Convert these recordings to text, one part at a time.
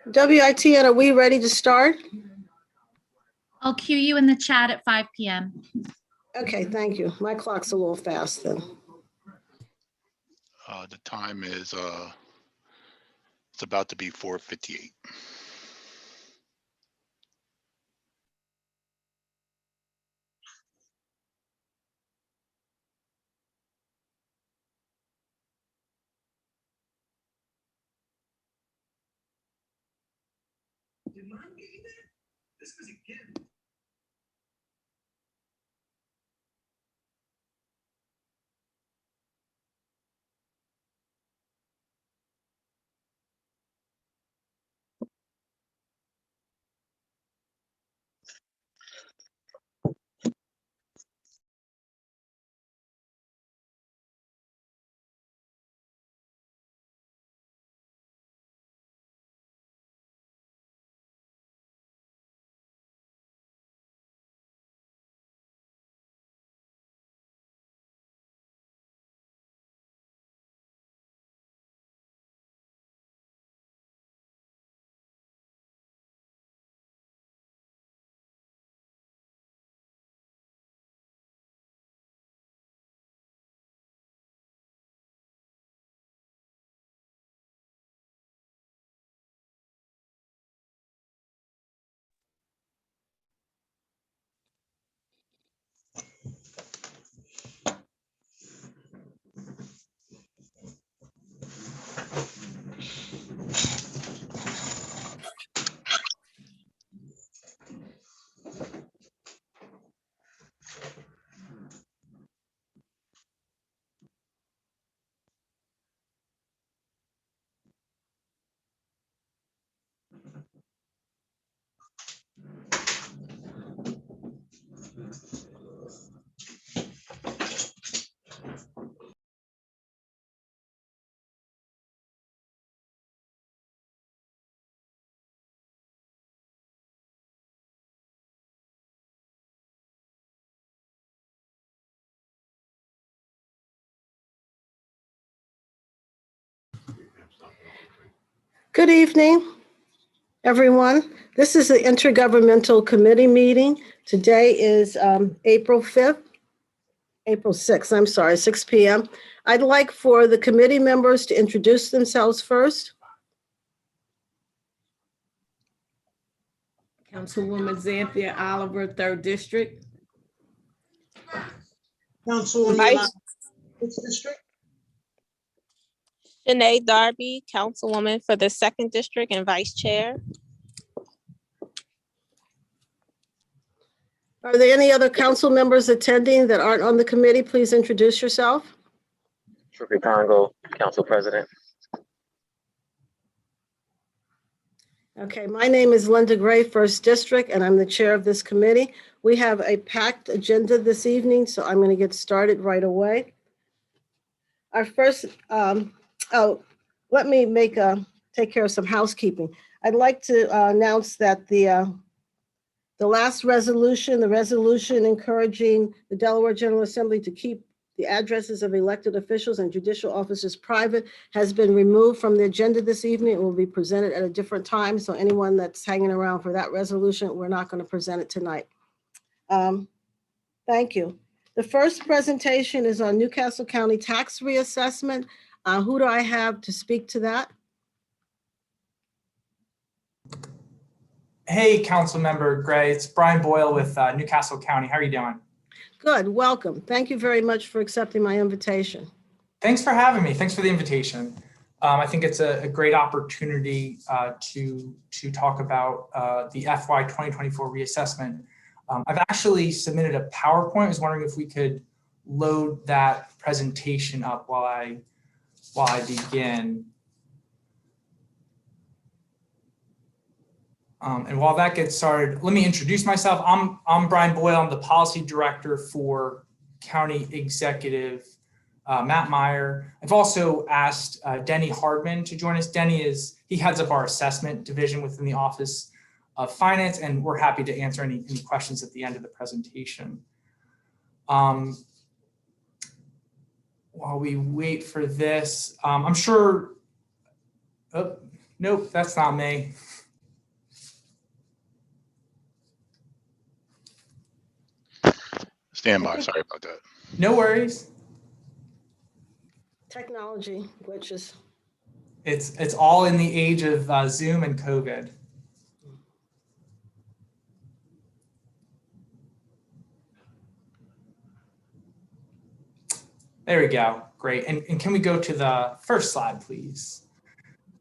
WITN, are we ready to start? I'll cue you in the chat at 5 p.m. Okay, thank you. My clock's a little fast then. The time is it's about to be 4:58. Good evening, everyone. This is the Intergovernmental Committee Meeting. Today is April 6th, I'm sorry, 6 p.m. I'd like for the committee members to introduce themselves first. Councilwoman Xanthia Oliver, 3rd District. Councilwoman Yolanda, 6th District. Janae Darby, Councilwoman for the 2nd District and Vice Chair. Are there any other council members attending that aren't on the committee? Please introduce yourself. Shruti Congo, Council President. Okay, my name is Linda Gray, 1st District, and I'm the chair of this committee. We have a packed agenda this evening, so I'm going to get started right away. Our first, let me take care of some housekeeping. I'd like to announce that the last resolution, the resolution encouraging the Delaware General Assembly to keep the addresses of elected officials and judicial officers private, has been removed from the agenda this evening. It will be presented at a different time. So anyone that's hanging around for that resolution, we're not going to present it tonight. Thank you. The first presentation is on Newcastle County Tax Reassessment. Who do I have to speak to that? Hey, Council Member Gray, it's Brian Boyle with Newcastle County. How are you doing? Good, welcome. Thank you very much for accepting my invitation. Thanks for having me. Thanks for the invitation. I think it's a great opportunity to talk about the FY 2024 reassessment. I've actually submitted a PowerPoint. I was wondering if we could load that presentation up while I begin. And while that gets started, let me introduce myself. I'm Brian Boyle. I'm the policy director for County Executive Matt Meyer. I've also asked Denny Hardman to join us. He heads up our assessment division within the Office of Finance, and we're happy to answer any questions at the end of the presentation. While we wait for this, I'm sure, oh, nope, that's not me. Stand by, sorry about that. No worries. Technology glitches. It's all in the age of Zoom and COVID. There we go. Great. And can we go to the first slide, please?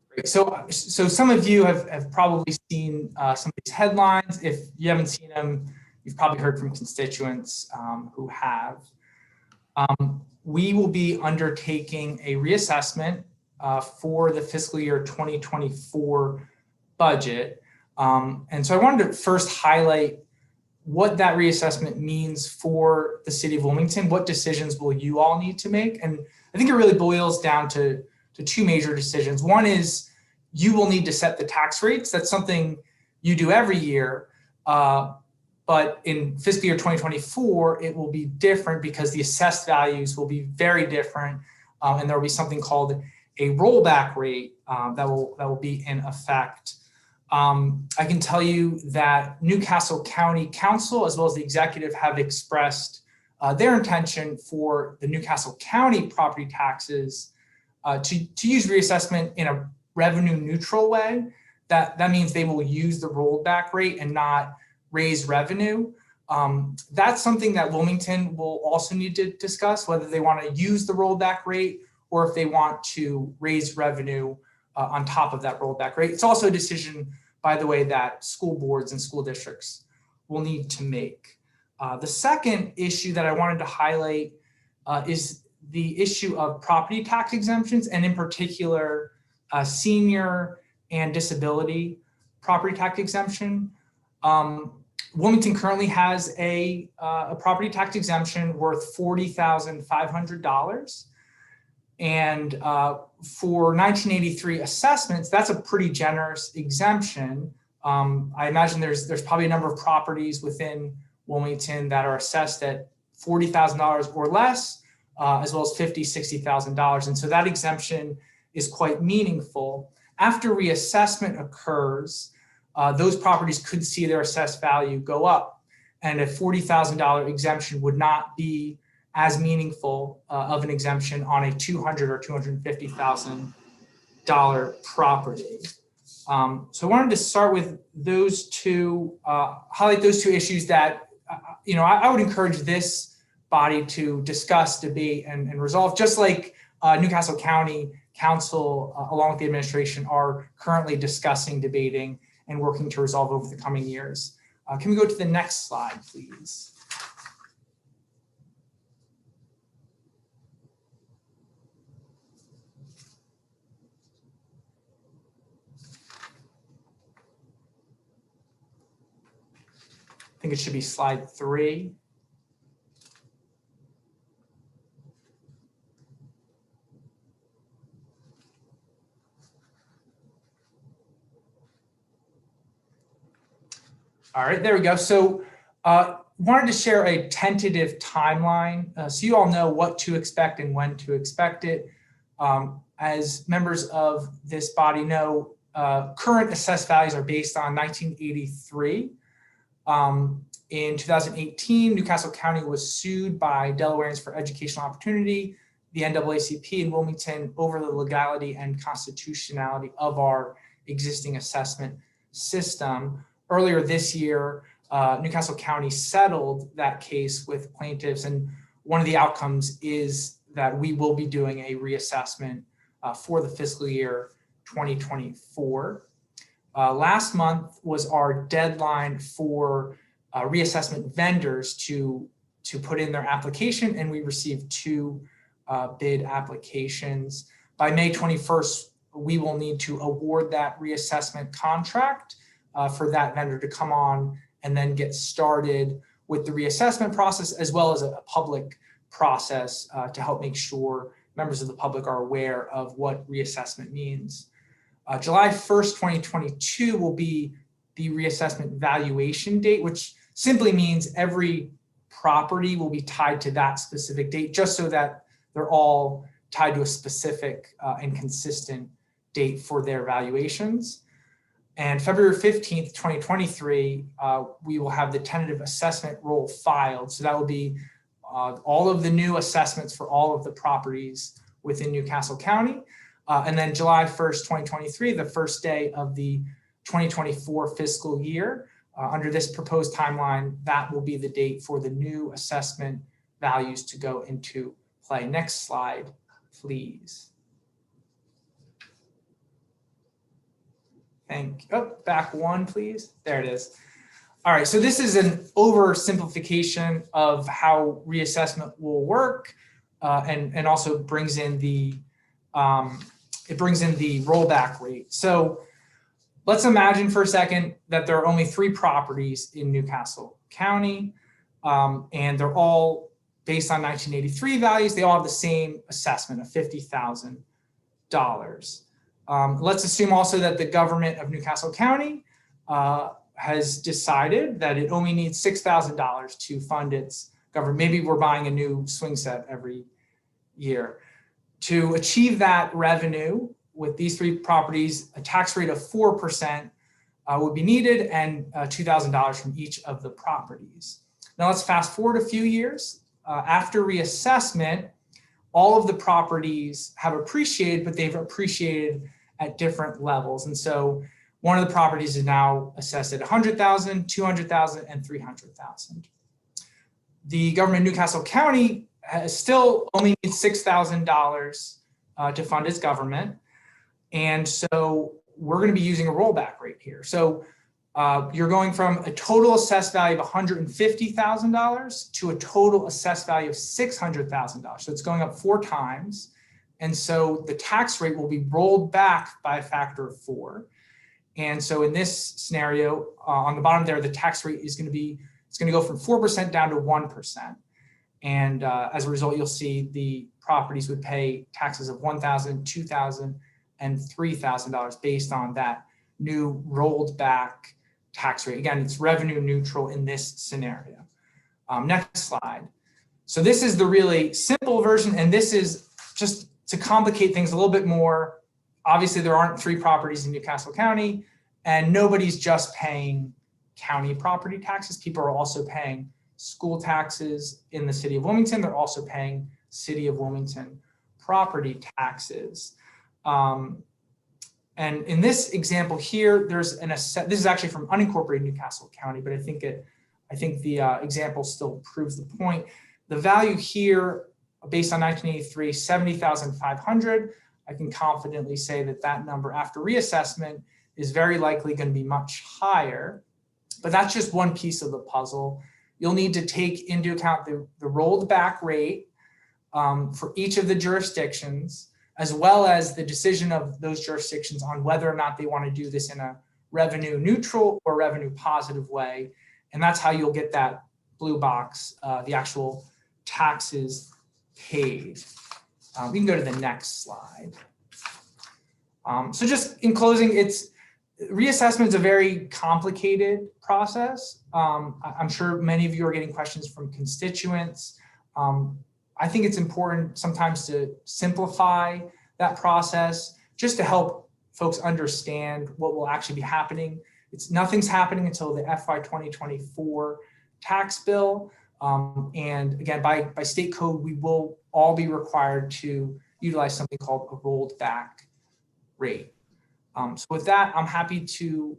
Great. So some of you have probably seen some of these headlines. If you haven't seen them, you've probably heard from constituents who have. We will be undertaking a reassessment for the fiscal year 2024 budget. And so I wanted to first highlight what that reassessment means for the city of Wilmington. What decisions will you all need to make? And I think it really boils down to two major decisions. One is you will need to set the tax rates. That's something you do every year. But in fiscal year 2024, it will be different because the assessed values will be very different. And there will be something called a rollback rate that will be in effect. I can tell you that Newcastle County Council, as well as the executive, have expressed their intention for the Newcastle County property taxes to use reassessment in a revenue neutral way. That means they will use the rollback rate and not raise revenue. That's something that Wilmington will also need to discuss, whether they want to use the rollback rate or if they want to raise revenue on top of that rollback rate. It's also a decision, by the way, that school boards and school districts will need to make. The second issue that I wanted to highlight is the issue of property tax exemptions, and in particular, senior and disability property tax exemption. Wilmington currently has a property tax exemption worth $40,500. And for 1983 assessments, that's a pretty generous exemption. I imagine there's probably a number of properties within Wilmington that are assessed at $40,000 or less, as well as $50,000, $60,000. And so that exemption is quite meaningful. After reassessment occurs, those properties could see their assessed value go up. And a $40,000 exemption would not be as meaningful of an exemption on a $200,000 or $250,000 property. So I wanted to start with those two, highlight those two issues that, I would encourage this body to discuss, debate, and resolve, just like Newcastle County Council, along with the administration, are currently discussing, debating, and working to resolve over the coming years. Can we go to the next slide, please? I think it should be slide 3. All right, there we go. So wanted to share a tentative timeline so you all know what to expect and when to expect it. As members of this body know, current assessed values are based on 1983. In 2018, Newcastle County was sued by Delawareans for Educational Opportunity, the NAACP in Wilmington, over the legality and constitutionality of our existing assessment system. Earlier this year, Newcastle County settled that case with plaintiffs, and one of the outcomes is that we will be doing a reassessment for the fiscal year 2024. Last month was our deadline for reassessment vendors to put in their application, and we received 2 bid applications. By May 21st, we will need to award that reassessment contract for that vendor to come on and then get started with the reassessment process, as well as a public process to help make sure members of the public are aware of what reassessment means. July 1st, 2022 will be the reassessment valuation date, which simply means every property will be tied to that specific date, just so that they're all tied to a specific and consistent date for their valuations. And February 15th, 2023, we will have the tentative assessment roll filed. So that will be all of the new assessments for all of the properties within Newcastle County. And then July 1st, 2023, the first day of the 2024 fiscal year, under this proposed timeline, that will be the date for the new assessment values to go into play. Next slide, please. Thank you. Oh, back one, please. There it is. All right, so this is an oversimplification of how reassessment will work, and also brings in the rollback rate. So let's imagine for a second that there are only 3 properties in Newcastle County, and they're all based on 1983 values. They all have the same assessment of $50,000. Let's assume also that the government of Newcastle County has decided that it only needs $6,000 to fund its government. Maybe we're buying a new swing set every year. To achieve that revenue with these 3 properties, a tax rate of 4% would be needed, and $2,000 from each of the properties. Now let's fast forward a few years. After reassessment, all of the properties have appreciated, but they've appreciated at different levels. And so one of the properties is now assessed at $100,000, $200,000, and $300,000. The government of Newcastle County still only needs $6,000 to fund its government. And so we're going to be using a rollback rate here. So you're going from a total assessed value of $150,000 to a total assessed value of $600,000. So it's going up 4 times. And so the tax rate will be rolled back by a factor of 4. And so in this scenario, on the bottom there, the tax rate is going to be, it's going to go from 4% down to 1%. And as a result, you'll see the properties would pay taxes of $1,000, $2,000, and $3,000 based on that new rolled back tax rate. Again, it's revenue neutral in this scenario. Next slide. So this is the really simple version, and this is just to complicate things a little bit more. Obviously, there aren't 3 properties in Newcastle County, and nobody's just paying county property taxes. People are also paying school taxes in the city of Wilmington. They're also paying city of Wilmington property taxes. And in this example here, there's this is actually from unincorporated Newcastle County, but I think the example still proves the point. The value here, based on 1983, $70,500. I can confidently say that that number after reassessment is very likely going to be much higher, but that's just one piece of the puzzle. You'll need to take into account the rolled back rate for each of the jurisdictions, as well as the decision of those jurisdictions on whether or not they want to do this in a revenue neutral or revenue positive way. And that's how you'll get that blue box, the actual taxes paid. We can go to the next slide. So just in closing, reassessment is a very complicated process. I'm sure many of you are getting questions from constituents. I think it's important sometimes to simplify that process just to help folks understand what will actually be happening. Nothing's happening until the FY 2024 tax bill. And again, by state code, we will all be required to utilize something called a rolled back rate. So with that, I'm happy to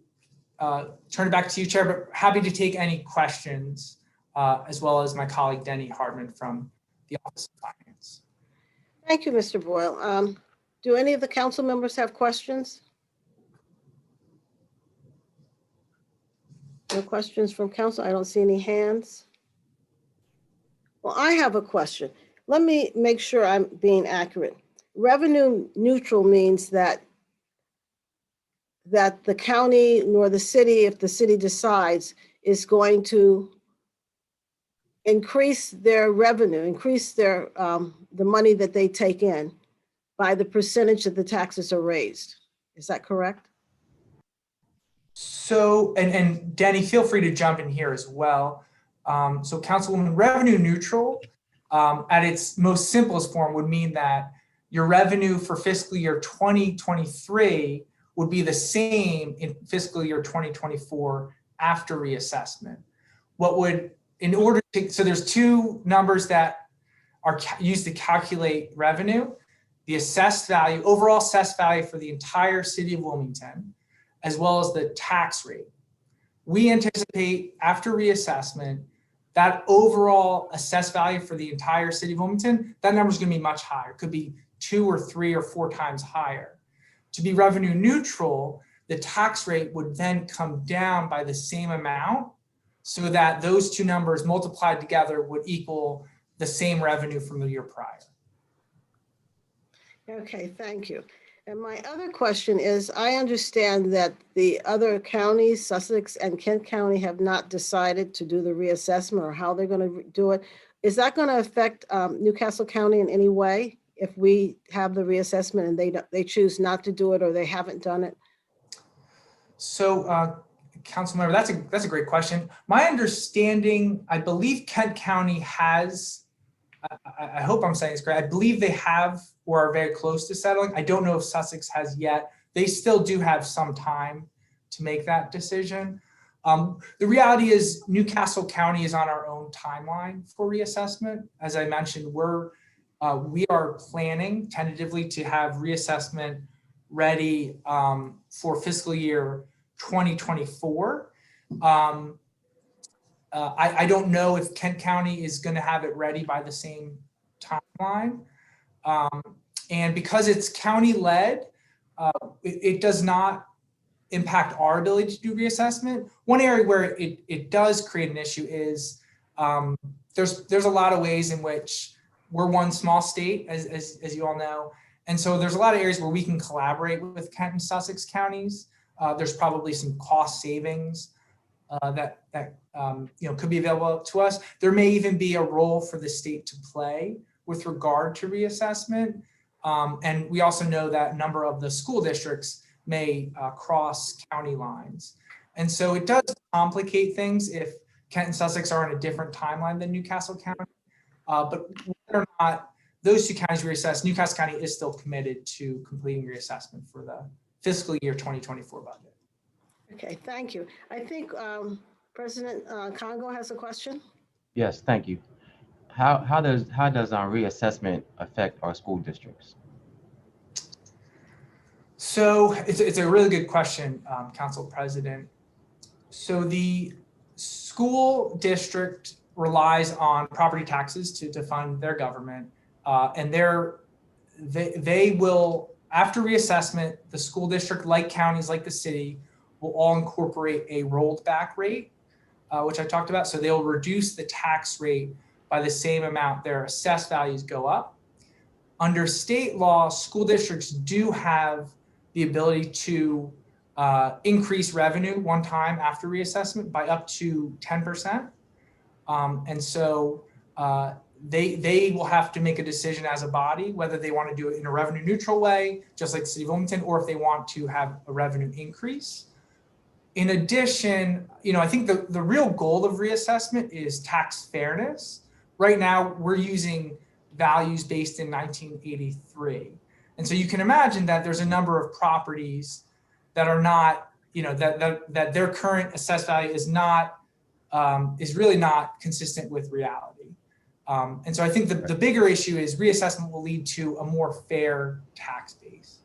turn it back to you, Chair, but happy to take any questions, as well as my colleague, Denny Hartman from the Office of Finance. Thank you, Mr. Boyle. Do any of the council members have questions? No questions from council. I don't see any hands. Well, I have a question. Let me make sure I'm being accurate. Revenue neutral means that that the county nor the city, if the city decides, is going to increase their revenue, increase their, the money that they take in by the percentage that the taxes are raised. Is that correct? So, and Danny, feel free to jump in here as well. So Councilwoman, revenue neutral at its most simplest form would mean that your revenue for fiscal year 2023 would be the same in fiscal year 2024 after reassessment. What would, in order to, so there's two numbers that are used to calculate revenue: the assessed value, overall assessed value for the entire city of Wilmington, as well as the tax rate. We anticipate after reassessment, that overall assessed value for the entire city of Wilmington, that number is going to be much higher. It could be 2 or 3 or 4 times higher. To be revenue neutral, the tax rate would then come down by the same amount, so that those two numbers multiplied together would equal the same revenue from the year prior. Okay, thank you. And my other question is, I understand that the other counties, Sussex and Kent County, have not decided to do the reassessment or how they're going to do it. Is that going to affect Newcastle County in any way if we have the reassessment and they choose not to do it or they haven't done it? So, Councilmember, that's a great question. My understanding, I believe Kent County has, I hope I'm saying this correct, I believe they have or are very close to settling. I don't know if Sussex has yet. They still do have some time to make that decision. The reality is Newcastle County is on our own timeline for reassessment. As I mentioned, we are planning tentatively to have reassessment ready for fiscal year 2024. I don't know if Kent County is going to have it ready by the same timeline. And because it's county-led, it does not impact our ability to do reassessment. One area where it does create an issue is there's a lot of ways in which we're one small state, as you all know. And so there's a lot of areas where we can collaborate with Kent and Sussex counties. There's probably some cost savings that could be available to us. There may even be a role for the state to play with regard to reassessment. And we also know that a number of the school districts may cross county lines. And so it does complicate things if Kent and Sussex are on a different timeline than Newcastle County. But whether or not those two counties reassess, Newcastle County is still committed to completing reassessment for the fiscal year 2024 budget. Okay, thank you. I think President Congo has a question. Yes, thank you. How does our reassessment affect our school districts? So it's a really good question, Council President. So the school district relies on property taxes to fund their government, and they will, after reassessment, the school district, like counties, like the city, will all incorporate a rolled back rate, which I talked about. So they'll reduce the tax rate by the same amount their assessed values go up. Under state law, school districts do have the ability to increase revenue one time after reassessment by up to 10%. And so they will have to make a decision as a body whether they want to do it in a revenue neutral way, just like the city of Wilmington, or if they want to have a revenue increase. In addition, I think the real goal of reassessment is tax fairness. Right now, we're using values based in 1983. And so you can imagine that there's a number of properties that are not, that their current assessed value is not, is really not consistent with reality. And so I think the bigger issue is reassessment will lead to a more fair tax base.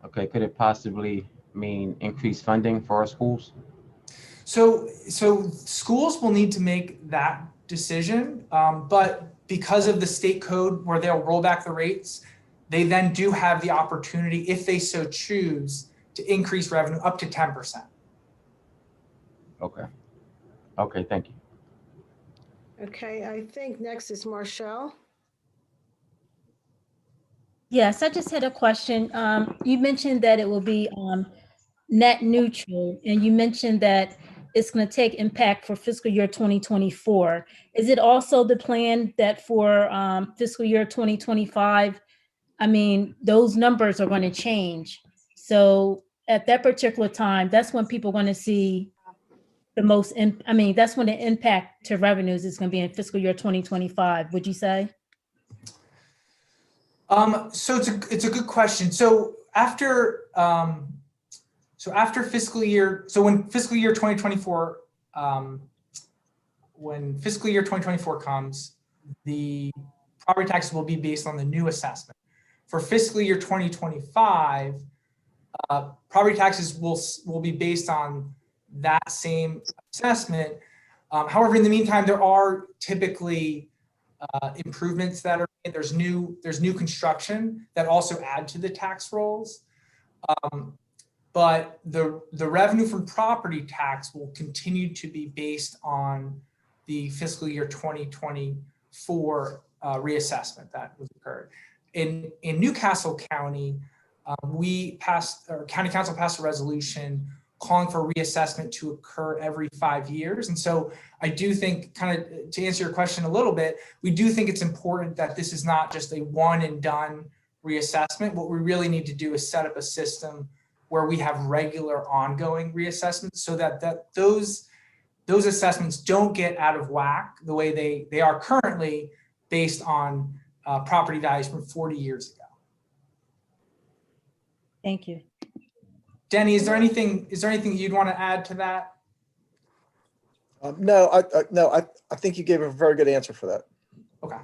Okay, could it possibly mean increased funding for our schools? So schools will need to make that decision, but because of the state code where they'll roll back the rates, they then do have the opportunity, if they so choose, to increase revenue up to 10%. Okay. Okay, thank you. Okay, I think next is Marshall. Yes, I just had a question. You mentioned that it will be net neutral, and you mentioned that it's going to take impact for fiscal year 2024. Is it also the plan that for fiscal year 2025, I mean, those numbers are going to change? So at that particular time, that's when people are going to see the most, I mean, that's when the impact to revenues is going to be in fiscal year 2025, would you say? So it's a good question. So after fiscal year, so when fiscal year 2024 comes, the property taxes will be based on the new assessment. For fiscal year 2025, property taxes will be based on that same assessment. However, in the meantime, there are typically improvements that are made. There's new construction that also add to the tax rolls. But the revenue from property tax will continue to be based on the fiscal year 2024 reassessment that was occurred. In Newcastle County, County Council passed a resolution calling for reassessment to occur every 5 years. And so I do think, kind of to answer your question a little bit, we do think it's important that this is not just a one and done reassessment. What we really need to do is set up a system where we have regular ongoing reassessments so that those assessments don't get out of whack the way they are currently based on property values from 40 years ago. Thank you. Denny, is there anything you'd want to add to that? No, I think you gave a very good answer for that. Okay.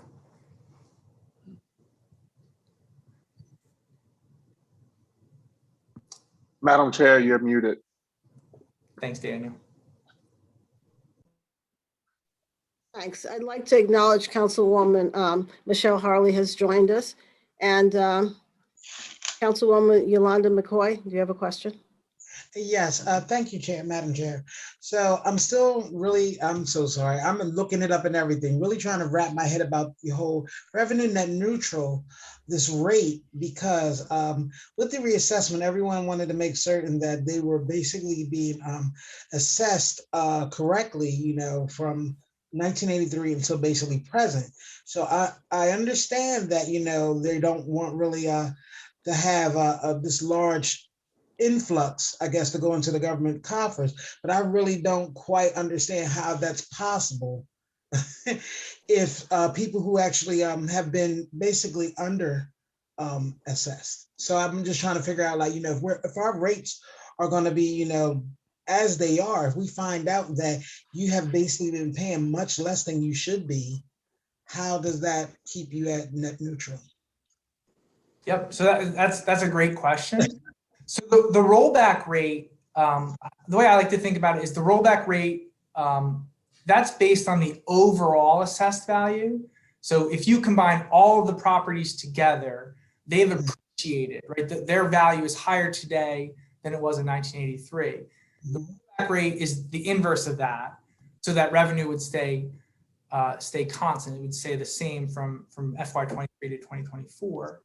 Madam Chair, you're muted. Thanks, Daniel. Thanks. I'd like to acknowledge Councilwoman Michelle Harley has joined us. And Councilwoman Yolanda McCoy, do you have a question? Yes, thank you, Madam Chair. So I'm so sorry. I'm looking it up and everything, really trying to wrap my head about the whole revenue net neutral, this rate, because with the reassessment, everyone wanted to make certain that they were basically being assessed correctly, from 1983 until basically present. So I understand that, they don't want really to have this large influx, I guess, to go into the government coffers, but I really don't quite understand how that's possible if people who actually have been basically under assessed. So I'm just trying to figure out, if our rates are going to be, as they are, if we find out that you have basically been paying much less than you should be, how does that keep you at net neutral? Yep. So that's a great question. So the rollback rate, the way I like to think about it is the rollback rate, that's based on the overall assessed value. So if you combine all of the properties together, they've appreciated, right? Their value is higher today than it was in 1983. The rollback rate is the inverse of that, so that revenue would stay constant. It would stay the same from FY23 to 2024.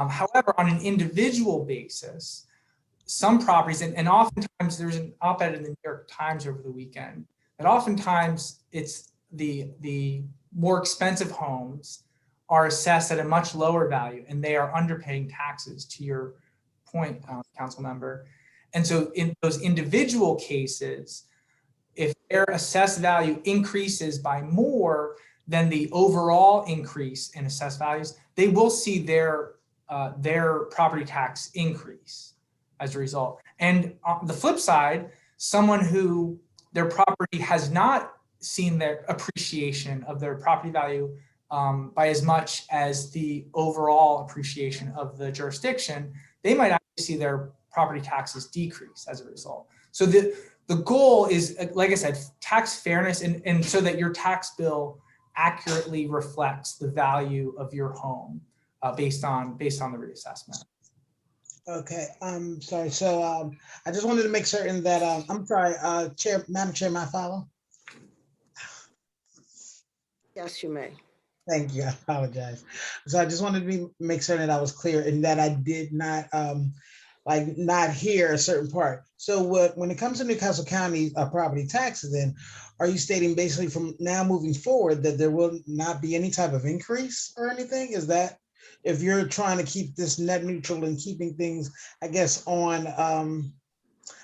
However, on an individual basis, some properties, and oftentimes there's an op-ed in the New York Times over the weekend, that oftentimes it's the more expensive homes are assessed at a much lower value and they are underpaying taxes, to your point, council member. And so in those individual cases, if their assessed value increases by more than the overall increase in assessed values, they will see their property tax increase as a result. And on the flip side, someone who their property has not seen their appreciation of their property value by as much as the overall appreciation of the jurisdiction, they might actually see their property taxes decrease as a result. So the goal is, like I said, tax fairness, and so that your tax bill accurately reflects the value of your home based on the reassessment. Okay, sorry. So I just wanted to make certain that I'm sorry, Madam Chair, may I follow? Yes, you may. Thank you. I apologize. So I just wanted to make certain that I was clear and that I did not not hear a certain part. So when it comes to Newcastle County property taxes, then are you stating basically from now moving forward that there will not be any type of increase or anything? Is that if you're trying to keep this net neutral and keeping things, I guess, on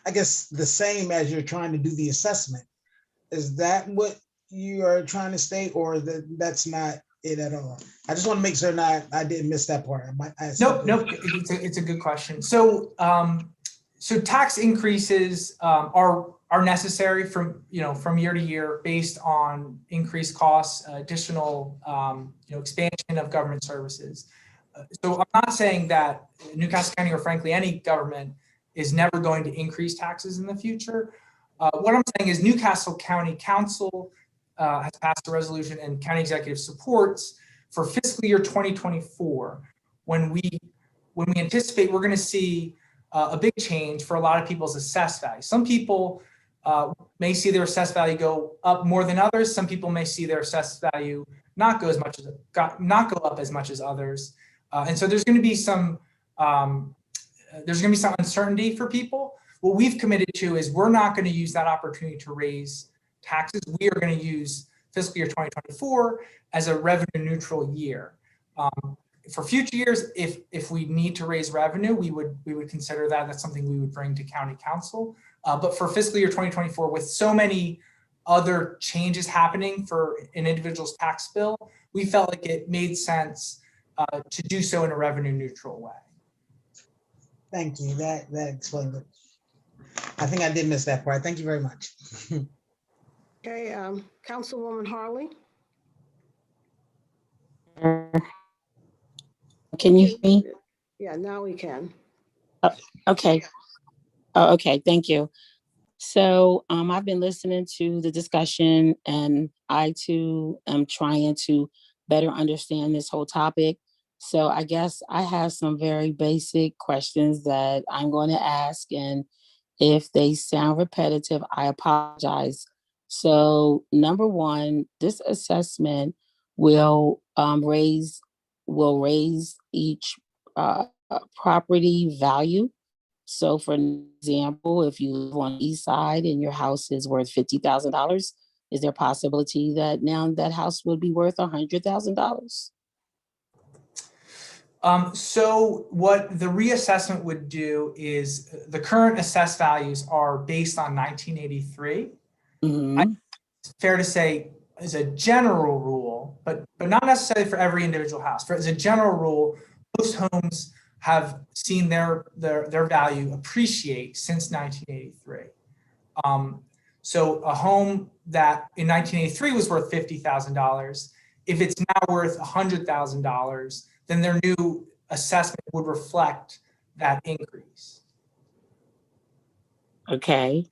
I guess the same as you're trying to do the assessment? Is that what you are trying to state, or that's not it at all? I just want to make certain I didn't miss that part. Nope. It's a good question. So, so tax increases are necessary from year to year based on increased costs, additional expansion of government services. So I'm not saying that Newcastle County or frankly any government is never going to increase taxes in the future. What I'm saying is Newcastle County Council has passed a resolution and county executive supports for fiscal year 2024, when we anticipate we're going to see a big change for a lot of people's assessed value. Some people may see their assessed value go up more than others. Some people may see their assessed value not go up as much as others. And so there's going to be some uncertainty for people. What we've committed to is we're not going to use that opportunity to raise taxes. We are going to use fiscal year 2024 as a revenue neutral year. For future years, if we need to raise revenue, we would consider that. That's something we would bring to county council. But for fiscal year 2024, with so many other changes happening for an individual's tax bill, we felt like it made sense to do so in a revenue neutral way. Thank you. That explains it. I think I did miss that part. Thank you very much. Okay, Councilwoman Harley. Can you hear me? Yeah, now we can. Okay. Okay, thank you. So I've been listening to the discussion, and I too am trying to better understand this whole topic. So I guess I have some very basic questions that I'm going to ask, and if they sound repetitive, I apologize. So number one, this assessment will raise each property value. So for example, if you live on the east side and your house is worth $50,000, is there a possibility that now that house would be worth $100,000? So what the reassessment would do is the current assessed values are based on 1983. It's fair to say, as a general rule, but not necessarily for every individual house. As a general rule, most homes have seen their value appreciate since 1983. So a home that in 1983 was worth $50,000, if it's now worth $100,000, then their new assessment would reflect that increase. Okay.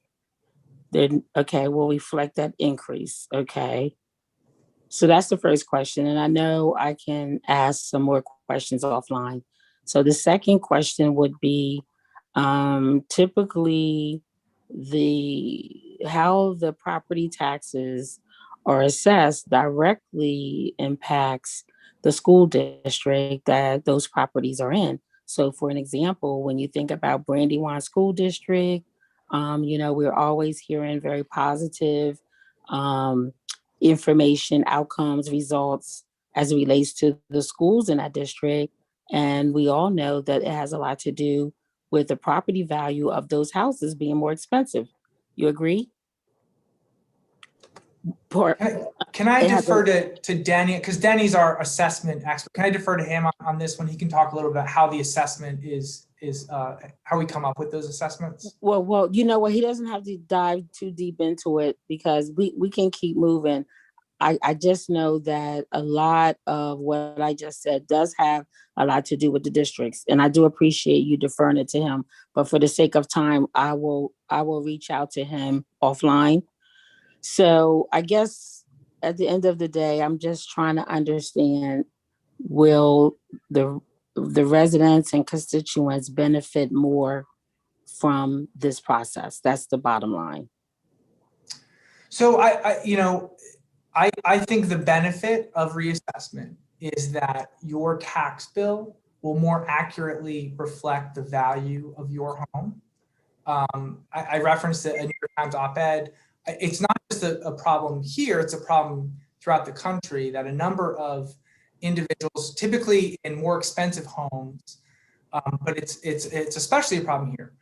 Then, okay, will reflect that increase. Okay. So that's the first question. And I know I can ask some more questions offline. So the second question would be typically how the property taxes are assessed directly impacts the school district that those properties are in. So for an example, when you think about Brandywine School District, we're always hearing very positive information, outcomes, results as it relates to the schools in that district. And we all know that it has a lot to do with the property value of those houses being more expensive. You agree? Can I defer to Denny, because Denny's our assessment expert. Can I defer to him on this one? He can talk a little about how the assessment is how we come up with those assessments. Well, you know what? He doesn't have to dive too deep into it because we can keep moving. I just know that a lot of what I just said does have a lot to do with the districts, and I do appreciate you deferring it to him. But for the sake of time, I will reach out to him offline. So I guess at the end of the day, I'm just trying to understand, will the residents and constituents benefit more from this process? That's the bottom line. So I think the benefit of reassessment is that your tax bill will more accurately reflect the value of your home. I referenced a New York Times op-ed. It's not just a problem here, it's a problem throughout the country that a number of individuals, typically in more expensive homes, but it's especially a problem here.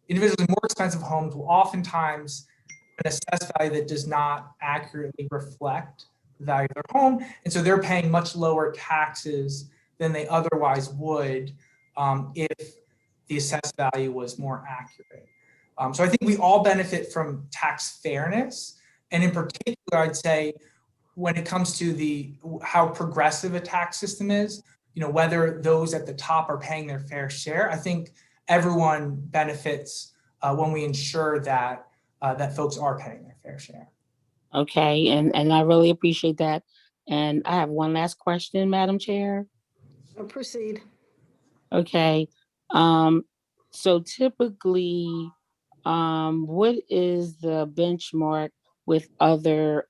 Individuals in more expensive homes will oftentimes an assessed value that does not accurately reflect the value of their home. And so they're paying much lower taxes than they otherwise would if the assessed value was more accurate. So I think we all benefit from tax fairness. And in particular, I'd say when it comes to how progressive a tax system is, whether those at the top are paying their fair share, I think everyone benefits when we ensure that that folks are paying their fair share. Okay, and I really appreciate that. And I have one last question, Madam Chair. Proceed. Okay, so typically, what is the benchmark with other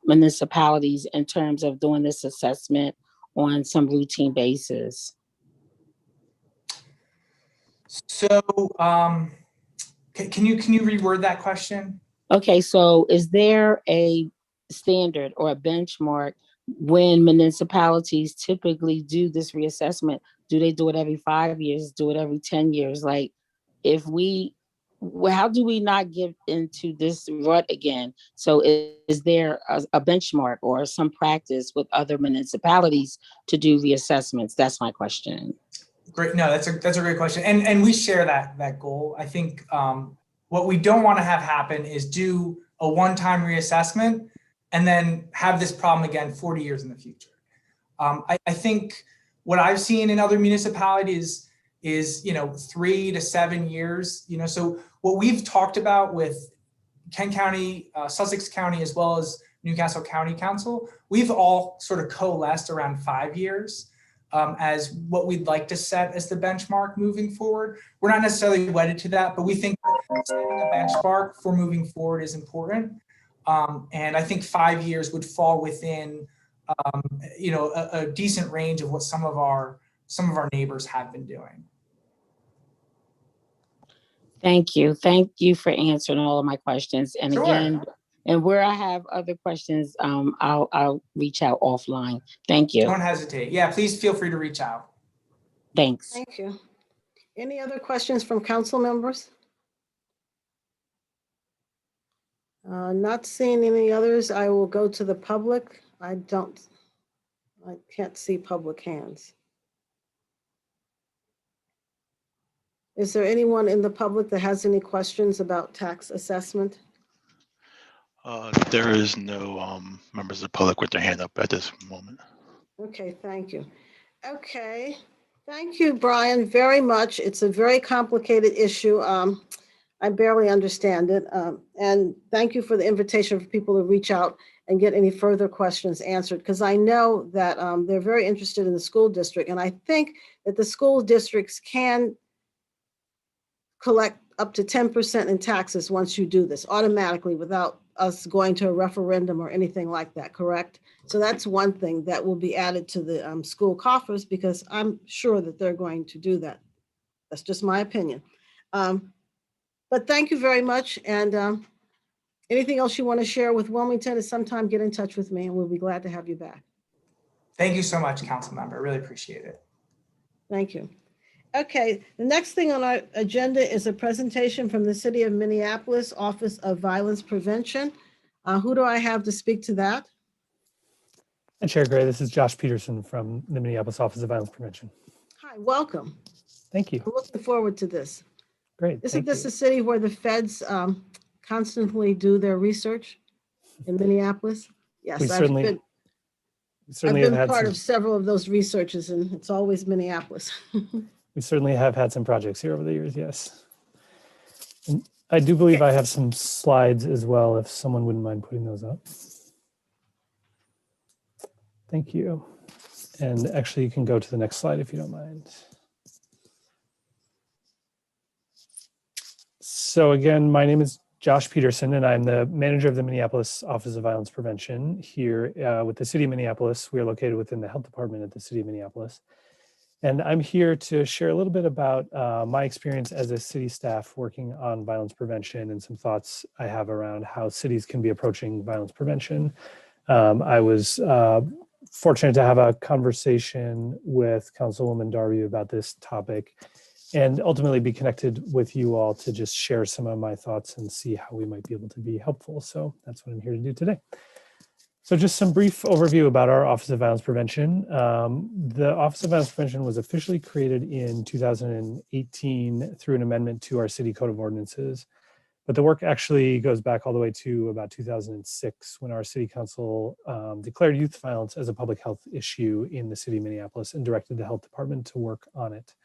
municipalities in terms of doing this assessment on some routine basis? So, can you reword that question? Okay, so is there a standard or a benchmark when municipalities typically do this reassessment? Do they do it every 5 years? Do it every 10 years? Like, how do we not get into this rut again? So is there a benchmark or some practice with other municipalities to do reassessments? That's my question. Great. No, that's a great question. And we share that goal. I think what we don't want to have happen is do a one-time reassessment and then have this problem again 40 years in the future. I think what I've seen in other municipalities is 3 to 7 years. So what we've talked about with Kent County, Sussex County, as well as Newcastle County Council, we've all sort of coalesced around 5 years as what we'd like to set as the benchmark moving forward. We're not necessarily wedded to that, but we think that setting a benchmark for moving forward is important. And I think 5 years would fall within a decent range of what some of our neighbors have been doing. Thank you. Thank you for answering all of my questions. And Sure. Again, and where I have other questions, I'll reach out offline. Thank you. Don't hesitate. Yeah, please feel free to reach out. Thanks. Thank you. Any other questions from council members? Not seeing any others, I will go to the public. I can't see public hands. Is there anyone in the public that has any questions about tax assessment? There is no members of the public with their hand up at this moment. Okay, thank you. Okay, thank you, Brian, very much. It's a very complicated issue. I barely understand it. And thank you for the invitation for people to reach out and get any further questions answered, because I know that they're very interested in the school district. And I think that the school districts can collect up to 10% in taxes once you do this automatically without us going to a referendum or anything like that, correct? So that's one thing that will be added to the school coffers, because I'm sure that they're going to do that. That's just my opinion. But thank you very much. And anything else you want to share with Wilmington is sometime get in touch with me and we'll be glad to have you back. Thank you so much, council member. I really appreciate it. Thank you. Okay, the next thing on our agenda is a presentation from the City of Minneapolis Office of Violence Prevention. Who do I have to speak to that? And Chair Gray, this is Josh Peterson from the Minneapolis Office of Violence Prevention. Hi, welcome. Thank you. I'm looking forward to this. Great. Isn't this a city where the feds constantly do their research in Minneapolis? Yes, We I've certainly been have part some, of several of those researches, and it's always Minneapolis. we certainly have had some projects here over the years, yes. And I do believe I have some slides as well, if someone wouldn't mind putting those up. Thank you. And actually, you can go to the next slide if you don't mind. So again, my name is Josh Peterson, and I'm the manager of the Minneapolis Office of Violence Prevention here with the City of Minneapolis. We are located within the Health Department at the City of Minneapolis. And I'm here to share a little bit about my experience as a city staff working on violence prevention and some thoughts I have around how cities can be approaching violence prevention. I was fortunate to have a conversation with Councilwoman Darby about this topic and ultimately be connected with you all to just share some of my thoughts and see how we might be able to be helpful. So that's what I'm here to do today. So just some brief overview about our Office of Violence Prevention. The Office of Violence Prevention was officially created in 2018 through an amendment to our City Code of Ordinances. But the work actually goes back all the way to about 2006 when our City Council declared youth violence as a public health issue in the City of Minneapolis and directed the Health Department to work on it.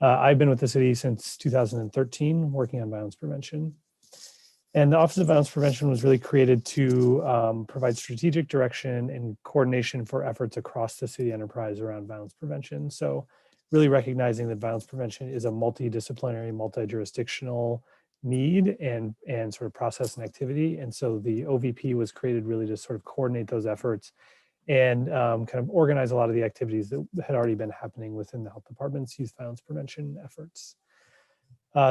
I've been with the city since 2013 working on violence prevention. And the Office of Violence Prevention was really created to provide strategic direction and coordination for efforts across the city enterprise around violence prevention. So really recognizing that violence prevention is a multidisciplinary, multi-jurisdictional need and sort of process and activity. And so the OVP was created really to sort of coordinate those efforts and kind of organize a lot of the activities that had already been happening within the Health Department's youth violence prevention efforts.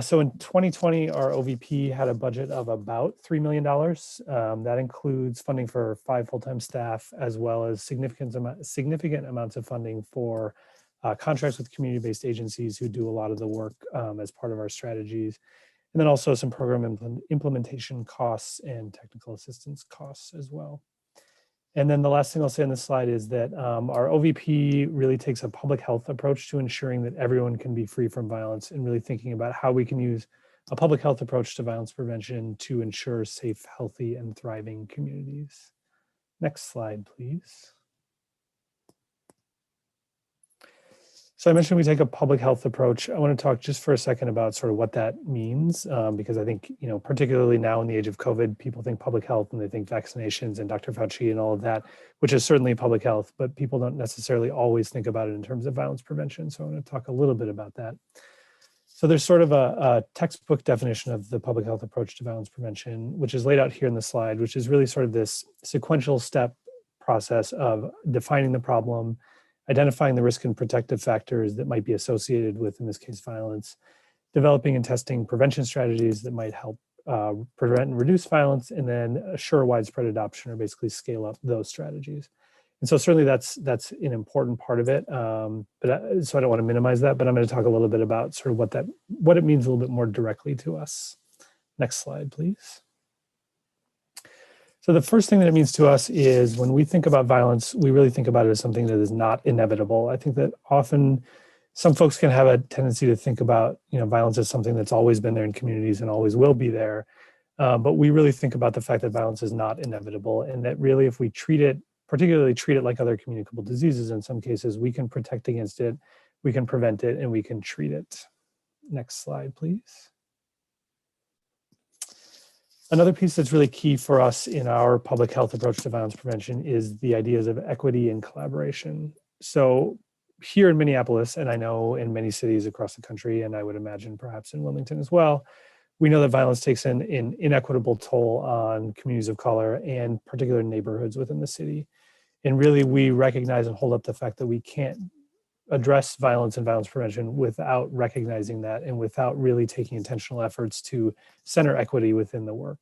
So in 2020, our OVP had a budget of about $3 million. That includes funding for 5 full-time staff, as well as significant amounts of funding for contracts with community-based agencies who do a lot of the work as part of our strategies. And then also some program implementation costs and technical assistance costs as well. And then the last thing I'll say on this slide is that our OVP really takes a public health approach to ensuring that everyone can be free from violence and really thinking about how we can use a public health approach to violence prevention to ensure safe, healthy, and thriving communities. Next slide, please. So I mentioned we take a public health approach. I want to talk just for a second about sort of what that means, because I think, you know, particularly now in the age of COVID, people think public health and they think vaccinations and Dr. Fauci and all of that, which is certainly public health, but people don't necessarily always think about it in terms of violence prevention. So I want to talk a little bit about that. So there's sort of a textbook definition of the public health approach to violence prevention, which is laid out here in the slide, which is really sort of this sequential step process of defining the problem, identifying the risk and protective factors that might be associated with, in this case, violence, developing and testing prevention strategies that might help prevent and reduce violence, and then assure widespread adoption or basically scale up those strategies. And so certainly that's an important part of it. So I don't want to minimize that, but I'm going to talk a little bit about sort of what it means a little bit more directly to us. Next slide, please. So the first thing that it means to us is when we think about violence, we really think about it as something that is not inevitable. I think that often some folks can have a tendency to think about, you know, violence as something that's always been there in communities and always will be there. But we really think about the fact that violence is not inevitable, and that really if we particularly treat it like other communicable diseases, in some cases, we can protect against it, we can prevent it, and we can treat it. Next slide, please. Another piece that's really key for us in our public health approach to violence prevention is the ideas of equity and collaboration. So here in Minneapolis, and I know in many cities across the country, and I would imagine perhaps in Wilmington as well, we know that violence takes an inequitable toll on communities of color and particular neighborhoods within the city. And really, we recognize and hold up the fact that we can't address violence and violence prevention without recognizing that and without really taking intentional efforts to center equity within the work.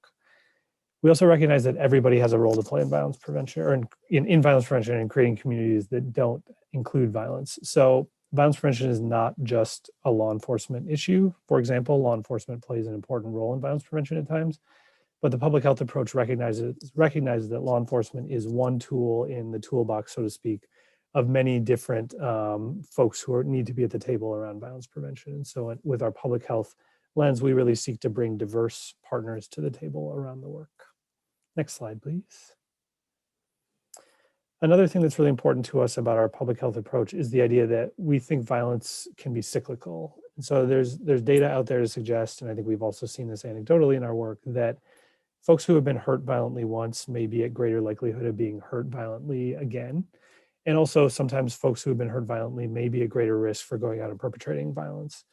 We also recognize that everybody has a role to play in violence prevention or in violence prevention and creating communities that don't include violence. So violence prevention is not just a law enforcement issue. For example, law enforcement plays an important role in violence prevention at times, but the public health approach recognizes that law enforcement is one tool in the toolbox, so to speak, of many different folks who need to be at the table around violence prevention. And so with our public health lens, we really seek to bring diverse partners to the table around the work. Next slide, please. Another thing that's really important to us about our public health approach is the idea that we think violence can be cyclical. And so there's data out there to suggest, and I think we've also seen this anecdotally in our work, that folks who have been hurt violently once may be at greater likelihood of being hurt violently again. And also sometimes folks who have been hurt violently may be at greater risk for going out and perpetrating violence.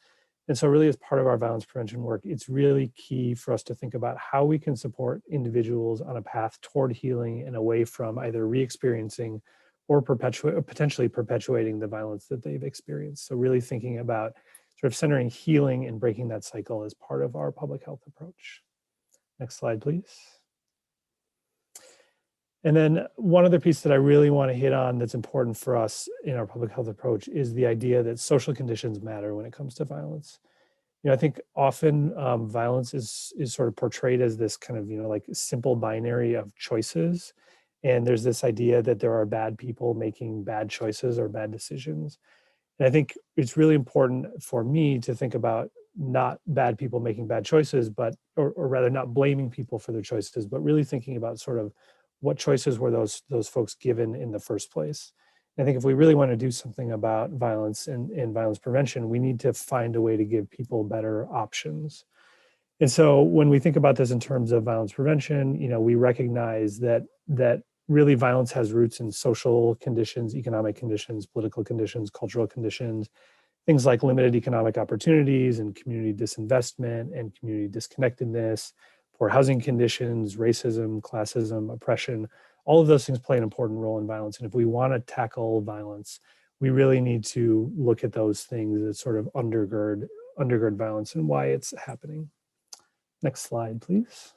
And so really as part of our violence prevention work, it's really key for us to think about how we can support individuals on a path toward healing and away from either re-experiencing or potentially perpetuating the violence that they've experienced. So really thinking about sort of centering healing and breaking that cycle as part of our public health approach. Next slide, please. And then one other piece that I really want to hit on that's important for us in our public health approach is the idea that social conditions matter when it comes to violence. I think often violence is sort of portrayed as this kind of, like simple binary of choices. And there's this idea that there are bad people making bad choices or bad decisions. And I think it's really important for me to think about not bad people making bad choices, but, or rather not blaming people for their choices, but really thinking about sort of what choices were those folks given in the first place. And I think if we really want to do something about violence and violence prevention, we need to find a way to give people better options. And so when we think about this in terms of violence prevention, we recognize that really violence has roots in social conditions, economic conditions, political conditions, cultural conditions, things like limited economic opportunities and community disinvestment and community disconnectedness, poor housing conditions, racism, classism, oppression. All of those things play an important role in violence. And if we want to tackle violence, we really need to look at those things that sort of undergird violence and why it's happening. Next slide, please.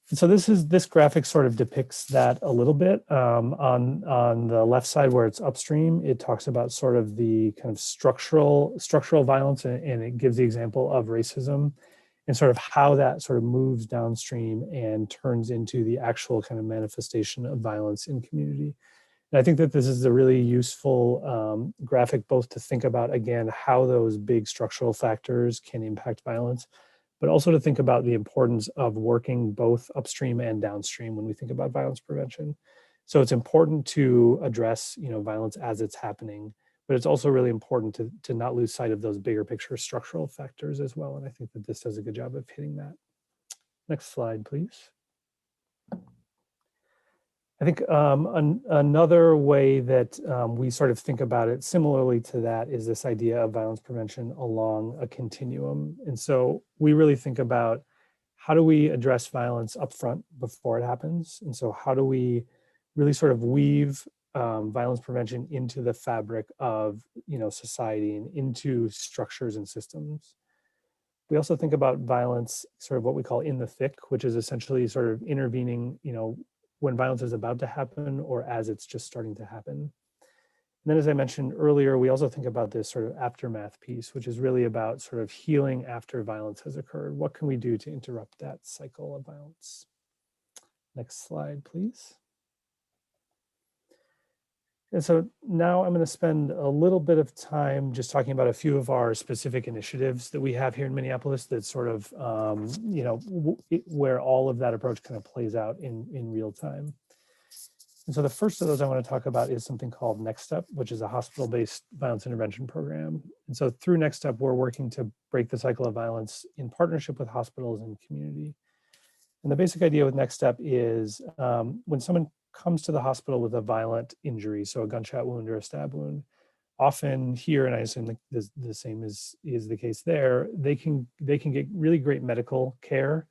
And so this graphic sort of depicts that a little bit. On the left side where it's upstream, it talks about sort of the kind of structural violence, and it gives the example of racism and sort of how that sort of moves downstream and turns into the actual kind of manifestation of violence in community. And I think that this is a really useful graphic both to think about, again, how those big structural factors can impact violence, but also to think about the importance of working both upstream and downstream when we think about violence prevention. So it's important to address, violence as it's happening, but it's also really important to not lose sight of those bigger picture structural factors as well. And I think that this does a good job of hitting that. Next slide, please. I think another way that we sort of think about it similarly to that is this idea of violence prevention along a continuum. And so we really think about how do we address violence upfront before it happens? And so how do we really sort of weave violence prevention into the fabric of society and into structures and systems? We also think about violence sort of what we call in the thick, which is essentially sort of intervening, when violence is about to happen or as it's just starting to happen. And then, as I mentioned earlier, we also think about this sort of aftermath piece, which is really about sort of healing after violence has occurred. What can we do to interrupt that cycle of violence? Next slide, please. And so now I'm going to spend a little bit of time just talking about a few of our specific initiatives that we have here in Minneapolis that sort of, where all of that approach kind of plays out in real time. And so the first of those I want to talk about is something called Next Step, which is a hospital-based violence intervention program. And so through Next Step, we're working to break the cycle of violence in partnership with hospitals and community. And the basic idea with Next Step is when someone comes to the hospital with a violent injury, so a gunshot wound or a stab wound, often here, and I assume the same is the case there, they can get really great medical care,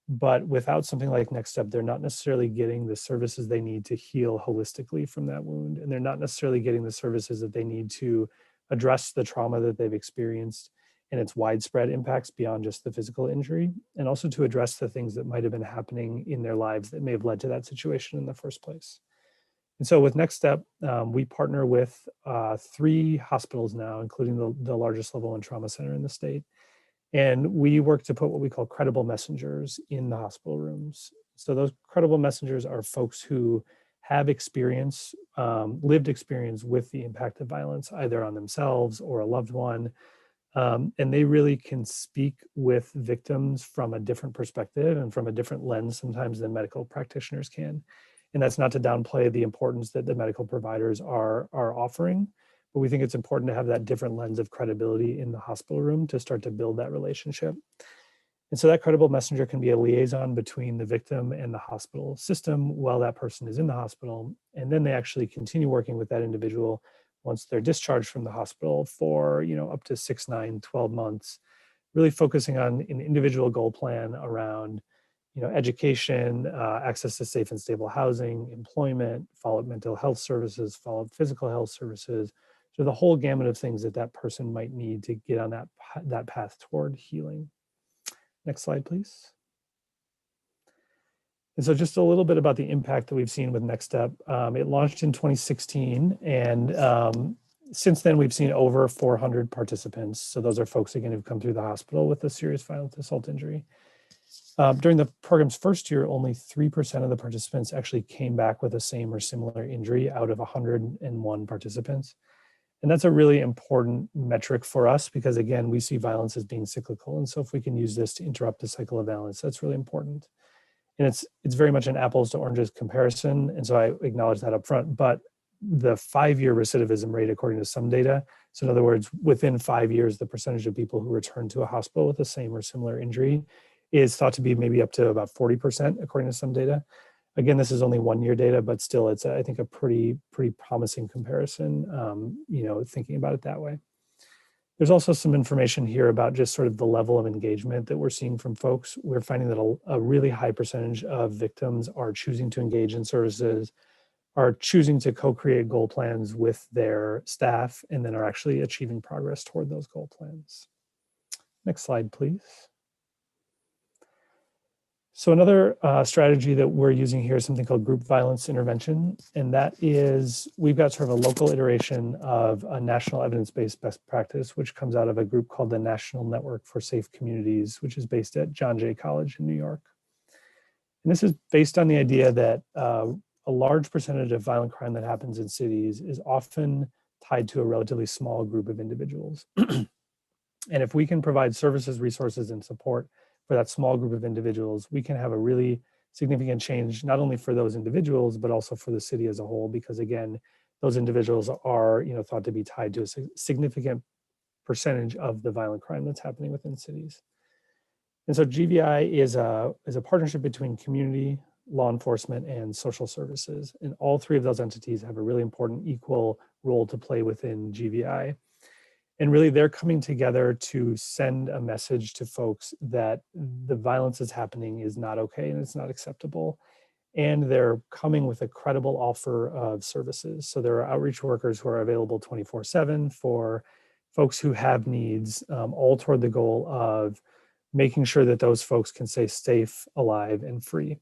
but without something like Next Step, they're not necessarily getting the services they need to heal holistically from that wound, and they're not necessarily getting the services that they need to address the trauma that they've experienced and its widespread impacts beyond just the physical injury, and also to address the things that might have been happening in their lives that may have led to that situation in the first place. And so with Next Step, we partner with 3 hospitals now, including the largest level 1 trauma center in the state. And we work to put what we call credible messengers in the hospital rooms. So those credible messengers are folks who have experience, lived experience with the impact of violence, either on themselves or a loved one. And they really can speak with victims from a different perspective and from a different lens sometimes than medical practitioners can. And that's not to downplay the importance that the medical providers are offering, but we think it's important to have that different lens of credibility in the hospital room to start to build that relationship. And so that credible messenger can be a liaison between the victim and the hospital system while that person is in the hospital. And then they actually continue working with that individual once they're discharged from the hospital for, up to 6, 9, 12 months, really focusing on an individual goal plan around, education, access to safe and stable housing, employment, follow-up mental health services, follow-up physical health services. So the whole gamut of things that that person might need to get on that path toward healing. Next slide, please. And so just a little bit about the impact that we've seen with Next Step. It launched in 2016, and since then we've seen over 400 participants. So those are folks, again, who've come through the hospital with a serious violent assault injury. During the program's first year, only 3% of the participants actually came back with the same or similar injury out of 101 participants. And that's a really important metric for us because, again, we see violence as being cyclical. And so if we can use this to interrupt the cycle of violence, that's really important. And it's very much an apples to oranges comparison. And so I acknowledge that up front, but the 5-year recidivism rate, according to some data, so in other words, within 5 years, the percentage of people who return to a hospital with the same or similar injury is thought to be maybe up to about 40%, according to some data. Again, this is only 1-year data, but still it's, I think, a pretty promising comparison, thinking about it that way. There's also some information here about just sort of the level of engagement that we're seeing from folks. We're finding that a really high percentage of victims are choosing to engage in services, are choosing to co-create goal plans with their staff, and then are actually achieving progress toward those goal plans. Next slide, please. So another strategy that we're using here is something called group violence intervention. And that is, we've got sort of a local iteration of a national evidence-based best practice, which comes out of a group called the National Network for Safe Communities, which is based at John Jay College in New York. And this is based on the idea that a large percentage of violent crime that happens in cities is often tied to a relatively small group of individuals. And if we can provide services, resources, and support for that small group of individuals, we can have a really significant change, not only for those individuals, but also for the city as a whole, because again, those individuals are thought to be tied to a significant percentage of the violent crime that's happening within cities. And so GBI is a partnership between community, law enforcement, and social services. And all three of those entities have a really important equal role to play within GBI. And really, they're coming together to send a message to folks that the violence that's happening is not okay and it's not acceptable. And they're coming with a credible offer of services. So there are outreach workers who are available 24/7 for folks who have needs, all toward the goal of making sure that those folks can stay safe, alive, and free.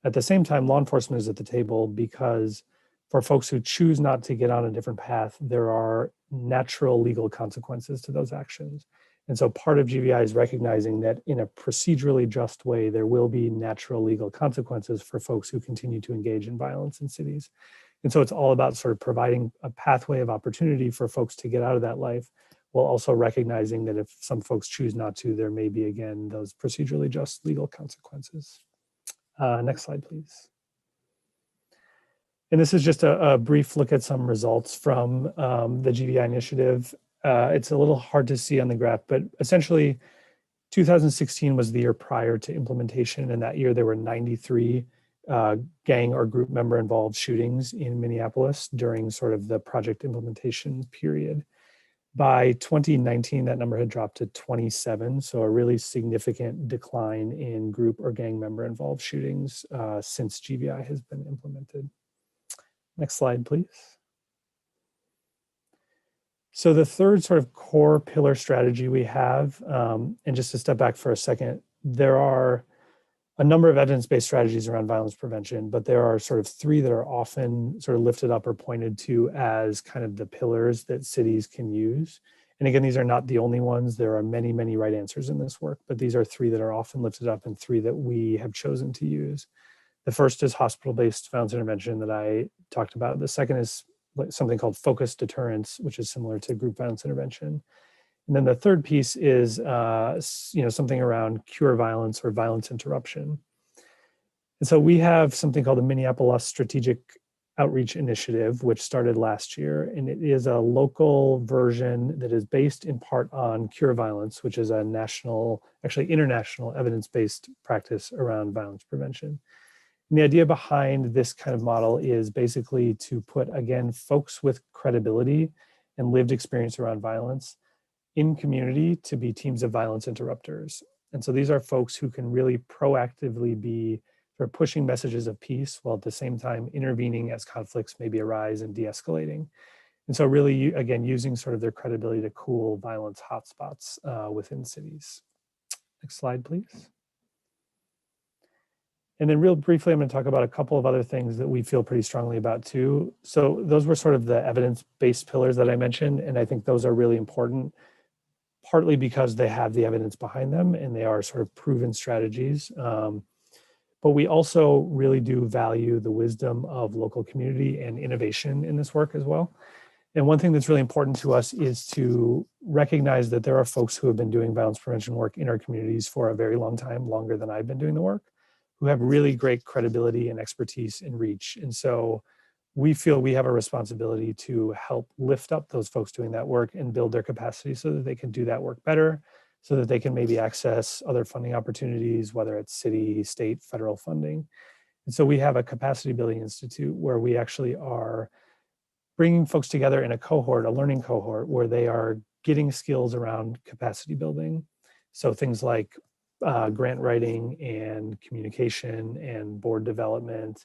At the same time, law enforcement is at the table because for folks who choose not to get on a different path, there are natural legal consequences to those actions. And so part of GBI is recognizing that in a procedurally just way, there will be natural legal consequences for folks who continue to engage in violence in cities. And so it's all about sort of providing a pathway of opportunity for folks to get out of that life, while also recognizing that if some folks choose not to, there may be, again, those procedurally just legal consequences. Next slide, please. And this is just a brief look at some results from the GBI initiative. It's a little hard to see on the graph, but essentially 2016 was the year prior to implementation. And that year there were 93 gang or group member involved shootings in Minneapolis during sort of the project implementation period. By 2019, that number had dropped to 27. So a really significant decline in group or gang member involved shootings since GBI has been implemented. Next slide, please. So the third sort of core pillar strategy we have, and just to step back for a second, there are a number of evidence-based strategies around violence prevention, but there are sort of three that are often sort of lifted up or pointed to as kind of the pillars that cities can use. And again, these are not the only ones. There are many, many right answers in this work, but these are three that are often lifted up and three that we have chosen to use. The first is hospital-based violence intervention that I talked about. The second is something called focused deterrence, which is similar to group violence intervention. And then the third piece is something around cure violence or violence interruption. And so we have something called the Minneapolis Strategic Outreach Initiative, which started last year. And it is a local version that is based in part on cure violence, which is a national, actually international evidence-based practice around violence prevention. And the idea behind this kind of model is basically to put, again, folks with credibility and lived experience around violence in community to be teams of violence interrupters. And so these are folks who can really proactively be sort of pushing messages of peace while at the same time intervening as conflicts maybe arise and de-escalating. And so really, again, using sort of their credibility to cool violence hotspots within cities. Next slide, please. And then real briefly, I'm going to talk about a couple of other things that we feel pretty strongly about too. So those were sort of the evidence-based pillars that I mentioned, and I think those are really important, partly because they have the evidence behind them and they are sort of proven strategies. But we also really do value the wisdom of local community and innovation in this work as well. And one thing that's really important to us is to recognize that there are folks who have been doing violence prevention work in our communities for a very long time, longer than I've been doing the work, who have really great credibility and expertise and reach. And so we feel we have a responsibility to help lift up those folks doing that work and build their capacity so that they can do that work better, so that they can maybe access other funding opportunities, whether it's city, state, federal funding. And so we have a capacity building institute where we actually are bringing folks together in a cohort, a learning cohort, where they are getting skills around capacity building. So things like grant writing and communication and board development.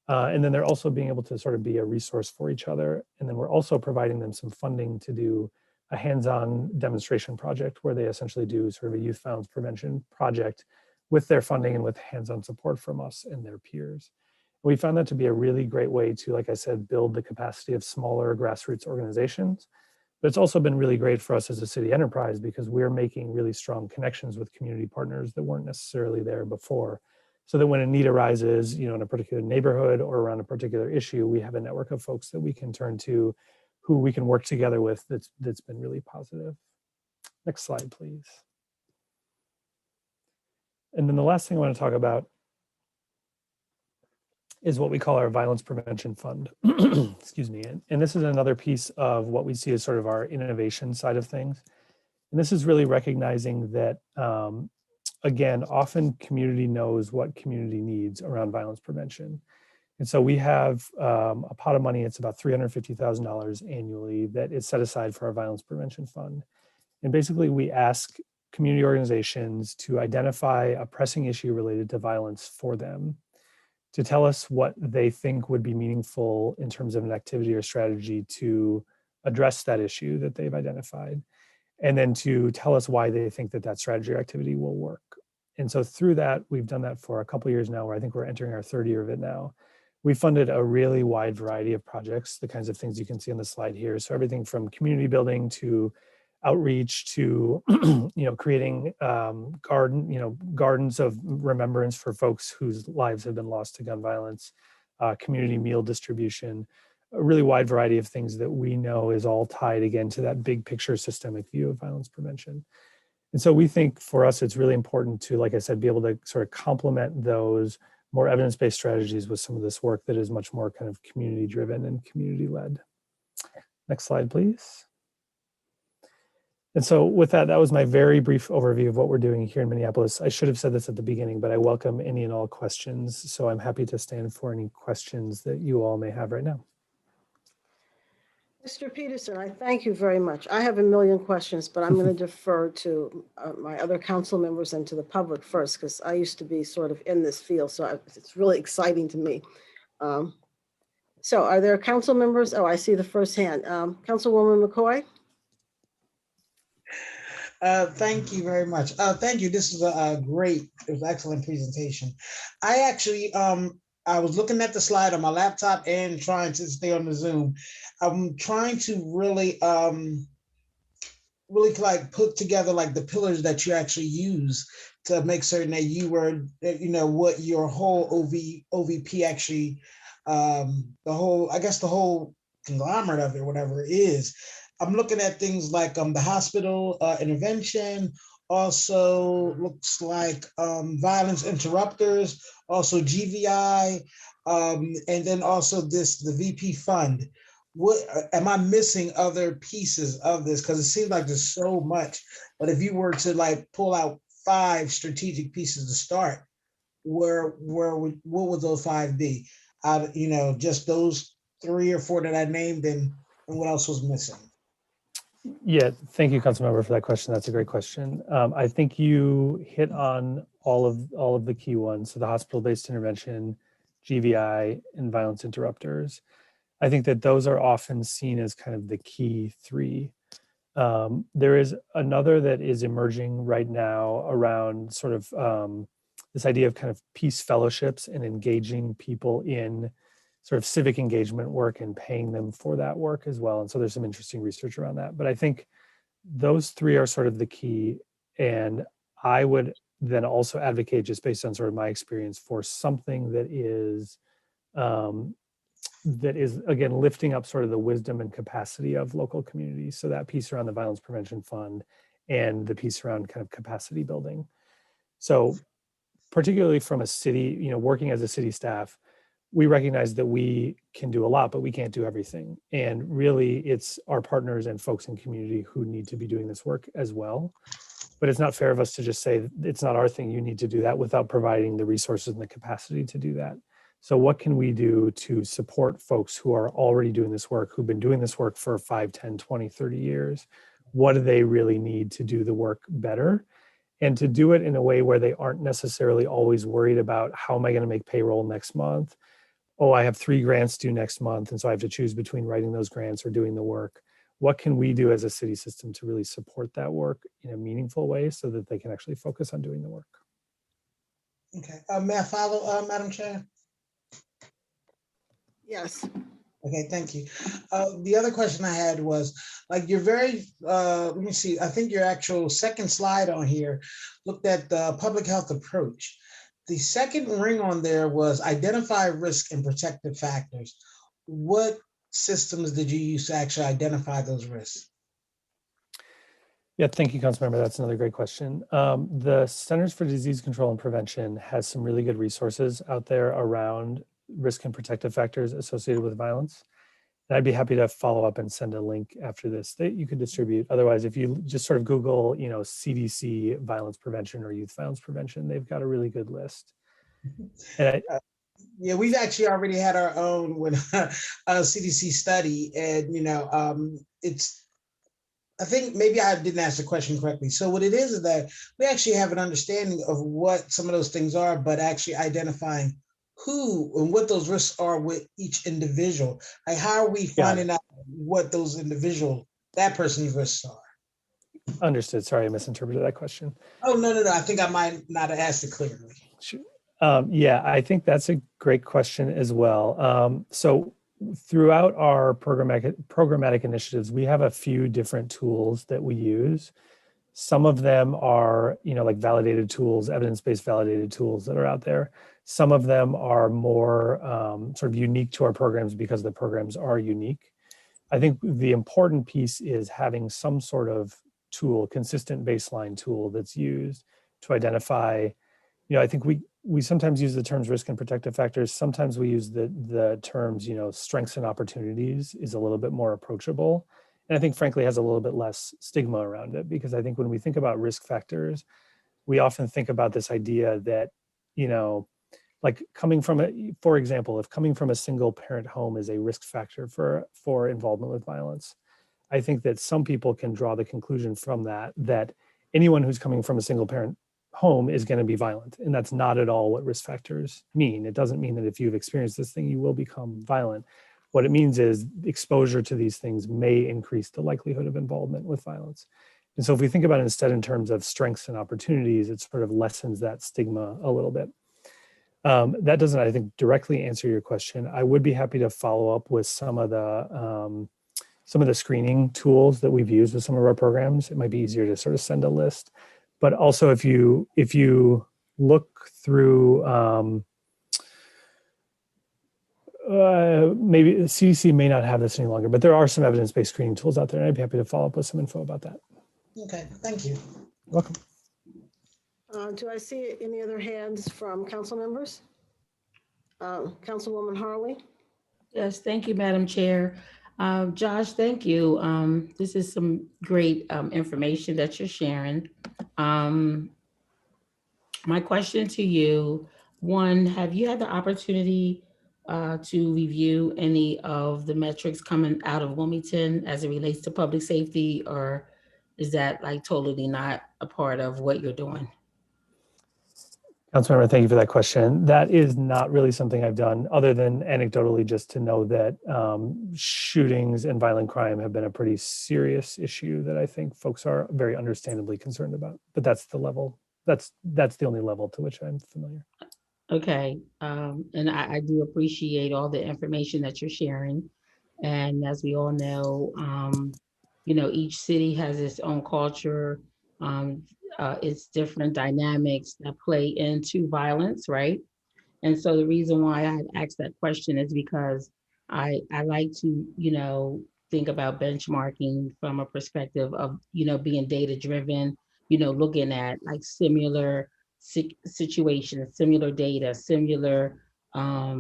And then they're also being able to sort of be a resource for each other. And then we're also providing them some funding to do a hands-on demonstration project where they essentially do sort of a youth violence prevention project with their funding and with hands-on support from us and their peers. We found that to be a really great way to, like I said, build the capacity of smaller grassroots organizations. But it's also been really great for us as a city enterprise because we're making really strong connections with community partners that weren't necessarily there before. So that when a need arises, you know, in a particular neighborhood or around a particular issue, we have a network of folks that we can turn to, who we can work together with that's been really positive. Next slide, please. And then the last thing I want to talk about is what we call our Violence Prevention Fund. Excuse me. And this is another piece of what we see as sort of our innovation side of things. And this is really recognizing that, again, often community knows what community needs around violence prevention. And so we have a pot of money, it's about $350,000 annually that is set aside for our Violence Prevention Fund. And basically we ask community organizations to identify a pressing issue related to violence for them, to tell us what they think would be meaningful in terms of an activity or strategy to address that issue that they've identified, and then to tell us why they think that that strategy or activity will work. And so through that, we've done that for a couple of years now, where I think we're entering our third year of it now. We funded a really wide variety of projects, the kinds of things you can see on the slide here. So everything from community building to outreach to creating gardens of remembrance for folks whose lives have been lost to gun violence, community meal distribution, a really wide variety of things that we know is all tied again to that big picture systemic view of violence prevention. And so we think for us, it's really important to, like I said, be able to sort of complement those more evidence-based strategies with some of this work that is much more kind of community driven and community led. Next slide, please. And so with that, that was my very brief overview of what we're doing here in Minneapolis. I should have said this at the beginning, but I welcome any and all questions. So I'm happy to stand for any questions that you all may have right now. Mr. Peterson, I thank you very much. I have a million questions, but I'm going to defer to my other council members and to the public first, because I used to be sort of in this field. So it's really exciting to me. So are there council members? Oh, I see the first hand. Councilwoman McCoy? Thank you very much. Thank you. This is it was an excellent presentation. I actually, I was looking at the slide on my laptop and trying to stay on the Zoom. I'm trying to really like put together like the pillars that you actually use to make certain that you were, what your whole OVP actually, the whole conglomerate of it, whatever it is. I'm looking at things like the hospital intervention, also looks like violence interrupters, also GBI, and then also the VP fund. What am I missing other pieces of this? Because it seems like there's so much, but if you were to like pull out 5 strategic pieces to start, what would those 5 be? Just those 3 or 4 that I named, and what else was missing? Yeah, thank you, Councilmember, for that question. That's a great question. I think you hit on all of the key ones. So the hospital-based intervention, GBI, and violence interrupters. I think that those are often seen as kind of the key 3. There is another that is emerging right now around sort of this idea of kind of peace fellowships and engaging people in sort of civic engagement work and paying them for that work as well. And so there's some interesting research around that. But I think those 3 are sort of the key. And I would then also advocate, just based on sort of my experience, for something that is again lifting up sort of the wisdom and capacity of local communities. So that piece around the Violence Prevention Fund and the piece around kind of capacity building. So particularly from a city, working as a city staff, we recognize that we can do a lot, but we can't do everything. And really it's our partners and folks in community who need to be doing this work as well. But it's not fair of us to just say, it's not our thing, you need to do that, without providing the resources and the capacity to do that. So what can we do to support folks who are already doing this work, who've been doing this work for 5, 10, 20, 30 years? What do they really need to do the work better? And to do it in a way where they aren't necessarily always worried about, how am I going to make payroll next month? Oh, I have 3 grants due next month, and so I have to choose between writing those grants or doing the work. What can we do as a city system to really support that work in a meaningful way so that they can actually focus on doing the work? Okay, may I follow, Madam Chair? Yes. Okay, thank you. The other question I had was, like, you're very, let me see, I think your actual second slide on here looked at the public health approach. The second ring on there was identify risk and protective factors. What systems did you use to actually identify those risks? Yeah, thank you, Councilmember. That's another great question. The Centers for Disease Control and Prevention has some really good resources out there around risk and protective factors associated with violence. And I'd be happy to follow up and send a link after this that you could distribute. Otherwise, if you just sort of Google, CDC violence prevention or youth violence prevention, they've got a really good list. And yeah, we've actually already had our own with a CDC study, and I think maybe I didn't ask the question correctly. So what it is that we actually have an understanding of what some of those things are, but actually identifying who and what those risks are with each individual. Like, how are we finding out what those that person's risks are? Understood. Sorry, I misinterpreted that question. Oh, no. I think I might not have asked it clearly. Sure. Yeah, I think that's a great question as well. So throughout our programmatic initiatives, we have a few different tools that we use. Some of them are, like validated tools, evidence-based validated tools that are out there. Some of them are more sort of unique to our programs because the programs are unique. I think the important piece is having some sort of tool, consistent baseline tool that's used to identify, I think we sometimes use the terms risk and protective factors. Sometimes we use the terms, strengths and opportunities is a little bit more approachable. And I think frankly has a little bit less stigma around it, because I think when we think about risk factors, we often think about this idea that, like for example, if coming from a single parent home is a risk factor for involvement with violence, I think that some people can draw the conclusion from that anyone who's coming from a single parent home is going to be violent. And that's not at all what risk factors mean. It doesn't mean that if you've experienced this thing, you will become violent. What it means is exposure to these things may increase the likelihood of involvement with violence. And so if we think about it instead in terms of strengths and opportunities, it sort of lessens that stigma a little bit. That doesn't, I think, directly answer your question. I would be happy to follow up with some of the screening tools that we've used with some of our programs. It might be easier to sort of send a list. But also if you look through, maybe the CDC may not have this any longer, but there are some evidence-based screening tools out there, and I'd be happy to follow up with some info about that. Okay, thank you. Welcome. Do I see any other hands from council members? Councilwoman Harley? Yes, thank you, Madam Chair. Josh, thank you. This is some great information that you're sharing. My question to you One, have you had the opportunity to review any of the metrics coming out of Wilmington as it relates to public safety, or is that like totally not a part of what you're doing? Councilmember, thank you for that question. That is not really something I've done other than anecdotally just to know that shootings and violent crime have been a pretty serious issue that I think folks are very understandably concerned about. But that's the level, that's the only level to which I'm familiar. Okay, and I do appreciate all the information that you're sharing. And as we all know, you know, each city has its own culture, its different dynamics that play into violence, right? And so the reason why I had asked that question is because I like to, you know, think about benchmarking from a perspective of, you know, being data driven, you know, looking at like similar situations, similar data, similar uh,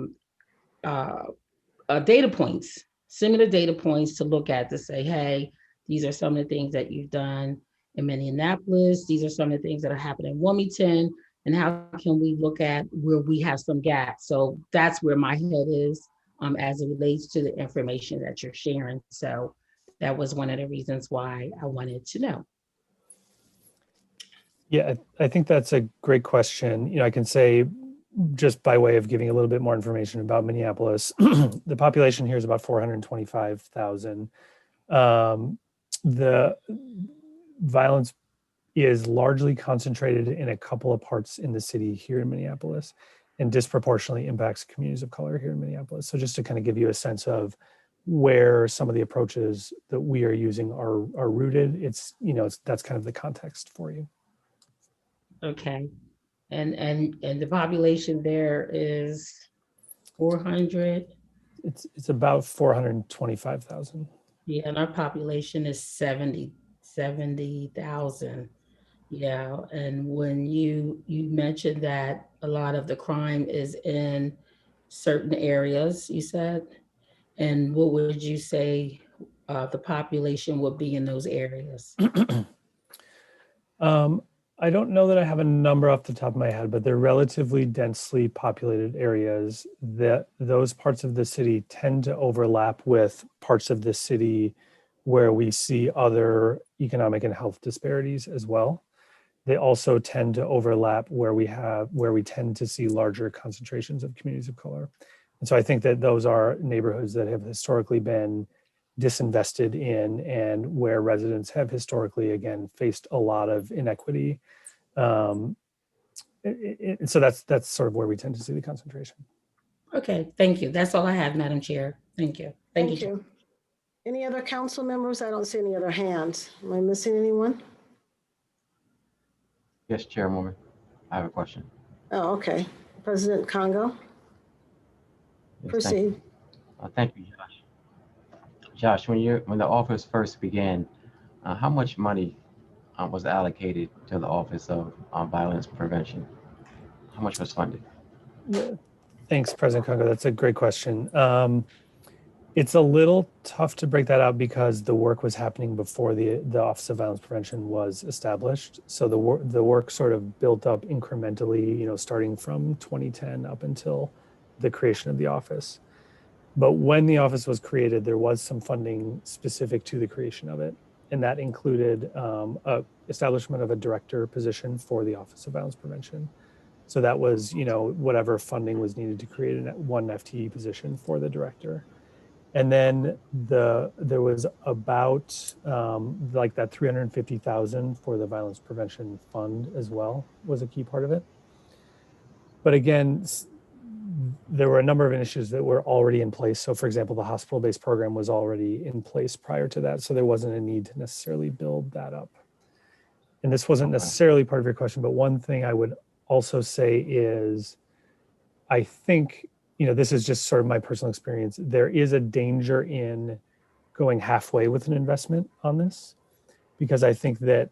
data points, similar data points to look at to say, hey, these are some of the things that you've done in Minneapolis. These are some of the things that are happening in Wilmington. And how can we look at where we have some gaps? So that's where my head is as it relates to the information that you're sharing. So that was one of the reasons why I wanted to know. Yeah, I think that's a great question. You know, I can say just by way of giving a little bit more information about Minneapolis, the population here is about 425,000. The violence is largely concentrated in a couple of parts in the city here in Minneapolis and disproportionately impacts communities of color here in Minneapolis. So just to kind of give you a sense of where some of the approaches that we are using are rooted, it's, you know, that's kind of the context for you. Okay. And the population there is 400. It's about 425,000. Yeah, and our population is 70,000. Yeah, and when you mentioned that a lot of the crime is in certain areas, you said, and what would you say the population would be in those areas? I don't know that I have a number off the top of my head, but they're relatively densely populated areas. That those parts of the city tend to overlap with parts of the city where we see other economic and health disparities as well. They also tend to overlap where we tend to see larger concentrations of communities of color. And so I think that those are neighborhoods that have historically been disinvested in and where residents have historically, again, faced a lot of inequity. So that's sort of where we tend to see the concentration. Okay, thank you. That's all I have, Madam Chair. Thank you. Thank you. Any other council members? I don't see any other hands. Am I missing anyone? Yes, Chairwoman, I have a question. Oh, okay. President Congo. Yes, Proceed. Thank you, Josh. Josh, when the office first began, how much money was allocated to the Office of Violence Prevention? How much was funded? Yeah. Thanks, President Congo. That's a great question. It's a little tough to break that out because the work was happening before the Office of Violence Prevention was established. So the work sort of built up incrementally, you know, starting from 2010 up until the creation of the office. But when the office was created, there was some funding specific to the creation of it. And that included establishment of a director position for the Office of Violence Prevention. So that was, you know, whatever funding was needed to create one FTE position for the director. And then there was about like that 350,000 for the violence prevention fund as well was a key part of it. But again, there were a number of initiatives that were already in place. So for example, the hospital-based program was already in place prior to that. So there wasn't a need to necessarily build that up. And this wasn't necessarily part of your question, but one thing I would also say is, I think, you know, this is just sort of my personal experience. There is a danger in going halfway with an investment on this, because I think that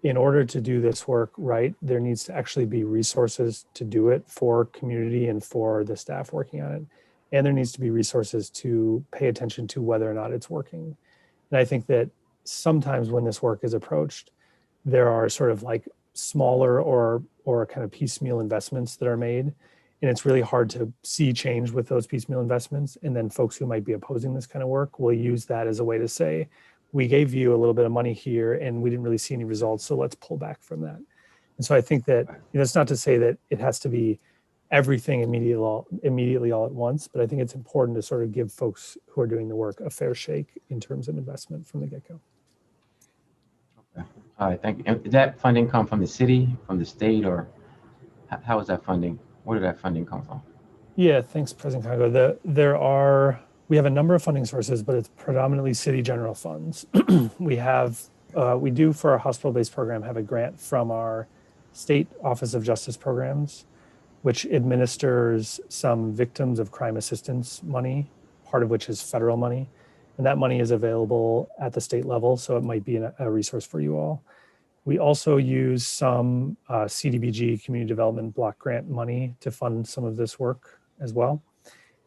in order to do this work right, there needs to actually be resources to do it for community and for the staff working on it. And there needs to be resources to pay attention to whether or not it's working. And I think that sometimes when this work is approached, there are sort of like smaller or or kind of piecemeal investments that are made. And it's really hard to see change with those piecemeal investments. And then folks who might be opposing this kind of work will use that as a way to say, we gave you a little bit of money here and we didn't really see any results, so let's pull back from that. And so I think that, it's not to say that it has to be everything immediately all at once, but I think it's important to sort of give folks who are doing the work a fair shake in terms of investment from the get-go. Okay. All right, thank you. And did that funding come from the city, from the state, or how is that funding? Where did that funding come from? Yeah, thanks, President Congo. We have a number of funding sources, but it's predominantly city general funds. We do for our hospital-based program have a grant from our State Office of Justice Programs, which administers some victims of crime assistance money, part of which is federal money. And that money is available at the state level, so it might be a resource for you all. We also use some CDBG, Community Development Block Grant money to fund some of this work as well.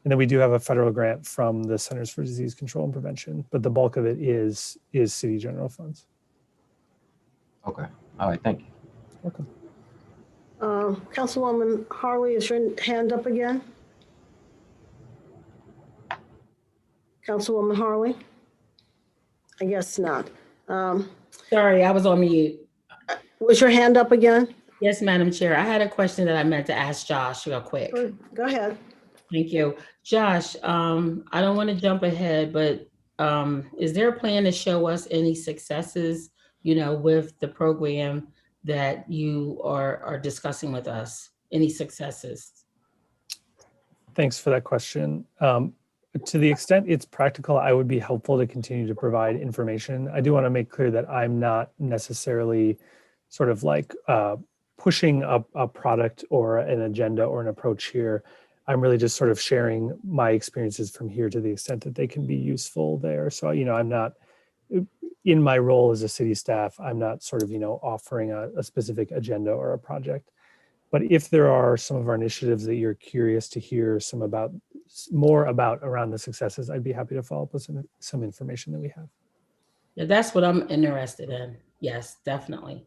And then we do have a federal grant from the Centers for Disease Control and Prevention, but the bulk of it is city general funds. Okay, all right, thank you. Welcome. Councilwoman Harley, is your hand up again? Councilwoman Harley? I guess not. Sorry, I was on mute. Was your hand up again? Yes, Madam Chair. I had a question that I meant to ask Josh real quick. Go ahead. Thank you. Josh, I don't want to jump ahead, but is there a plan to show us any successes, with the program that you are discussing with us? Any successes? Thanks for that question. To the extent it's practical, I would be helpful to continue to provide information. I do want to make clear that I'm not necessarily sort of like pushing a product or an agenda or an approach here. I'm really just sort of sharing my experiences from here to the extent that they can be useful there. So, I'm not, in my role as a city staff, I'm not sort of, offering a specific agenda or a project. But if there are some of our initiatives that you're curious to hear more about around the successes, I'd be happy to follow up with some information that we have. Yeah, that's what I'm interested in. Yes, definitely.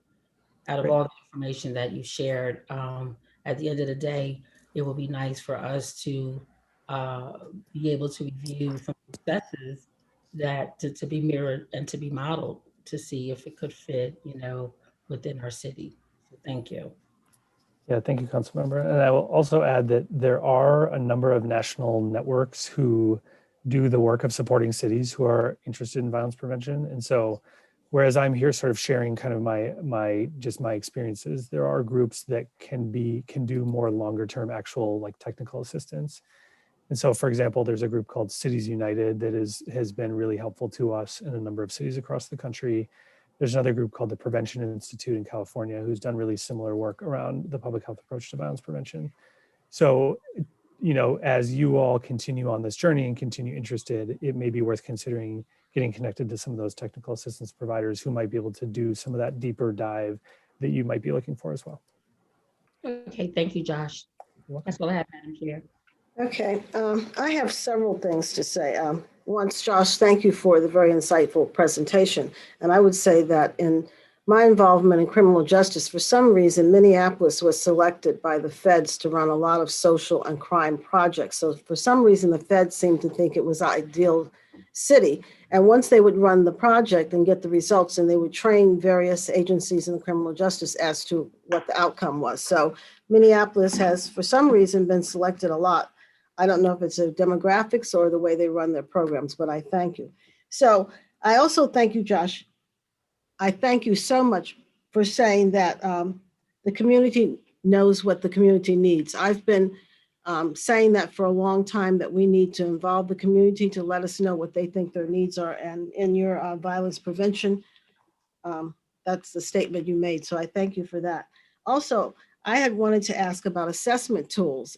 Out of Great. all the information that you shared, at the end of the day, it will be nice for us to be able to review some successes that to be mirrored and to be modeled to see if it could fit, within our city. So thank you. Yeah, thank you, Councilmember. And I will also add that there are a number of national networks who do the work of supporting cities who are interested in violence prevention. And so, whereas I'm here sort of sharing kind of my experiences, there are groups that can do more longer term actual like technical assistance. And so, for example, there's a group called Cities United that has been really helpful to us in a number of cities across the country. There's another group called the Prevention Institute in California who's done really similar work around the public health approach to violence prevention. So, as you all continue on this journey and continue interested, it may be worth considering getting connected to some of those technical assistance providers who might be able to do some of that deeper dive that you might be looking for as well. Okay, thank you, Josh. That's all I have, Madam Chair. Okay, I have several things to say. Once, Josh, thank you for the very insightful presentation. And I would say that in my involvement in criminal justice, for some reason, Minneapolis was selected by the feds to run a lot of social and crime projects. So for some reason, the feds seemed to think it was an ideal city. And once they would run the project and get the results, and they would train various agencies in the criminal justice as to what the outcome was. So Minneapolis has, for some reason, been selected a lot. I don't know if it's a demographics or the way they run their programs, but I thank you. So I also thank you, Josh. I thank you so much for saying that the community knows what the community needs. I've been saying that for a long time, that we need to involve the community to let us know what they think their needs are. And in your violence prevention, that's the statement you made. So I thank you for that. Also, I had wanted to ask about assessment tools.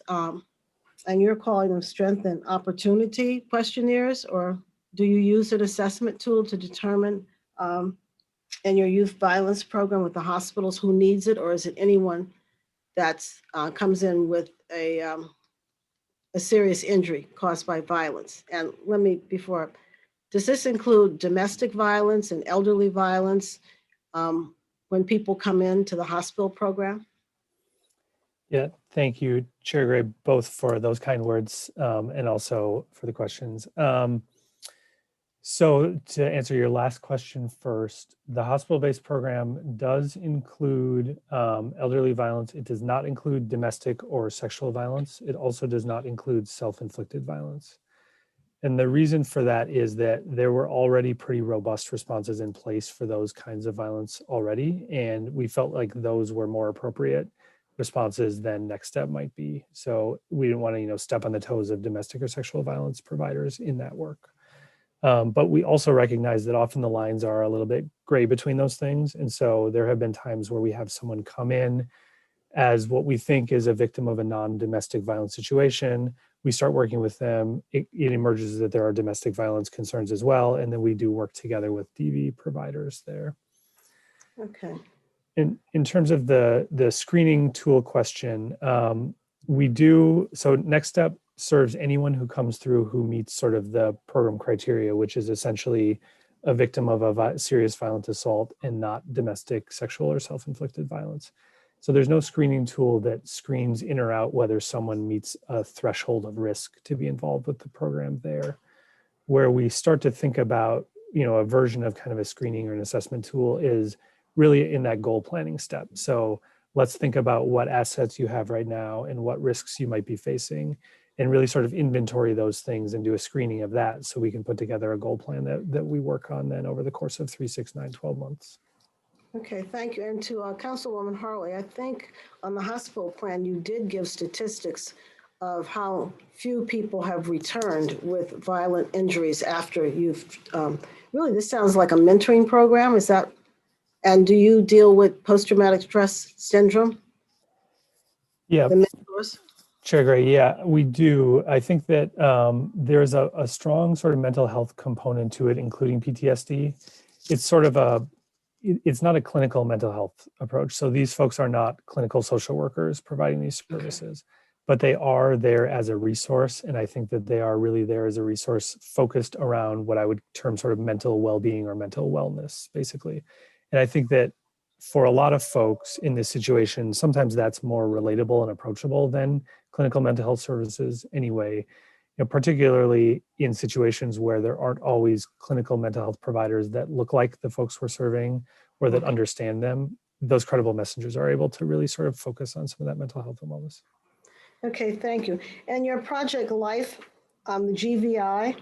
And you're calling them strength and opportunity questionnaires, or do you use an assessment tool to determine in your youth violence program with the hospitals who needs it, or is it anyone that's comes in with a serious injury caused by violence? And does this include domestic violence and elderly violence when people come into the hospital program? Yeah, thank you, Chair Gray, both for those kind words and also for the questions. So to answer your last question first, the hospital-based program does include elderly violence. It does not include domestic or sexual violence. It also does not include self-inflicted violence. And the reason for that is that there were already pretty robust responses in place for those kinds of violence already. And we felt like those were more appropriate responses than Next Step might be. So we didn't want to, step on the toes of domestic or sexual violence providers in that work. But we also recognize that often the lines are a little bit gray between those things. And so there have been times where we have someone come in as what we think is a victim of a non-domestic violence situation. We start working with them. It emerges that there are domestic violence concerns as well. And then we do work together with DV providers there. Okay. In terms of the screening tool question, we do, so Next Step serves anyone who comes through who meets sort of the program criteria, which is essentially a victim of a serious violent assault and not domestic, sexual, or self-inflicted violence. So there's no screening tool that screens in or out whether someone meets a threshold of risk to be involved with the program there. Where we start to think about, a version of kind of a screening or an assessment tool is really in that goal planning step. So let's think about what assets you have right now and what risks you might be facing, and really sort of inventory those things and do a screening of that so we can put together a goal plan that we work on then over the course of 3, 6, 9, 12 months. Okay, thank you. And to Councilwoman Harley, I think on the hospital plan, you did give statistics of how few people have returned with violent injuries after you've, really, this sounds like a mentoring program, is that, and do you deal with post-traumatic stress syndrome? Yeah. The mentors? Chair Gray, yeah, we do. I think that there's a strong sort of mental health component to it, including PTSD. It's sort of it's not a clinical mental health approach. So these folks are not clinical social workers providing these services, but they are there as a resource. And I think that they are really there as a resource focused around what I would term sort of mental well-being or mental wellness, basically. And I think that for a lot of folks in this situation, sometimes that's more relatable and approachable than clinical mental health services anyway, particularly in situations where there aren't always clinical mental health providers that look like the folks we're serving or that understand them. Those credible messengers are able to really sort of focus on some of that mental health and wellness. Okay, thank you. And your Project Life, the GVI,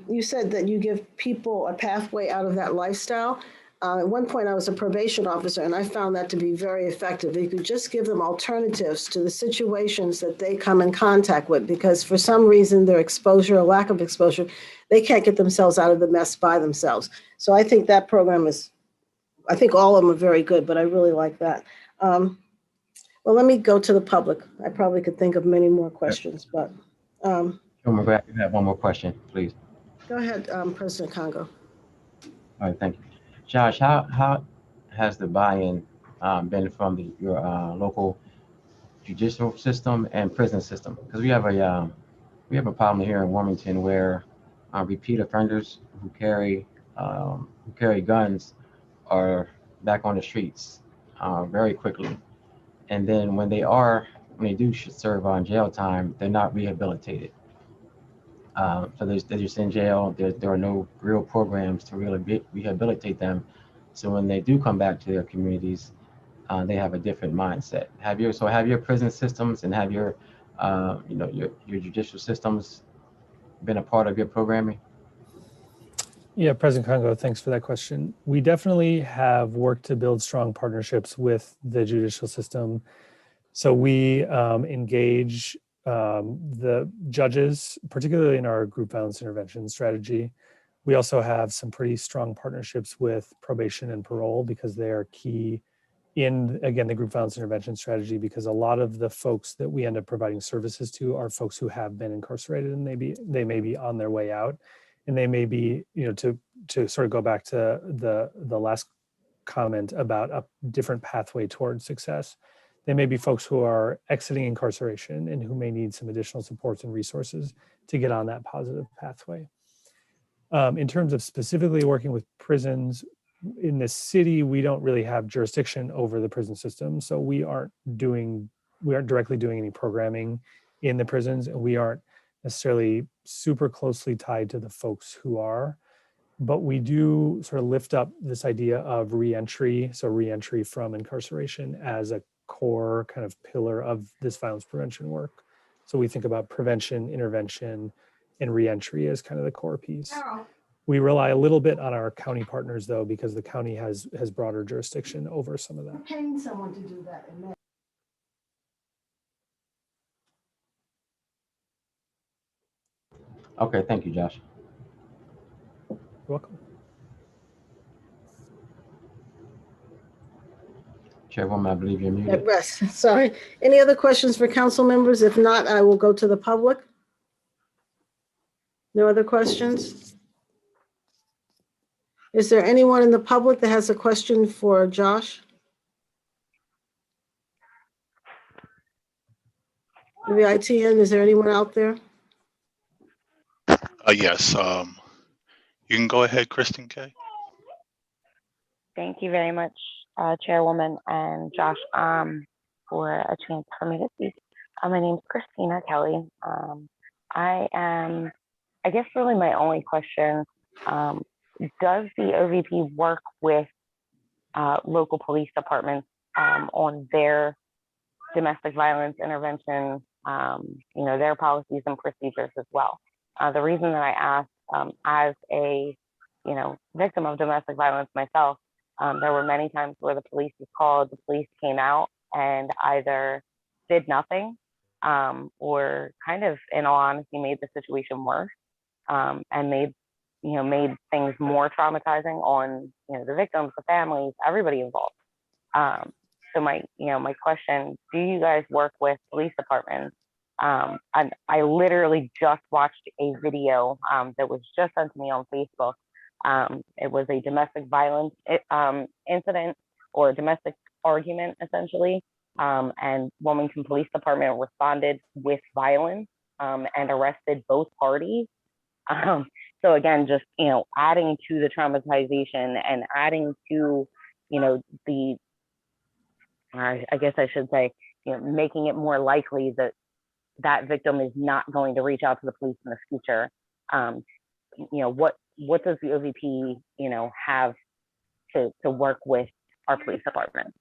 you said that you give people a pathway out of that lifestyle. At one point, I was a probation officer, and I found that to be very effective. You could just give them alternatives to the situations that they come in contact with, because for some reason, their exposure or lack of exposure, they can't get themselves out of the mess by themselves. So I think that program I think all of them are very good, but I really like that. Well, let me go to the public. I probably could think of many more questions, but. McGrath, you have one more question, please. Go ahead, President Congo. All right, thank you. Josh, how has the buy-in been from your local judicial system and prison system? Because we have a problem here in Wilmington where repeat offenders who carry guns are back on the streets very quickly, and then when they do serve on jail time, they're not rehabilitated. So they're just in jail. There are no real programs to really rehabilitate them. So when they do come back to their communities, they have a different mindset. Have your prison systems and have your judicial systems been a part of your programming? Yeah, President Congo, thanks for that question. We definitely have worked to build strong partnerships with the judicial system. So we engage the judges, particularly in our group violence intervention strategy. We also have some pretty strong partnerships with probation and parole because they are key in, again, the group violence intervention strategy, because a lot of the folks that we end up providing services to are folks who have been incarcerated and they may be on their way out. And they may be, to sort of go back to the last comment about a different pathway towards success. They may be folks who are exiting incarceration and who may need some additional supports and resources to get on that positive pathway. In terms of specifically working with prisons, in the city, we don't really have jurisdiction over the prison system. So we aren't doing directly doing any programming in the prisons, and we aren't necessarily super closely tied to the folks who are, but we do sort of lift up this idea of reentry, so reentry from incarceration as a core kind of pillar of this violence prevention work. So we think about prevention, intervention, and reentry as kind of the core piece. We rely a little bit on our county partners though, because the county has broader jurisdiction over some of that. Paying someone to do that. And then Okay, thank you, Josh. You're welcome. Chairwoman, I believe you're at muted. rest. Sorry. Any other questions for council members? If not, I will go to the public. No other questions? Is there anyone in the public that has a question for Josh? The ITN, is there anyone out there? Yes, you can go ahead, Kristen Kay. Thank you very much, Chairwoman and Josh, for a chance for me to speak. My name is Christina Kelly. I guess really my only question, does the OVP work with local police departments on their domestic violence intervention, their policies and procedures as well? The reason that I ask, as a victim of domestic violence myself, there were many times where the police was called, the police came out and either did nothing or kind of, in all honesty, made the situation worse and made things more traumatizing on the victims, the families, everybody involved. So my question: do you guys work with police departments? I literally just watched a video that was just sent to me on Facebook. It was a domestic violence incident or a domestic argument, essentially. And Wilmington Police Department responded with violence and arrested both parties. So again, just adding to the traumatization and adding to I guess I should say, making it more likely that that victim is not going to reach out to the police in the future. What does the OVP, have to work with our police department?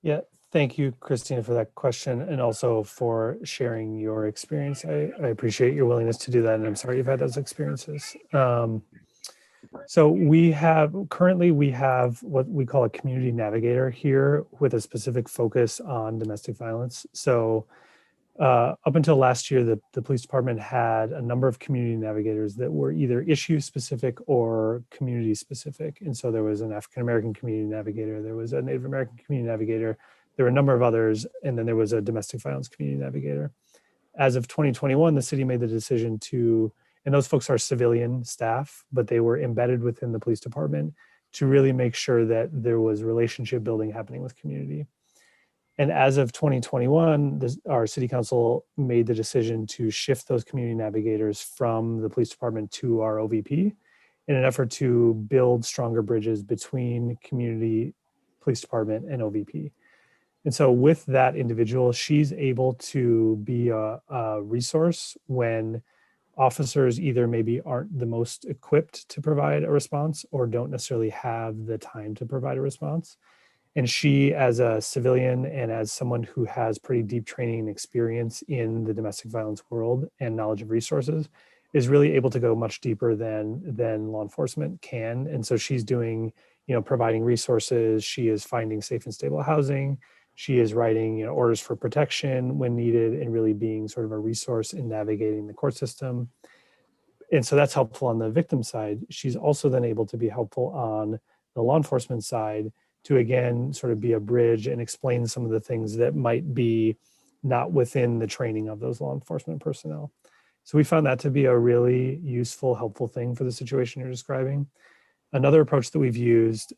Yeah, thank you, Christina, for that question, and also for sharing your experience. I appreciate your willingness to do that, and I'm sorry you've had those experiences. So currently we have what we call a community navigator here with a specific focus on domestic violence. So up until last year, the police department had a number of community navigators that were either issue specific or community specific. And so there was an African-American community navigator, there was a Native American community navigator, there were a number of others, and then there was a domestic violence community navigator. As of 2021, the city made the decision to, and those folks are civilian staff, but they were embedded within the police department to really make sure that there was relationship building happening with community. And as of 2021, our city council made the decision to shift those community navigators from the police department to our OVP in an effort to build stronger bridges between community, police department, and OVP. And so with that individual, she's able to be a resource when officers either maybe aren't the most equipped to provide a response or don't necessarily have the time to provide a response. And she, as a civilian and as someone who has pretty deep training and experience in the domestic violence world and knowledge of resources, is really able to go much deeper than law enforcement can. And so she's doing, providing resources. She is finding safe and stable housing. She is writing orders for protection when needed and really being sort of a resource in navigating the court system. And so that's helpful on the victim side. She's also then able to be helpful on the law enforcement side to, again, sort of be a bridge and explain some of the things that might be not within the training of those law enforcement personnel. So we found that to be a really useful, helpful thing for the situation you're describing. Another approach that we've used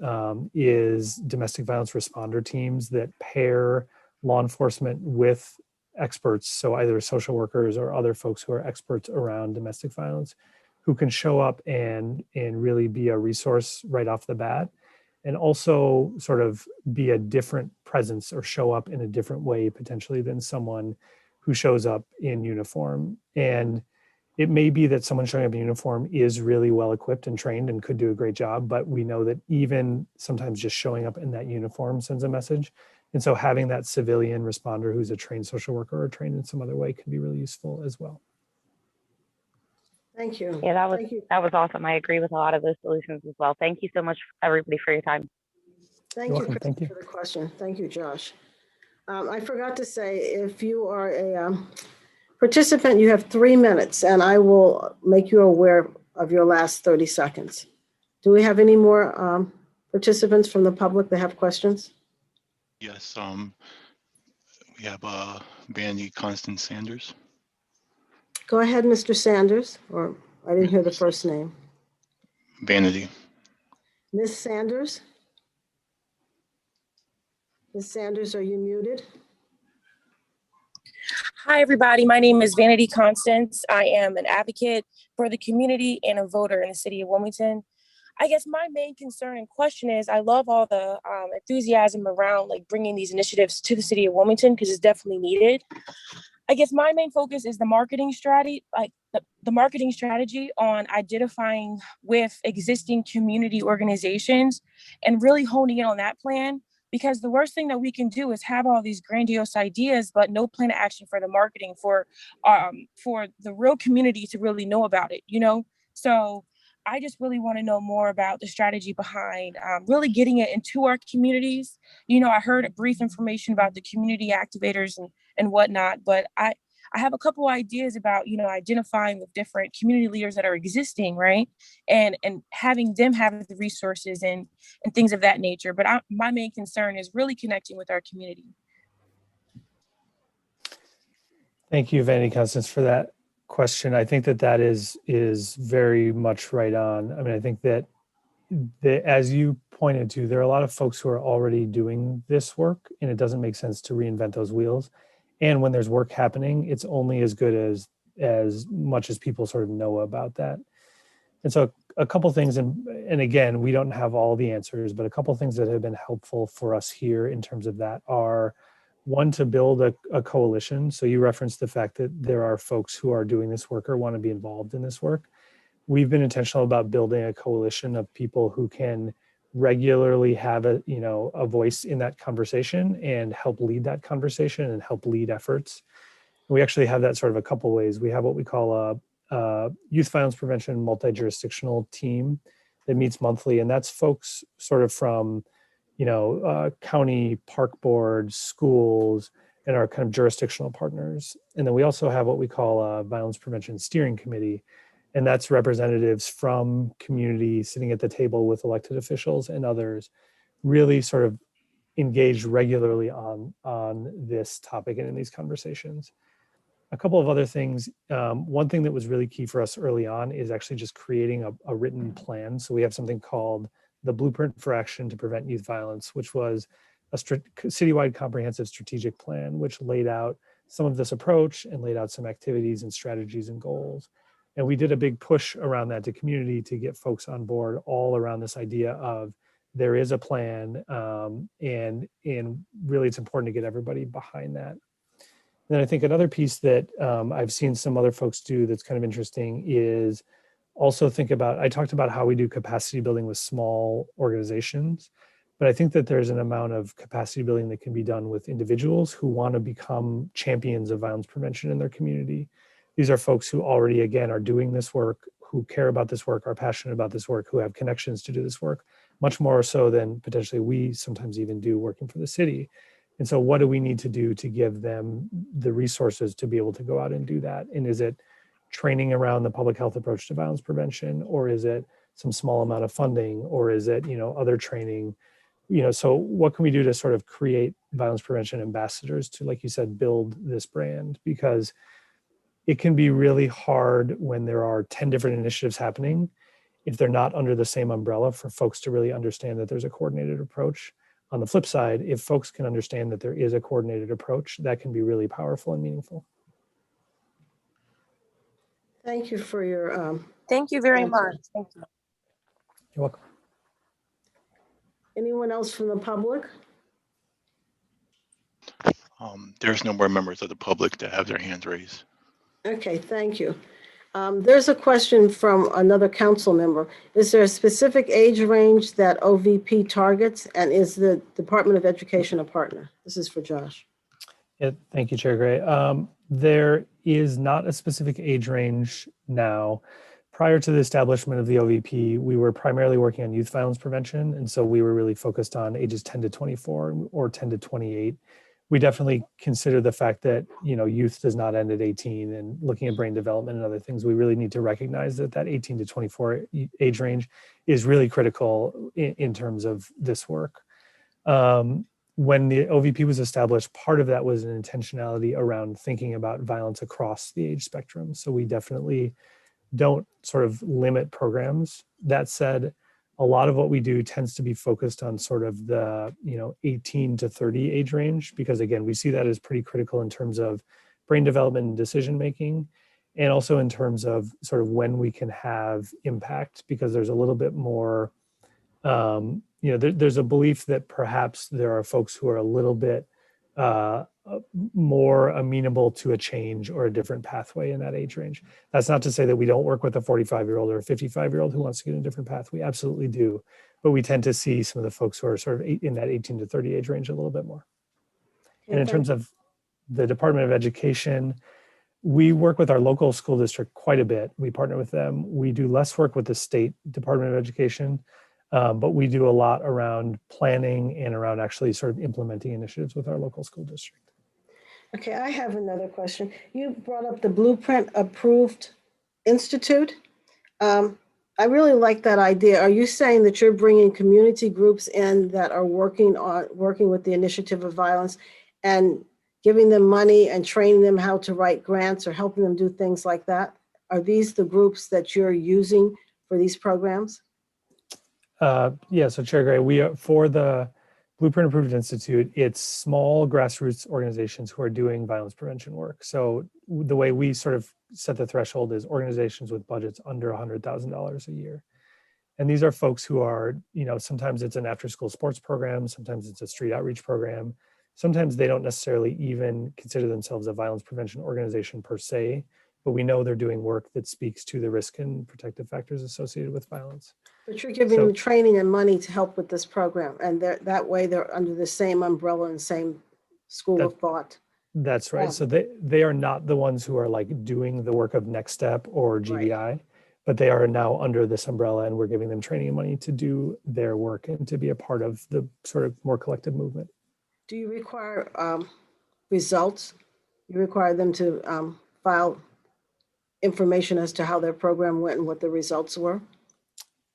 is domestic violence responder teams that pair law enforcement with experts, so either social workers or other folks who are experts around domestic violence, who can show up and really be a resource right off the bat and also sort of be a different presence or show up in a different way potentially than someone who shows up in uniform. And it may be that someone showing up in uniform is really well equipped and trained and could do a great job, but we know that even sometimes just showing up in that uniform sends a message. And so having that civilian responder who's a trained social worker or trained in some other way can be really useful as well. Thank you. Yeah, Thank you. that was awesome. I agree with a lot of those solutions as well. Thank you so much, everybody, for your time. Thank You're you, welcome. Chris, Thank you. for the question. Thank you, Josh. I forgot to say, if you are a participant, you have 3 minutes, and I will make you aware of your last 30 seconds. Do we have any more participants from the public that have questions? Yes, we have Vandy Constance Sanders. Go ahead, Mr. Sanders, or I didn't hear the first name. Vanity. Ms. Sanders? Ms. Sanders, are you muted? Hi, everybody. My name is Vanity Constance. I am an advocate for the community and a voter in the city of Wilmington. I guess my main concern and question is I love all the enthusiasm around like bringing these initiatives to the city of Wilmington because it's definitely needed. I guess my main focus is the marketing strategy, like the marketing strategy on identifying with existing community organizations and really honing in on that plan. Because the worst thing that we can do is have all these grandiose ideas, but no plan of action for the marketing for the real community to really know about it, you know? So I just really want to know more about the strategy behind really getting it into our communities. You know, I heard brief information about the community activators and whatnot, but I have a couple ideas about, you know, identifying with different community leaders that are existing, right? And having them have the resources and things of that nature. But my main concern is really connecting with our community. Thank you, Vanity Constance, for that question. I think that is very much right on. I mean, I think that as you pointed to, there are a lot of folks who are already doing this work, and it doesn't make sense to reinvent those wheels. And when there's work happening, it's only as good as much as people sort of know about that. And so a couple things, and again, we don't have all the answers, but a couple things that have been helpful for us here in terms of that are, one, to build a coalition. So you referenced the fact that there are folks who are doing this work or want to be involved in this work. We've been intentional about building a coalition of people who can regularly have a voice in that conversation and help lead that conversation and help lead efforts. We actually have that sort of a couple ways. We have what we call a youth violence prevention multi-jurisdictional team that meets monthly, and that's folks sort of from county park boards, schools, and our kind of jurisdictional partners. And then we also have what we call a violence prevention steering committee, and that's representatives from community sitting at the table with elected officials and others, really sort of engaged regularly on this topic and in these conversations. A couple of other things. One thing that was really key for us early on is actually just creating a written plan. So we have something called the Blueprint for Action to Prevent Youth Violence, which was a citywide comprehensive strategic plan, which laid out some of this approach and laid out some activities and strategies and goals. And we did a big push around that to community to get folks on board all around this idea of there is a plan, and really it's important to get everybody behind that. And then I think another piece that I've seen some other folks do that's kind of interesting is also think about, I talked about how we do capacity building with small organizations, but I think that there's an amount of capacity building that can be done with individuals who want to become champions of violence prevention in their community. These are folks who already, again, are doing this work, who care about this work, are passionate about this work, who have connections to do this work, much more so than potentially we sometimes even do working for the city. And so what do we need to do to give them the resources to be able to go out and do that? And is it training around the public health approach to violence prevention, or is it some small amount of funding, or is it, other training? So what can we do to sort of create violence prevention ambassadors to, like you said, build this brand? Because it can be really hard when there are 10 different initiatives happening, if they're not under the same umbrella, for folks to really understand that there's a coordinated approach. On the flip side, if folks can understand that there is a coordinated approach, that can be really powerful and meaningful. Thank you for your Thank you very answer. much. Thank you. You're welcome. Anyone else from the public? There's no more members of the public that have their hands raised. Okay, thank you. There's a question from another council member. Is there a specific age range that OVP targets, and is the Department of Education a partner? This is for Josh. Yeah, thank you, Chair Gray. There is not a specific age range now. Prior to the establishment of the OVP, we were primarily working on youth violence prevention. And so we were really focused on ages 10 to 24 or 10 to 28. We definitely consider the fact that, youth does not end at 18, and looking at brain development and other things, we really need to recognize that 18 to 24 age range is really critical in terms of this work. When the OVP was established, part of that was an intentionality around thinking about violence across the age spectrum. So we definitely don't sort of limit programs. That said, a lot of what we do tends to be focused on sort of the 18 to 30 age range, because again, we see that as pretty critical in terms of brain development and decision making, and also in terms of sort of when we can have impact, because there's a little bit more, there's a belief that perhaps there are folks who are a little bit more amenable to a change or a different pathway in that age range. That's not to say that we don't work with a 45-year-old or a 55-year-old who wants to get in a different path. We absolutely do. But we tend to see some of the folks who are sort of in that 18 to 30 age range a little bit more. And in terms of the Department of Education, we work with our local school district quite a bit. We partner with them. We do less work with the state Department of Education, but we do a lot around planning and around actually sort of implementing initiatives with our local school district. Okay, I have another question. You brought up the Blueprint Approved Institute. I really like that idea. Are you saying that you're bringing community groups in that are working with the Initiative of Violence and giving them money and training them how to write grants or helping them do things like that? Are these the groups that you're using for these programs? Yeah, so Chair Gray, we are, for the Blueprint Approved Institute, it's small grassroots organizations who are doing violence prevention work. So the way we sort of set the threshold is organizations with budgets under $100,000 a year. And these are folks who are, sometimes it's an after-school sports program, sometimes it's a street outreach program. Sometimes they don't necessarily even consider themselves a violence prevention organization per se, but we know they're doing work that speaks to the risk and protective factors associated with violence. But you're giving them training and money to help with this program, and that way they're under the same umbrella and same school of thought. That's right. Yeah. So they are not the ones who are like doing the work of Next Step or GBI, right, but they are now under this umbrella, and we're giving them training and money to do their work and to be a part of the sort of more collective movement. Do you require results? You require them to file information as to how their program went and what the results were?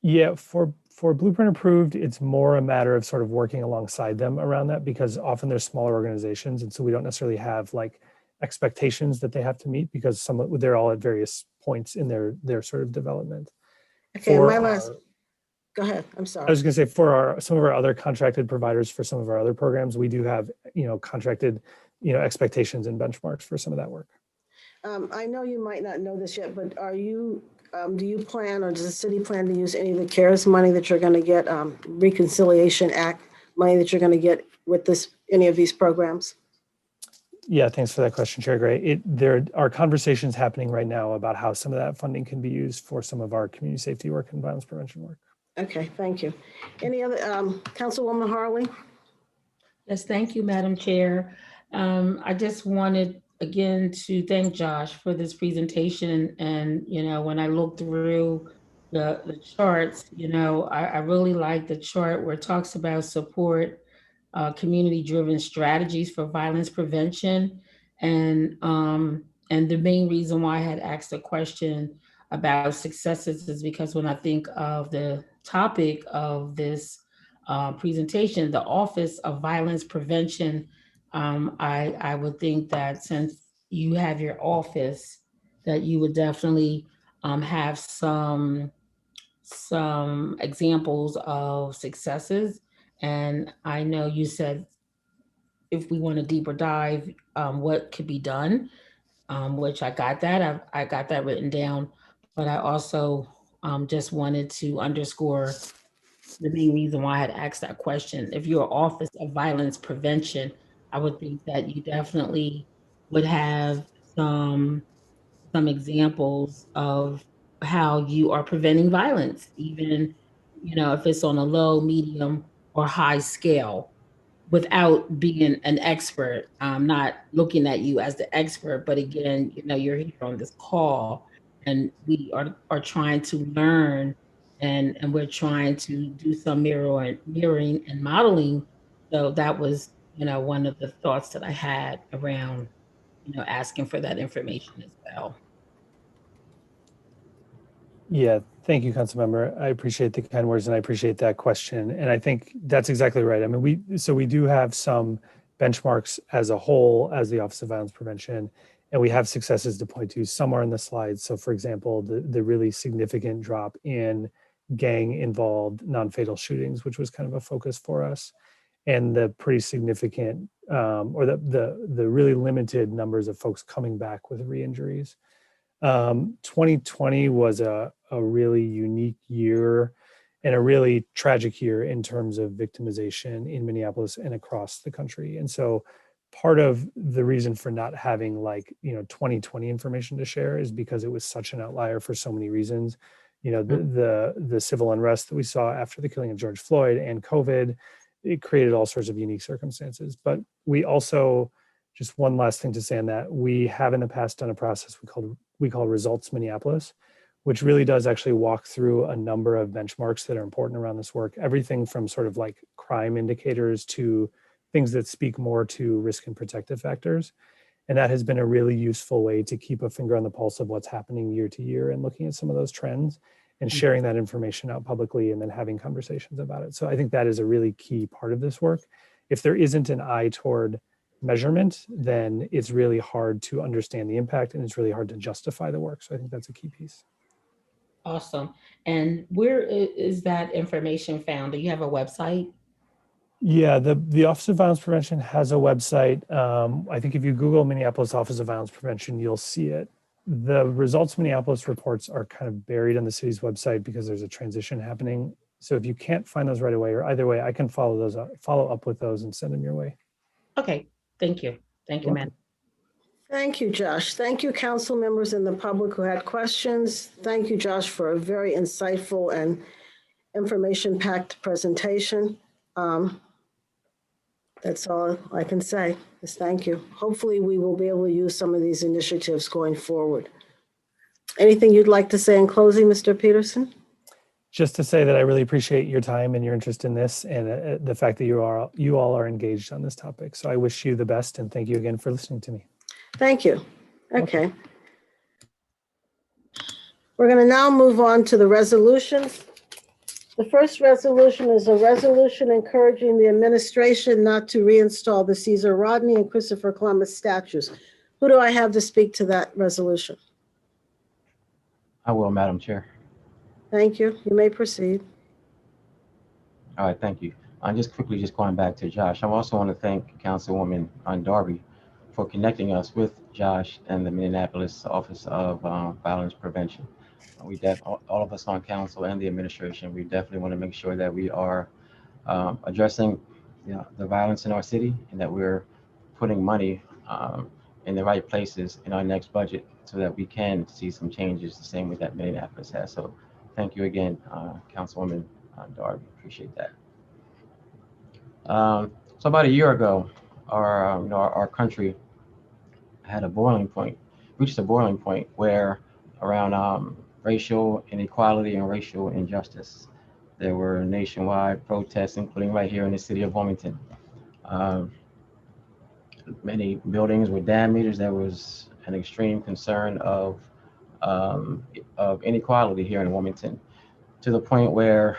Yeah, for Blueprint Approved, it's more a matter of sort of working alongside them around that, because often they're smaller organizations, and so we don't necessarily have like expectations that they have to meet, because they're all at various points in their sort of development. Okay, go ahead. I'm sorry. I was going to say, for some of our other contracted providers for some of our other programs, we do have contracted expectations and benchmarks for some of that work. I know you might not know this yet, but do you plan, or does the city plan to use any of the CARES money that you're going to get, Reconciliation Act money that you're going to get with any of these programs? Yeah, thanks for that question, Chair Gray. There are conversations happening right now about how some of that funding can be used for some of our community safety work and violence prevention work. Okay, thank you. Any other, Councilwoman Harley? Yes, thank you, Madam Chair. I just wanted again to thank Josh for this presentation. And, when I looked through the charts, I really like the chart where it talks about support community-driven strategies for violence prevention. And the main reason why I had asked a question about successes is because when I think of the topic of this presentation, the Office of Violence Prevention, I would think that since you have your office, that you would definitely have some examples of successes. And I know you said if we want a deeper dive, what could be done, which I got that. I got that written down, but I also just wanted to underscore the main reason why I had asked that question. If you're Office of Violence Prevention, I would think that you definitely would have some examples of how you are preventing violence, even, if it's on a low, medium, or high scale, without being an expert. I'm not looking at you as the expert, but again, you're here on this call, and we are trying to learn, and we're trying to do some mirroring and modeling. So that was, one of the thoughts that I had around, asking for that information as well. Yeah, thank you, Councilmember. I appreciate the kind words and I appreciate that question. And I think that's exactly right. I mean, we do have some benchmarks as a whole as the Office of Violence Prevention, and we have successes to point to. Some are in the slides. So for example, the really significant drop in gang involved non-fatal shootings, which was kind of a focus for us, and the pretty significant or the really limited numbers of folks coming back with re-injuries. 2020 was a really unique year and a really tragic year in terms of victimization in Minneapolis and across the country. And so part of the reason for not having 2020 information to share is because it was such an outlier for so many reasons. The civil unrest that we saw after the killing of George Floyd and COVID, it created all sorts of unique circumstances. But we also, just one last thing to say on that, we have in the past done a process we call Results Minneapolis, which really does actually walk through a number of benchmarks that are important around this work. Everything from sort of like crime indicators to things that speak more to risk and protective factors. And that has been a really useful way to keep a finger on the pulse of what's happening year to year and looking at some of those trends and sharing that information out publicly and then having conversations about it. So I think that is a really key part of this work. If there isn't an eye toward measurement, then it's really hard to understand the impact and it's really hard to justify the work. So I think that's a key piece. Awesome. And where is that information found? Do you have a website? Yeah, the Office of Violence Prevention has a website. I think if you Google Minneapolis Office of Violence Prevention, you'll see it. The Results Minneapolis reports are kind of buried on the city's website because there's a transition happening. So if you can't find those right away, or either way, I can follow up with those and send them your way. Okay, thank you. Thank you, Madam. Thank you, Josh. Thank you, council members and the public who had questions. Thank you, Josh, for a very insightful and information-packed presentation. That's all I can say is thank you. Hopefully we will be able to use some of these initiatives going forward. Anything you'd like to say in closing, Mr. Peterson? Just to say that I really appreciate your time and your interest in this and the fact that you all are engaged on this topic. So I wish you the best and thank you again for listening to me. Thank you. Okay. We're going to now move on to the resolutions. The first resolution is a resolution encouraging the administration not to reinstall the Cesar Rodney and Christopher Columbus statues. Who do I have to speak to that resolution? I will, Madam Chair. Thank you. You may proceed. All right, thank you. I'm just quickly going back to Josh. I also want to thank Councilwoman Darby for connecting us with Josh and the Minneapolis Office of Violence Prevention. All of us on council and the administration, we definitely want to make sure that we are addressing the violence in our city and that we're putting money in the right places in our next budget so that we can see some changes the same way that Minneapolis has. So thank you again, Councilwoman Darby. Appreciate that. So about a year ago, our country had reached a boiling point where around racial inequality and racial injustice. There were nationwide protests, including right here in the city of Wilmington. Many buildings were damaged. There was an extreme concern of inequality here in Wilmington, to the point where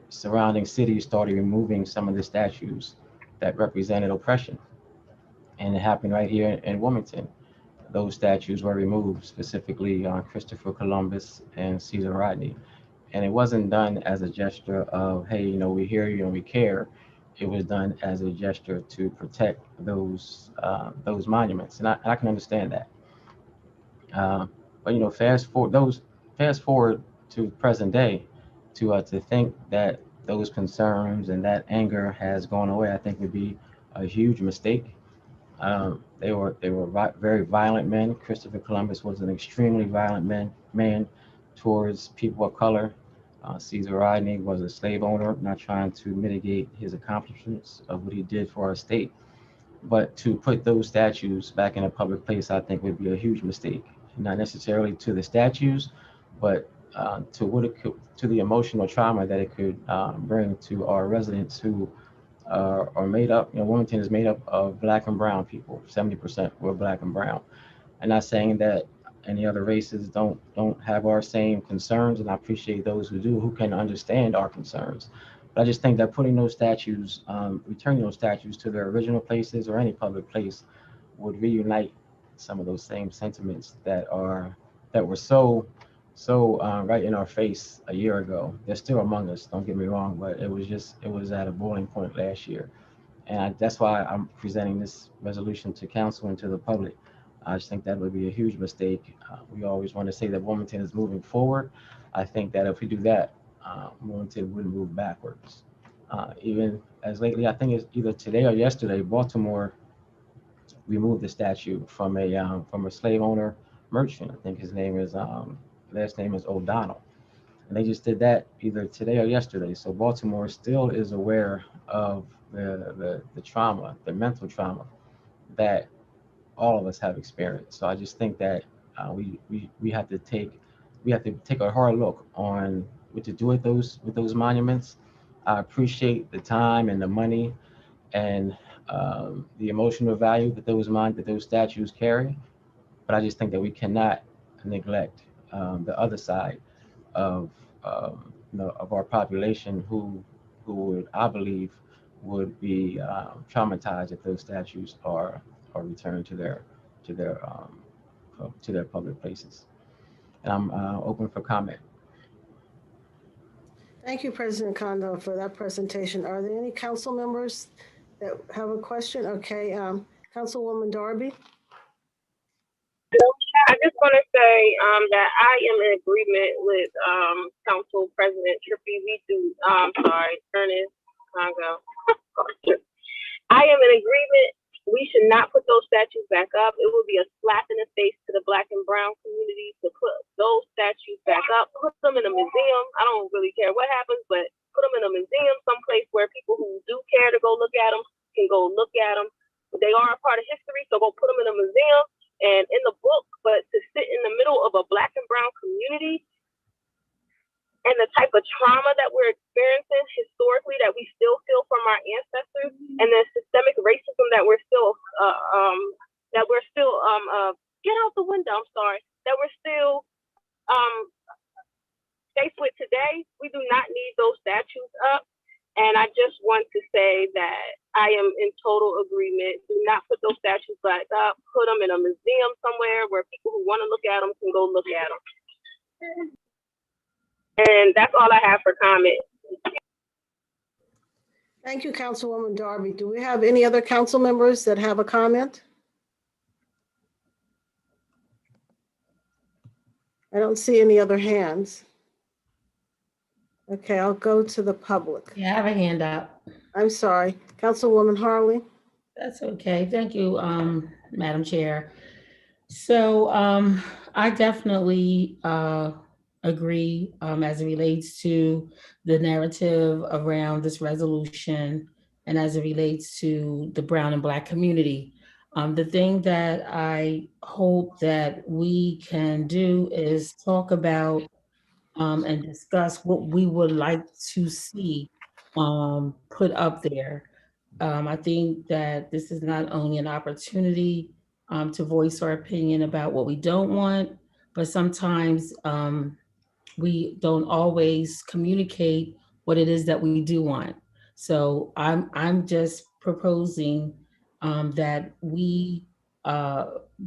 surrounding cities started removing some of the statues that represented oppression. And it happened right here in Wilmington. Those statues were removed, specifically on Christopher Columbus and Cesar Rodney. And it wasn't done as a gesture of, hey, we hear you and we care. It was done as a gesture to protect those monuments. And I can understand that. But fast forward to present day, to think that those concerns and that anger has gone away, I think would be a huge mistake. They were very violent men. Christopher Columbus was an extremely violent man towards people of color. Caesar Rodney was a slave owner, not trying to mitigate his accomplishments of what he did for our state. But to put those statues back in a public place, I think would be a huge mistake. Not necessarily to the statues, but to what it could, to the emotional trauma that it could bring to our residents who are made up. Wilmington is made up of Black and brown people. 70% were Black and brown. I'm not saying that any other races don't have our same concerns, and I appreciate those who do, who can understand our concerns. But I just think that putting those statues, returning those statues to their original places or any public place would reunite some of those same sentiments that were so right in our face a year ago. They're still among us, don't get me wrong, but it was at a boiling point last year. And that's why I'm presenting this resolution to council and to the public. I just think that would be a huge mistake. We always want to say that Wilmington is moving forward. I think that if we do that, Wilmington wouldn't move backwards. Even as lately, I think it's either today or yesterday, Baltimore removed the statue from a slave owner merchant. I think his name is last name is O'Donnell. And they just did that either today or yesterday. So Baltimore still is aware of the trauma, the mental trauma that all of us have experienced. So I just think that we have to take a hard look on what to do with those monuments. I appreciate the time and the money and the emotional value that those statues carry, but I just think that we cannot neglect the other side of of our population who would, I believe, would be traumatized if those statues are returned to their public places. And I'm open for comment. Thank you, President Kondo, for that presentation. Are there any council members that have a question? Okay, Councilwoman Darby. I just want to say that I am in agreement with Council President Trippy. Ernest Congo. I am in agreement. We should not put those statues back up. It would be a slap in the face to the Black and brown community to put those statues back up. Put them in a museum. I don't really care what happens, but put them in a museum, someplace where people who do care to go look at them can go look at them. They are a part of history, so go put them in a museum and in the book. But to sit in the middle of a Black and brown community and the type of trauma that we're experiencing historically that we still feel from our ancestors, and the systemic racism that we're still get out the window, I'm sorry, that we're still faced with today, we do not need those statues up. And I just want to say that I am in total agreement. Do not put those statues back up. Put them in a museum somewhere where people who want to look at them can go look at them. And that's all I have for comment. Thank you, Councilwoman Darby. Do we have any other council members that have a comment? I don't see any other hands. Okay, I'll go to the public. Yeah, I have a hand up. I'm sorry, Councilwoman Harley. That's okay. Thank you, Madam Chair. So I definitely agree as it relates to the narrative around this resolution and as it relates to the brown and Black community. The thing that I hope that we can do is talk about and discuss what we would like to see put up there. I think that this is not only an opportunity to voice our opinion about what we don't want, but sometimes we don't always communicate what it is that we do want. So I'm just proposing that we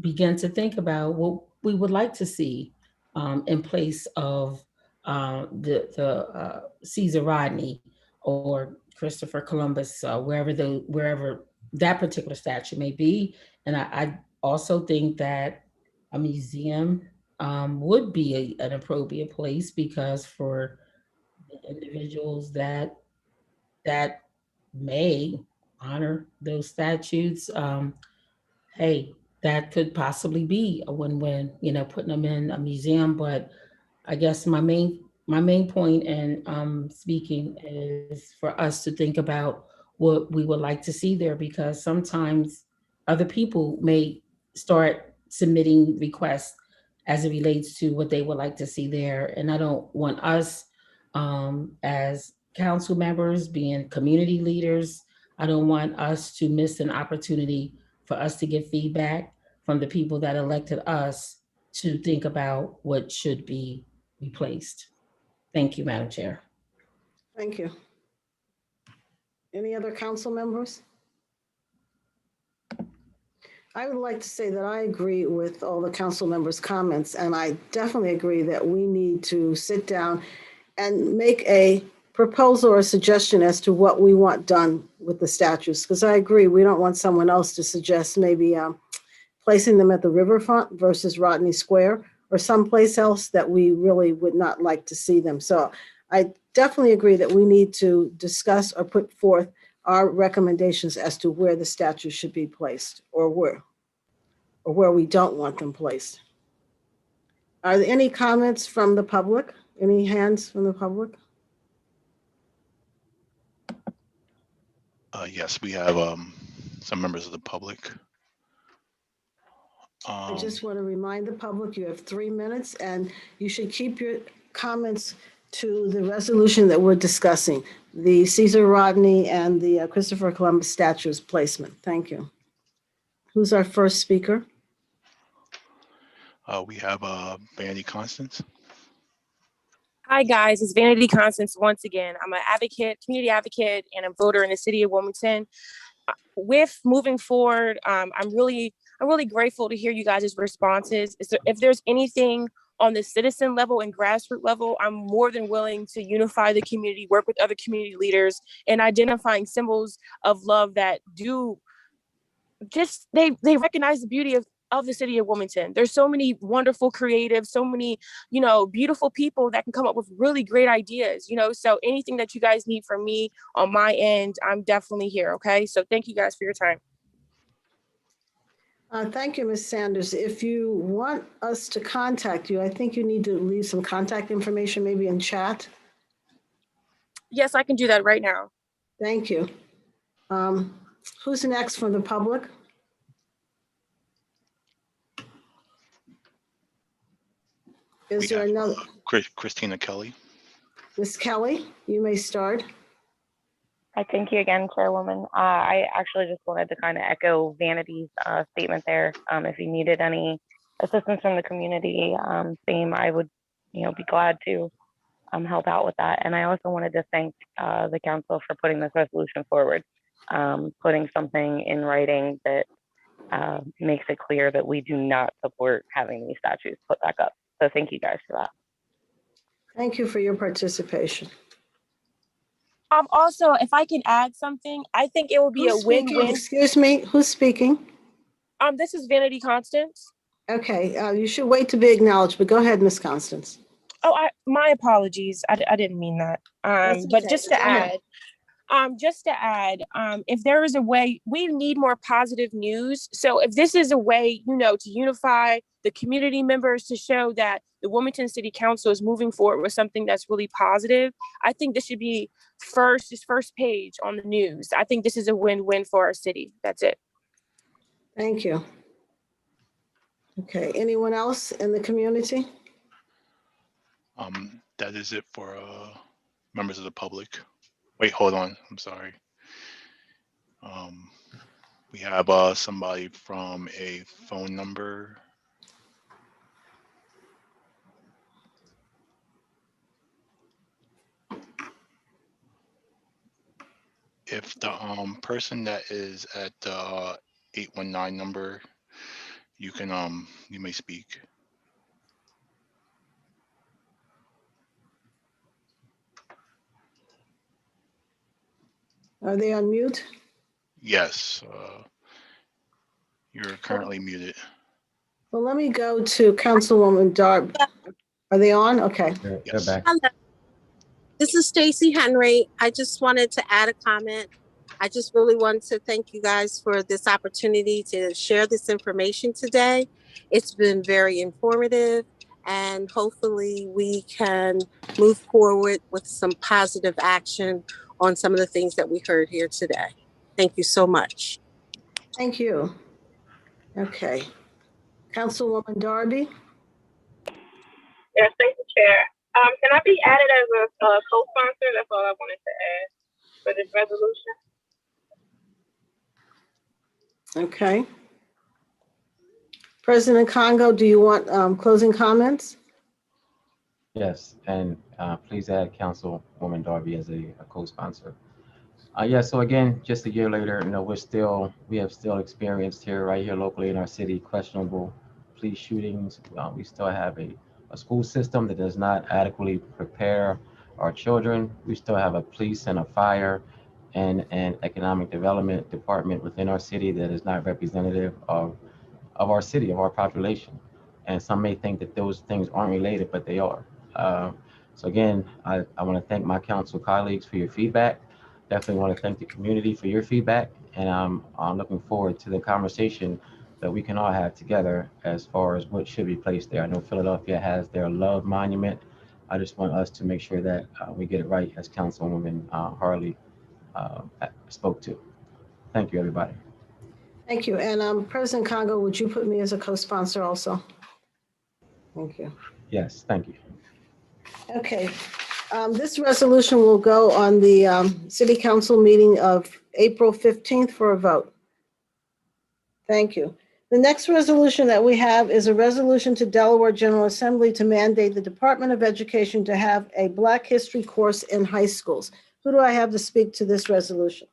begin to think about what we would like to see in place of the Caesar Rodney or Christopher Columbus, wherever that particular statue may be. And I also think that a museum would be an appropriate place, because for the individuals that that may honor those statutes, hey, that could possibly be a win-win, putting them in a museum. But I guess my main point in speaking is for us to think about what we would like to see there, because sometimes other people may start submitting requests as it relates to what they would like to see there. And I don't want us as council members, being community leaders, I don't want us to miss an opportunity for us to get feedback from the people that elected us to think about what should be replaced. Thank you, Madam Chair. Thank you. Any other council members? I would like to say that I agree with all the council members' comments, and I definitely agree that we need to sit down and make a proposal or a suggestion as to what we want done with the statues. Because I agree, we don't want someone else to suggest maybe placing them at the riverfront versus Rodney Square or someplace else that we really would not like to see them. So I definitely agree that we need to discuss or put forth our recommendations as to where the statues should be placed or where we don't want them placed. Are there any comments from the public? Any hands from the public? Yes, we have some members of the public. I just want to remind the public, you have 3 minutes and you should keep your comments to the resolution that we're discussing, the Caesar Rodney and the Christopher Columbus statues placement. Thank you. Who's our first speaker? We have Vanity Constance. Hi guys, it's Vanity Constance once again. I'm an advocate, community advocate, and a voter in the city of Wilmington. With moving forward, I'm really grateful to hear you guys' responses. If there's anything on the citizen level and grassroots level, I'm more than willing to unify the community, work with other community leaders, and identifying symbols of love that do just, they recognize the beauty of the city of Wilmington. There's so many wonderful creatives, so many, beautiful people that can come up with really great ideas, so anything that you guys need from me on my end, I'm definitely here. Okay. So thank you guys for your time. Thank you, Ms. Sanders. If you want us to contact you, I think you need to leave some contact information, maybe in chat. Yes, I can do that right now. Thank you. Who's next from the public? Is there another? Christina Kelly. Ms. Kelly, you may start. I thank you again, Chairwoman. I actually just wanted to kind of echo Vanity's statement there. If you needed any assistance from the community, same, I would, be glad to help out with that. And I also wanted to thank the council for putting this resolution forward, putting something in writing that makes it clear that we do not support having these statues put back up. So thank you guys for that. Thank you for your participation. Also, if I can add something, I think it will be Who's a win-win. speaking? Excuse me, who's speaking? This is Vanity Constance. Okay, you should wait to be acknowledged, but go ahead, Ms. Constance. Oh, my apologies. I didn't mean that. But okay. just to Go ahead. add, if there is a way, we need more positive news. So if this is a way, to unify the community members to show that the Wilmington City Council is moving forward with something that's really positive, I think this should be first page on the news. I think this is a win-win for our city. That's it. Thank you. Okay, anyone else in the community? That is it for members of the public. Wait, hold on. I'm sorry. We have somebody from a phone number. If the person that is at the 819 number, you can you may speak. Are they on mute? Yes, you're currently muted. Well, let me go to Councilwoman Darb. Are they on? Okay. They're back. This is Stacy Henry. I just wanted to add a comment. I just really want to thank you guys for this opportunity to share this information today. It's been very informative, and hopefully we can move forward with some positive action on some of the things that we heard here today. Thank you so much. Thank you. Okay. Councilwoman Darby? Yes, thank you, Chair. Can I be added as a co-sponsor? That's all I wanted to add for this resolution. Okay. President Congo, do you want closing comments? Yes, and please add Councilwoman Darby as a co-sponsor. Yeah, so again, just a year later, we have still experienced here, right here locally in our city, questionable police shootings. We still have a school system that does not adequately prepare our children. We still have a police and a fire and an economic development department within our city that is not representative of our city, of our population. And some may think that those things aren't related, but they are. So again, I want to thank my council colleagues for your feedback. Definitely want to thank the community for your feedback. And I'm looking forward to the conversation that we can all have together as far as what should be placed there. I know Philadelphia has their love monument. I just want us to make sure that we get it right, as Councilwoman Harley spoke to. Thank you, everybody. Thank you. And President Congo, would you put me as a co-sponsor also? Thank you. Yes, thank you. Okay. This resolution will go on the City Council meeting of April 15th for a vote. Thank you. The next resolution that we have is a resolution to Delaware General Assembly to mandate the Department of Education to have a Black History course in high schools. Who do I have to speak to this resolution?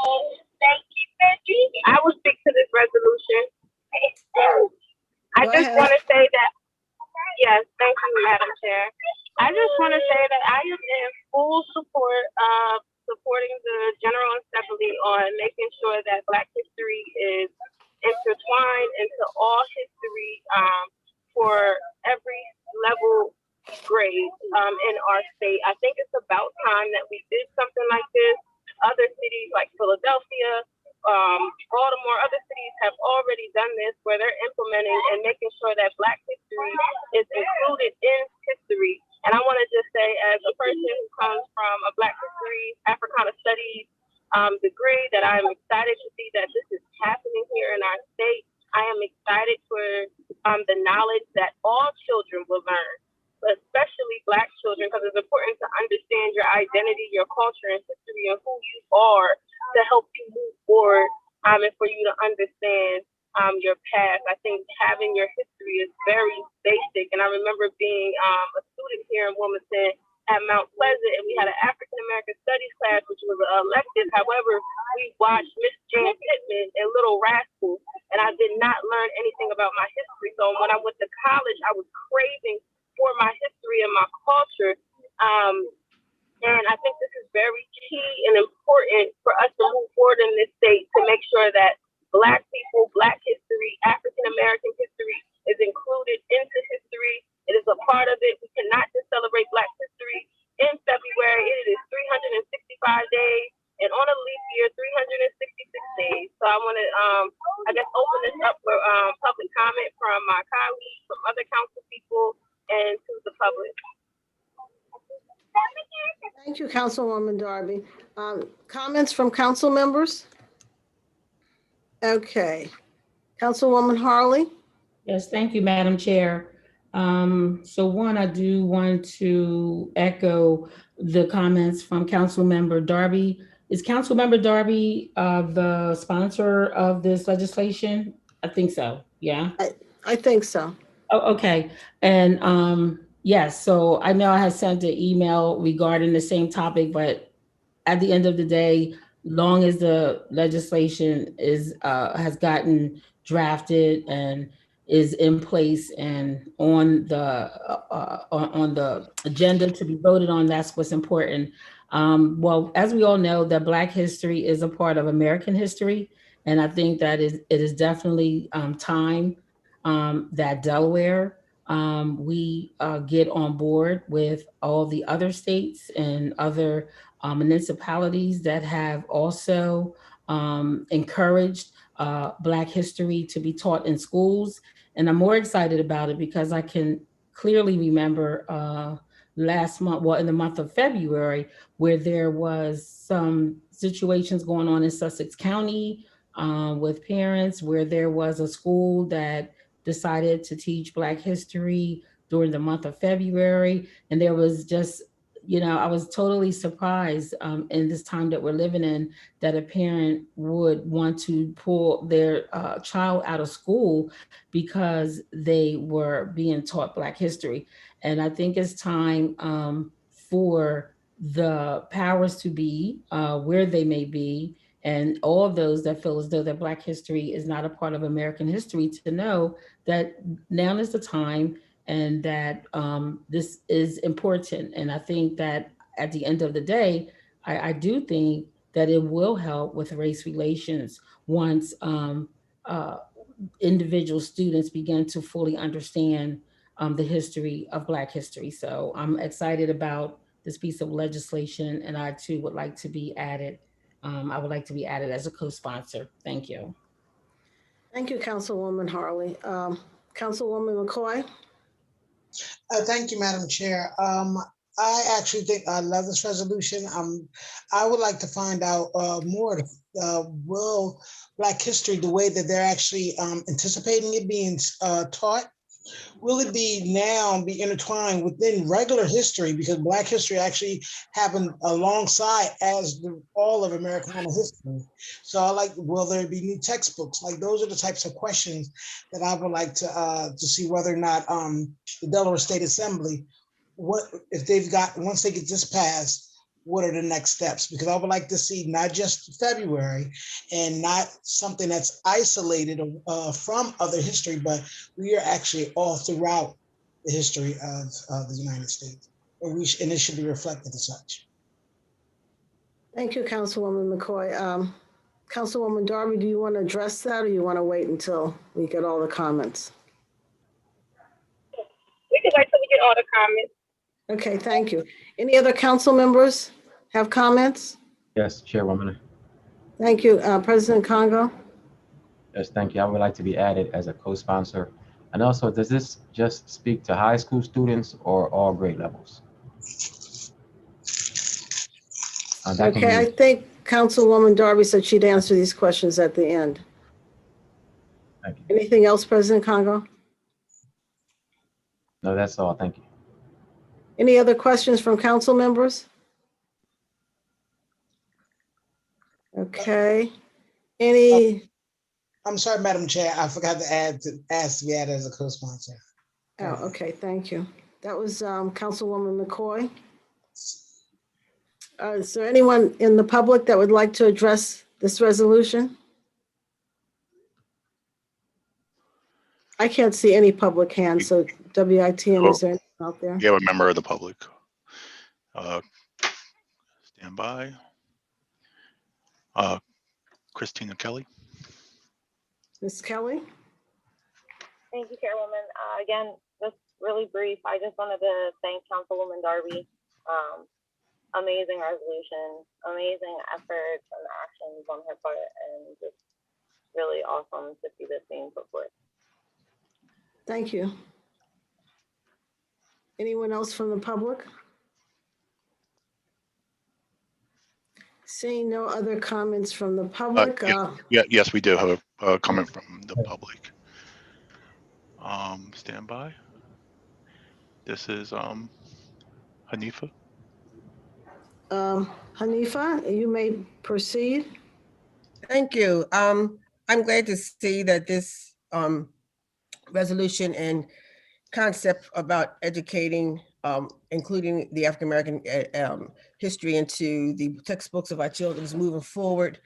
Thank you, Reggie. I will speak to this resolution. I just want to say that, yes, thank you, Madam Chair. I just want to say that I am in full support of supporting the General Assembly on making sure that Black history is intertwined into all history for every level grade in our state. I think it's about time that we did something like this. Other cities like Philadelphia, Baltimore, other cities have already done this, where they're implementing and making sure that Black history is included in history. And I want to just say, as a person who comes from a Black history, Africana studies degree, that I'm excited to see that this is happening here in our state. I am excited for the knowledge that all children will learn, but especially Black children, because it's important to understand your identity, your culture, and history, and who you are to help you move forward, and for you to understand your past. I think having your history is very basic. And I remember being a student here in Wilmington at Mount Pleasant, and we had an African American Studies class, which was an elective. However, we watched Miss Jan Pittman and Little Rascals, and I did not learn anything about my history. So when I went to college, I was craving for my history and my culture. And I think this is very key and important for us to move forward in this state, to make sure that Black people, Black history, African American history is included into history. It is a part of it. We cannot just celebrate Black history in February. It is 365 days, and on a leap year, 366 days. So I want to, I guess, open this up for public comment from my colleagues, from other council people, and to the public. Thank you, Councilwoman Darby. Comments from council members? Okay. Councilwoman Harley? Yes, thank you, Madam Chair. So one, I do want to echo the comments from Councilmember Darby. Is Councilmember Darby the sponsor of this legislation? I think so, yeah? I think so. Oh, okay. And yes, so I know I had sent an email regarding the same topic, but at the end of the day, long as the legislation is has gotten drafted and is in place and on the agenda to be voted on, that's what's important. Well, as we all know, that Black history is a part of American history, and I think that it is definitely time that Delaware we get on board with all the other states and other municipalities that have also encouraged Black history to be taught in schools. And I'm more excited about it because I can clearly remember last month, well, in the month of February, where there was some situations going on in Sussex County with parents, where there was a school that decided to teach Black history during the month of February. And there was just, I was totally surprised in this time that we're living in, that a parent would want to pull their child out of school because they were being taught Black history. And I think it's time for the powers to be, where they may be, and all of those that feel as though that Black history is not a part of American history, to know that now is the time and that this is important. And I think that at the end of the day, I do think that it will help with race relations once individual students begin to fully understand the history of Black history. So I'm excited about this piece of legislation, and I too would like to be added. I would like to be added as a co-sponsor. Thank you. Thank you, Councilwoman Harley. Councilwoman McCoy? Thank you, Madam Chair. I actually think I love this resolution. I would like to find out more. Will Black history, the way that they're actually anticipating it being taught, will it be intertwined within regular history? Because Black history actually happened alongside as all of Americana history. So will there be new textbooks? Those are the types of questions that I would like to see whether or not the Delaware State Assembly, what if they've got, once they get this passed, what are the next steps? Because I would like to see not just February and not something that's isolated from other history, but we are actually all throughout the history of the United States. And it should be reflected as such. Thank you, Councilwoman McCoy. Councilwoman Darby, do you want to address that, or you want to wait until we get all the comments? We can wait till we get all the comments. Okay, thank you. Any other council members have comments? Yes, Chairwoman. Thank you. President Congo? Yes, thank you. I would like to be added as a co-sponsor. And also, does this just speak to high school students or all grade levels? Okay, I think Councilwoman Darby said she'd answer these questions at the end. Thank you. Anything else, President Congo? No, that's all. Thank you. Any other questions from council members? Okay. I'm sorry, Madam Chair. I forgot to ask to be added as a co-sponsor. Oh, okay. Thank you. That was Councilwoman McCoy. Is there anyone in the public that would like to address this resolution? I can't see any public hands, so WITM, is there anyone out there? You have a member of the public. Stand by. Christina Kelly. Ms. Kelly? Thank you, Chairwoman. Again, just really brief. I just wanted to thank Councilwoman Darby. Amazing resolution, amazing efforts and actions on her part, and just really awesome to see this being put forth. Thank you. Anyone else from the public? Seeing no other comments from the public. Yes, we do have a comment from the public. Stand by. This is Hanifa. Hanifa, you may proceed. Thank you. I'm glad to see that this resolution and concept about educating, including the African-American history into the textbooks of our children is moving forward.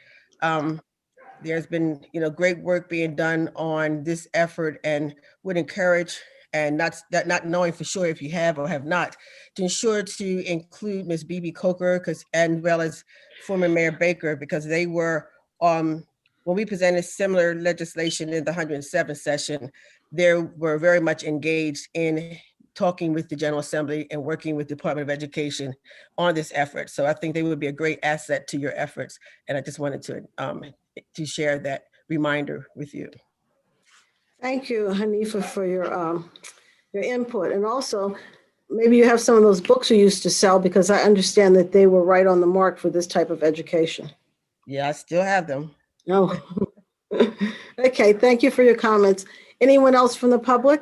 There's been, great work being done on this effort, and would encourage, and not knowing for sure if you have or have not, to ensure to include Ms. B.B. Coker, and well as former Mayor Baker, because they were, when we presented similar legislation in the 107th session, they were very much engaged in talking with the General Assembly and working with the Department of Education on this effort. So I think they would be a great asset to your efforts. And I just wanted to share that reminder with you. Thank you, Hanifa, for your input. And also, maybe you have some of those books you used to sell, because I understand that they were right on the mark for this type of education. Yeah, I still have them. Oh, okay. Thank you for your comments. Anyone else from the public?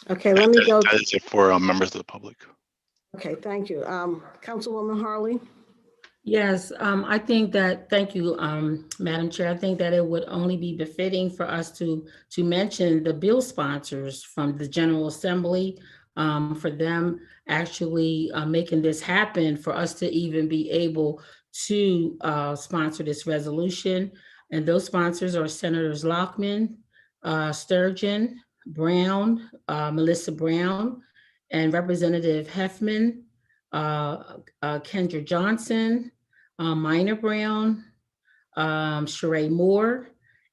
Okay, let me go. That is it for members of the public. Okay, thank you. Councilwoman Harley? Yes, I think that, thank you, Madam Chair. I think that it would only be befitting for us to mention the bill sponsors from the General Assembly, for them actually making this happen, for us to even be able to sponsor this resolution. And those sponsors are Senators Lockman, Sturgeon, Brown, Melissa Brown, and Representative Heffman, Kendra Johnson, Minor Brown, Sheree Moore,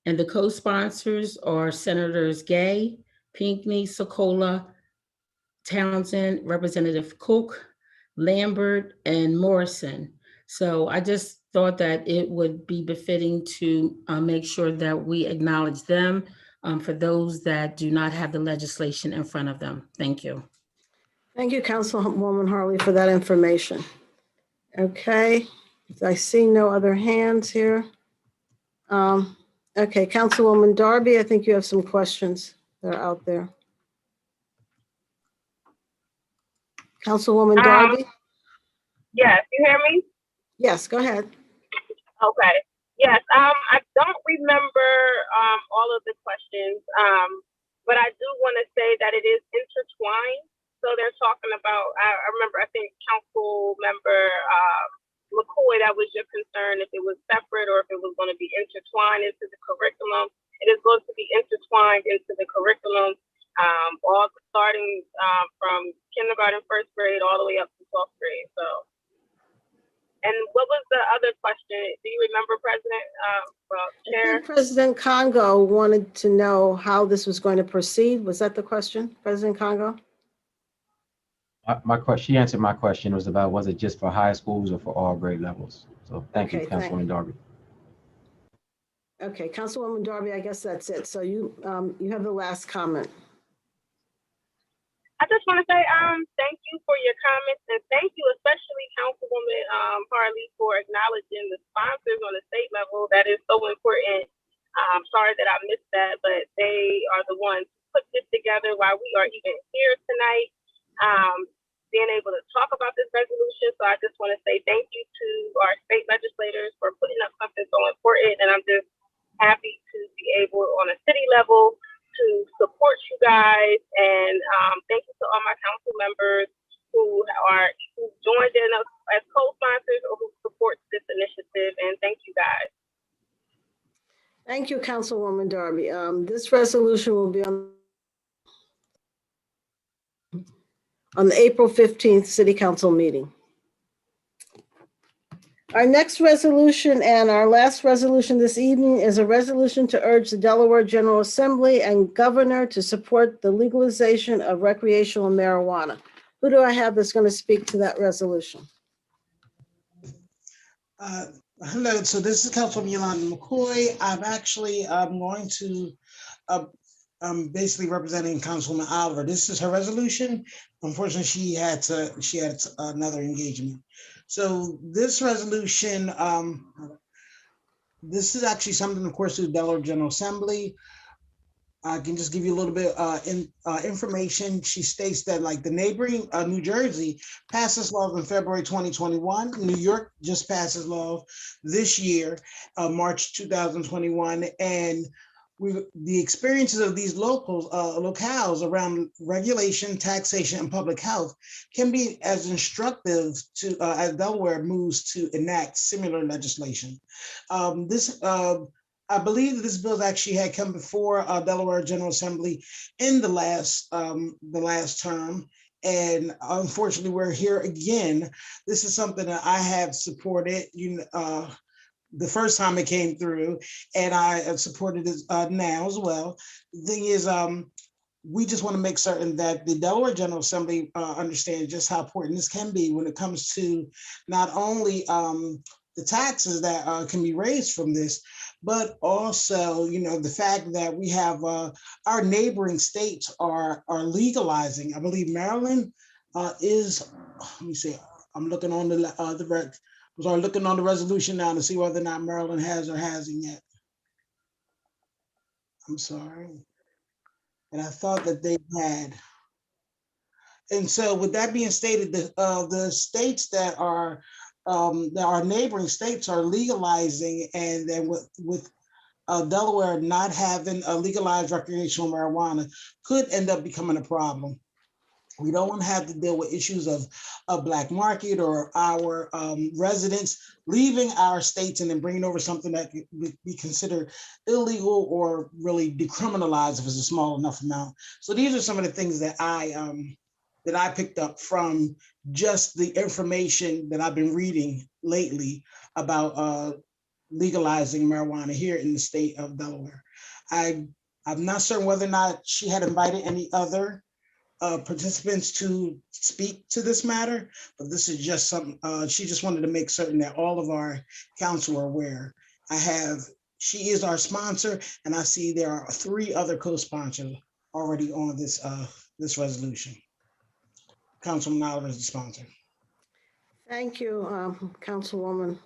and the co-sponsors are Senators Gay, Pinckney, Sokola, Townsend, Representative Cook, Lambert, and Morrison. So I just thought that it would be befitting to make sure that we acknowledge them for those that do not have the legislation in front of them. Thank you. Thank you, Councilwoman Harley, for that information. Okay, I see no other hands here. Okay, Councilwoman Darby, I think you have some questions that are out there. Councilwoman Darby? Yes, you hear me? Yes, go ahead. Okay. Yes, I don't remember all of the questions, but I do want to say that it is intertwined. So they're talking about, I remember, I think Council Member McCoy, that was your concern, if it was separate or if it was going to be intertwined into the curriculum. It is going to be intertwined into the curriculum, all starting from kindergarten, first grade, all the way up to 12th grade. So, and what was the other question? Do you remember, President? Chair? I think President Congo wanted to know how this was going to proceed. Was that the question, President Congo? My question, she answered my question, was about, was it just for high schools or for all grade levels? So thank you, Councilwoman Darby. Okay, Councilwoman Darby, I guess that's it. So you have the last comment. I just want to say thank you for your comments, and thank you especially Councilwoman Harley for acknowledging the sponsors on the state level. That is so important. I'm sorry that I missed that, but they are the ones who put this together while we are even here tonight, being able to talk about this resolution. So I just want to say thank you to our state legislators for putting up something so important, and I'm just happy to be able on a city level to support you guys, and thank you to all my council members who joined in us as co-sponsors or who support this initiative, and thank you guys. Thank you, Councilwoman Darby. This resolution will be on the April 15th City Council meeting. Our next resolution and our last resolution this evening is a resolution to urge the Delaware General Assembly and Governor to support the legalization of recreational marijuana. Who do I have that's going to speak to that resolution? Hello, so this is Councilwoman Yolanda McCoy. I'm actually going to basically representing Councilwoman Oliver. This is her resolution. Unfortunately, she had another engagement. So this resolution, this is actually something, of course, to the Delaware General Assembly. I can just give you a little bit information. She states that, like, the neighboring New Jersey passed this law in February 2021. New York just passed this law this year, March 2021, and the experiences of these locales around regulation, taxation, and public health can be as instructive to as Delaware moves to enact similar legislation. I believe that this bill actually had come before Delaware General Assembly in the last term, and unfortunately, we're here again. This is something that I have supported. the first time it came through, and I have supported it now as well. The thing is, we just want to make certain that the Delaware General Assembly understands just how important this can be when it comes to not only the taxes that can be raised from this, but also, the fact that we have our neighboring states are legalizing. I believe Maryland is. Let me see. I'm looking on looking on the resolution now to see whether or not Maryland has or hasn't yet. I'm sorry. And I thought that they had. And so with that being stated, the states that are our neighboring states are legalizing, and then with Delaware not having a legalized recreational marijuana could end up becoming a problem. We don't want to have to deal with issues of a black market or our residents leaving our states and then bringing over something that could be considered illegal or really decriminalized if it's a small enough amount. So these are some of the things that I picked up from just the information that I've been reading lately about legalizing marijuana here in the state of Delaware. I'm not certain whether or not she had invited any other participants to speak to this matter, but this is just something, she just wanted to make certain that all of our council are aware. She is our sponsor, and I see there are 3 other co-sponsors already on this resolution. Councilman Oliver is the sponsor. Thank you, Councilwoman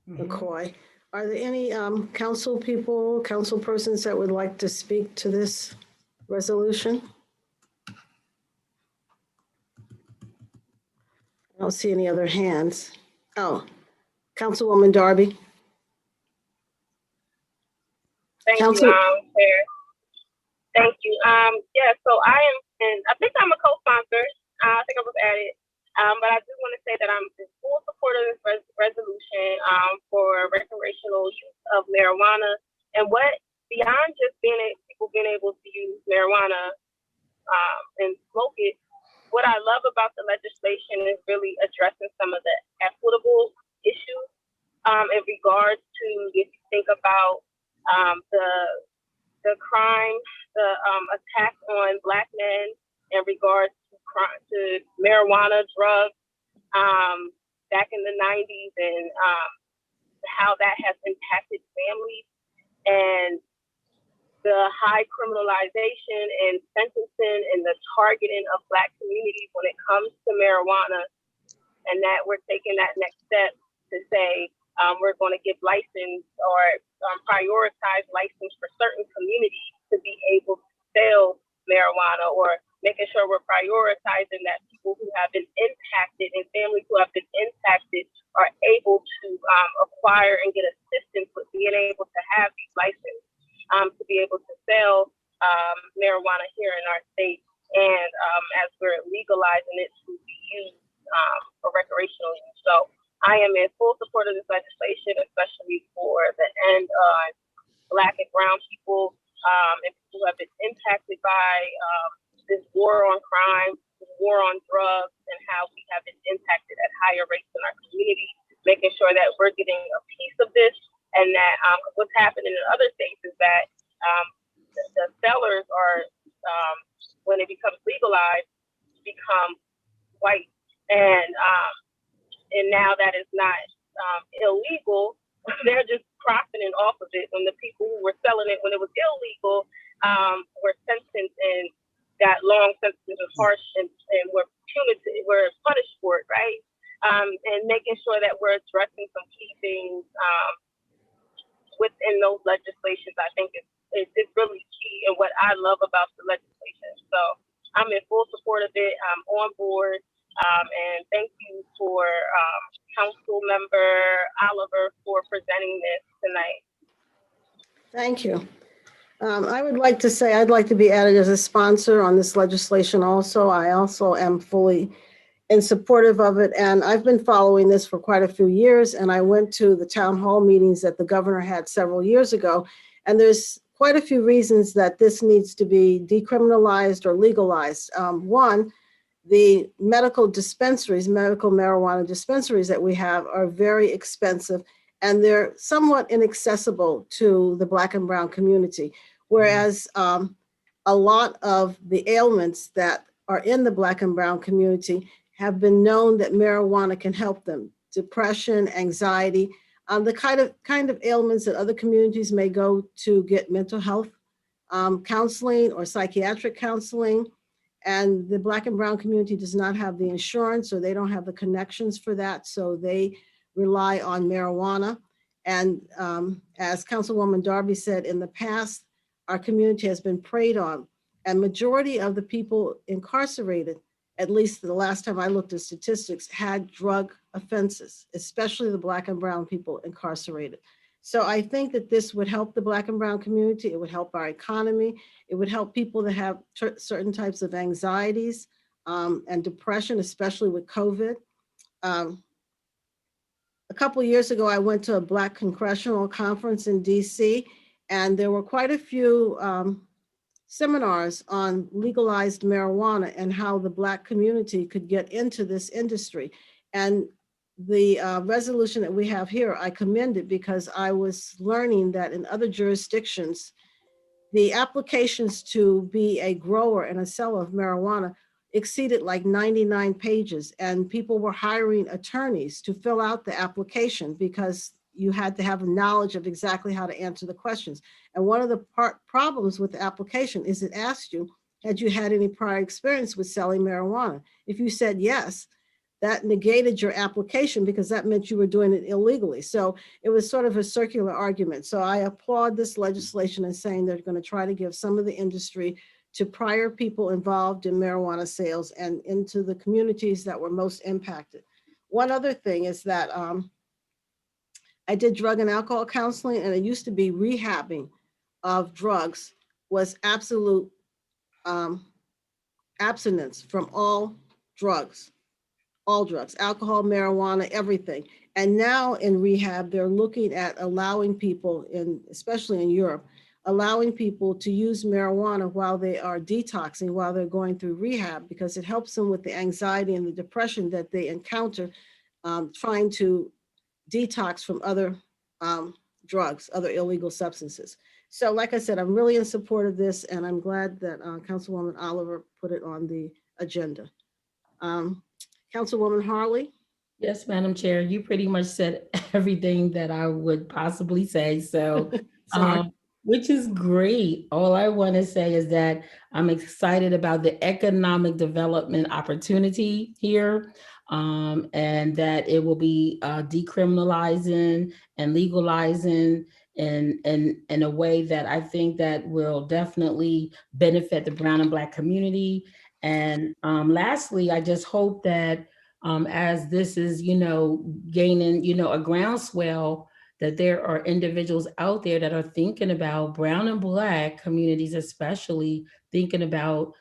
McCoy. Are there any council people, council persons that would like to speak to this resolution? I don't see any other hands. Oh, Councilwoman Darby. Thank you, Chair. Thank you. Yeah, so I think I'm a co-sponsor. I think I was added. But I do want to say that I'm in full support of this resolution for recreational use of marijuana, and what beyond just people being able to use marijuana and smoke it. What I love about the legislation is really addressing some of the equitable issues in regards to, if you think about the crime, the attack on Black men in regards to marijuana, drugs back in the 90s, and how that has impacted families, and the high criminalization and sentencing and the targeting of Black communities when it comes to marijuana, and that we're taking that next step to say we're going to give license or prioritize license for certain communities to be able to sell marijuana, or making sure we're prioritizing that people who have been impacted and families who have been impacted are able to acquire and get assistance with being able to have these licenses to be able to sell marijuana here in our state, and as we're legalizing it to be used for recreational use. So I am in full support of this legislation, especially for the end on Black and brown people and people who have been impacted by this war on crime, this war on drugs, and how we have been impacted at higher rates in our community, making sure that we're getting a piece of this, and that what's happening in other states is that the sellers are, when it becomes legalized, become white, and now that is not illegal. They're just profiting off of it. When the people who were selling it when it was illegal were sentenced and got long sentences and harsh and were punitive, were punished for it, right? And making sure that we're addressing some key things within those legislations, I think is really key, and what I love about the legislation. So I'm in full support of it. I'm on board. And thank you for Council Member Oliver for presenting this tonight. Thank you. I would like to say I'd like to be added as a sponsor on this legislation also. I also am fully in supportive of it, and I've been following this for quite a few years, and I went to the town hall meetings that the governor had several years ago, and there's quite a few reasons that this needs to be decriminalized or legalized. One, the medical dispensaries, medical marijuana dispensaries that we have are very expensive, and they're somewhat inaccessible to the Black and brown community. Whereas a lot of the ailments that are in the Black and brown community have been known that marijuana can help them. Depression, anxiety, the kind of ailments that other communities may go to get mental health counseling or psychiatric counseling. And the Black and brown community does not have the insurance, or they don't have the connections for that. So they rely on marijuana. And as Councilwoman Darby said, in the past, our community has been preyed on. And majority of the people incarcerated, at least the last time I looked at statistics, had drug offenses, especially the Black and brown people incarcerated. So I think that this would help the Black and brown community. It would help our economy. It would help people that have certain types of anxieties and depression, especially with COVID. A couple of years ago, I went to a Black congressional conference in DC, and there were quite a few seminars on legalized marijuana and how the Black community could get into this industry. And the resolution that we have here, I commend it because I was learning that in other jurisdictions, the applications to be a grower and a seller of marijuana exceeded like 99 pages, and people were hiring attorneys to fill out the application because you had to have knowledge of exactly how to answer the questions. And one of the problems with the application is it asked you, had you had any prior experience with selling marijuana? If you said yes, that negated your application because that meant you were doing it illegally. So it was sort of a circular argument. So I applaud this legislation and saying they're going to try to give some of the industry to prior people involved in marijuana sales and into the communities that were most impacted. One other thing is that I did drug and alcohol counseling, and it used to be rehabbing of drugs was absolute abstinence from all drugs, alcohol, marijuana, everything. And now in rehab, they're looking at allowing people, especially in Europe, allowing people to use marijuana while they are detoxing, while they're going through rehab, because it helps them with the anxiety and the depression that they encounter trying to detox from other drugs, other illegal substances. So like I said, I'm really in support of this, and I'm glad that Councilwoman Oliver put it on the agenda. Councilwoman Harley? Yes, Madam Chair, you pretty much said everything that I would possibly say. So, which is great. All I want to say is that I'm excited about the economic development opportunity here, and that it will be decriminalizing and legalizing in a way that I think that will definitely benefit the brown and Black community. And lastly, I just hope that as this is, gaining, a groundswell, that there are individuals out there that are thinking about brown and Black communities, especially thinking about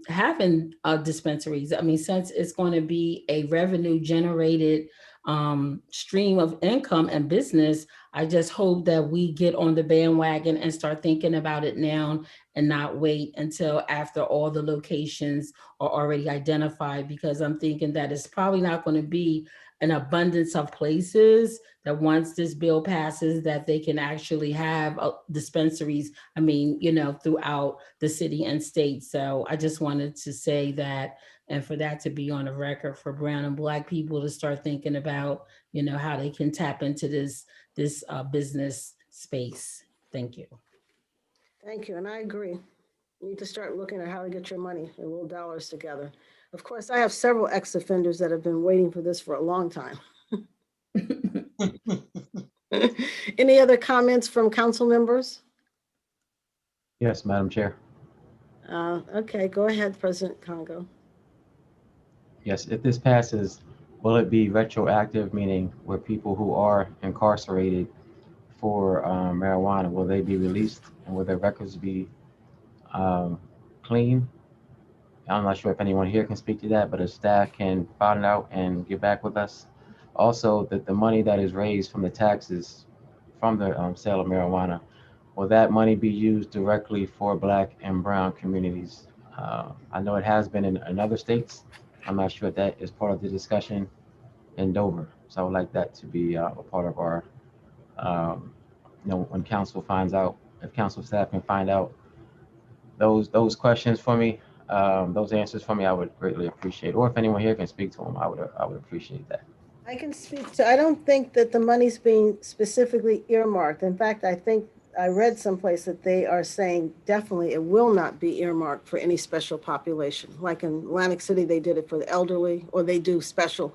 having dispensaries. I mean, since it's going to be a revenue generated stream of income and business, I just hope that we get on the bandwagon and start thinking about it now and not wait until after all the locations are already identified, because I'm thinking that it's probably not going to be an abundance of places that once this bill passes that they can actually have dispensaries, throughout the city and state. So I just wanted to say that, and for that to be on the record for brown and Black people to start thinking about, how they can tap into this business space. Thank you. Thank you, and I agree. You need to start looking at how to get your money and little dollars together. Of course, I have several ex-offenders that have been waiting for this for a long time. Any other comments from council members? Yes, Madam Chair. Okay, go ahead, President Congo. Yes, if this passes, will it be retroactive, meaning where people who are incarcerated for marijuana, will they be released and will their records be clean? I'm not sure if anyone here can speak to that, but if staff can find out and get back with us. Also, that the money that is raised from the taxes from the sale of marijuana, will that money be used directly for Black and brown communities? I know it has been in other states. I'm not sure if that is part of the discussion in Dover. So I would like that to be a part of our when council finds out, if council staff can find out those questions for me, those answers for me, I would greatly appreciate. Or if anyone here can speak to them, I would appreciate that. I can speak to, I don't think that the money's being specifically earmarked. In fact, I think I read someplace that they are saying definitely it will not be earmarked for any special population. Like in Atlantic City, they did it for the elderly, or they do special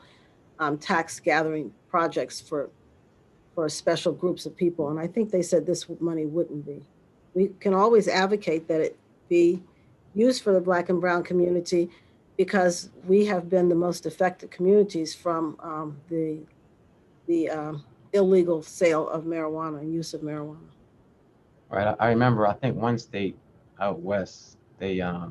tax gathering projects for special groups of people. And I think they said this money wouldn't be. We can always advocate that it be used for the Black and Brown community, because we have been the most affected communities from the illegal sale of marijuana and use of marijuana. Right. I remember, I think one state out west, they, I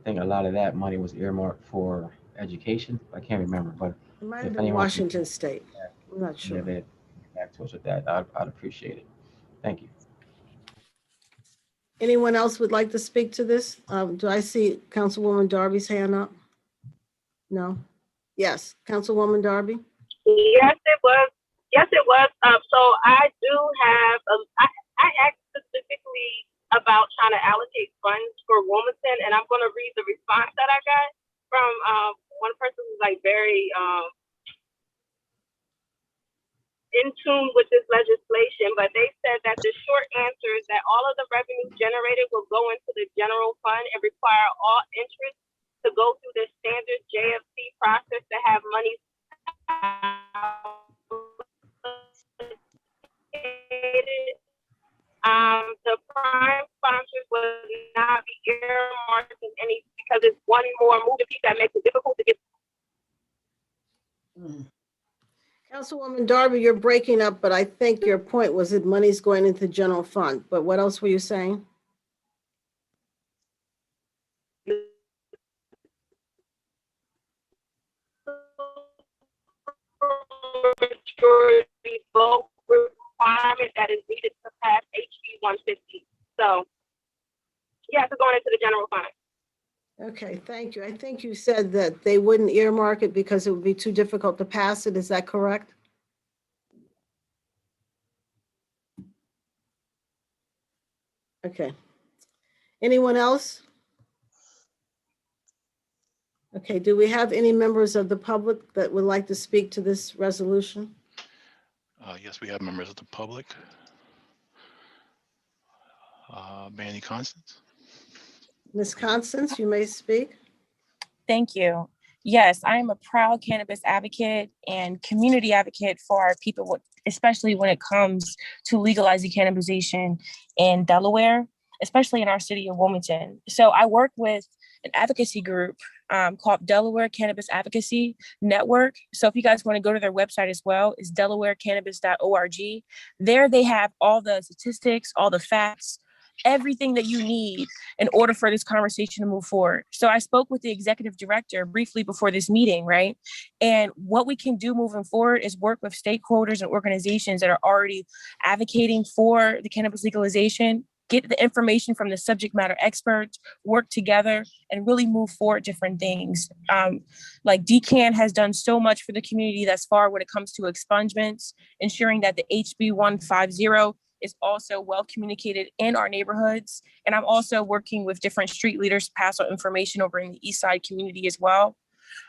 think a lot of that money was earmarked for education. I can't remember, but It might have if been anyone can Washington State. I'm not yeah, sure. they get back to us with that, I'd appreciate it. Thank you. Anyone else would like to speak to this? Do I see Councilwoman Darby's hand up? No? Yes, Councilwoman Darby? Yes, it was. Yes, it was. So I do have, I asked specifically about trying to allocate funds for Wilmington, and I'm going to read the response that I got from one person who's like very in tune with this legislation, but they said that the short answer is that all of the revenue generated will go into the general fund and require all interest to go through the standard JFC process to have money the prime sponsors will not be earmarked in any, because it's one more moving piece that makes it difficult to get. Councilwoman Darby, you're breaking up, but I think your point was that money's going into the general fund. But what else were you saying? Majority vote requirement that is needed to pass HB 150. So, yes, it's going into the general fund. Okay, thank you. I think you said that they wouldn't earmark it because it would be too difficult to pass it. Is that correct? Okay. Anyone else? Okay, do we have any members of the public that would like to speak to this resolution? Yes, we have members of the public. Manny Constance. Ms. Constance, you may speak. Thank you. Yes, I am a proud cannabis advocate and community advocate for our people, especially when it comes to legalizing cannabisation in Delaware, especially in our city of Wilmington. So I work with an advocacy group called Delaware Cannabis Advocacy Network. So if you guys want to go to their website as well, it's delawarecannabis.org. There they have all the statistics, all the facts, everything that you need in order for this conversation to move forward. So I spoke with the executive director briefly before this meeting, right? And what we can do moving forward is work with stakeholders and organizations that are already advocating for the cannabis legalization, get the information from the subject matter experts, work together, and really move forward different things. Like DCAN has done so much for the community thus far when it comes to expungements, ensuring that the HB 150 is also well communicated in our neighborhoods. And I'm also working with different street leaders to pass out information over in the East Side community as well.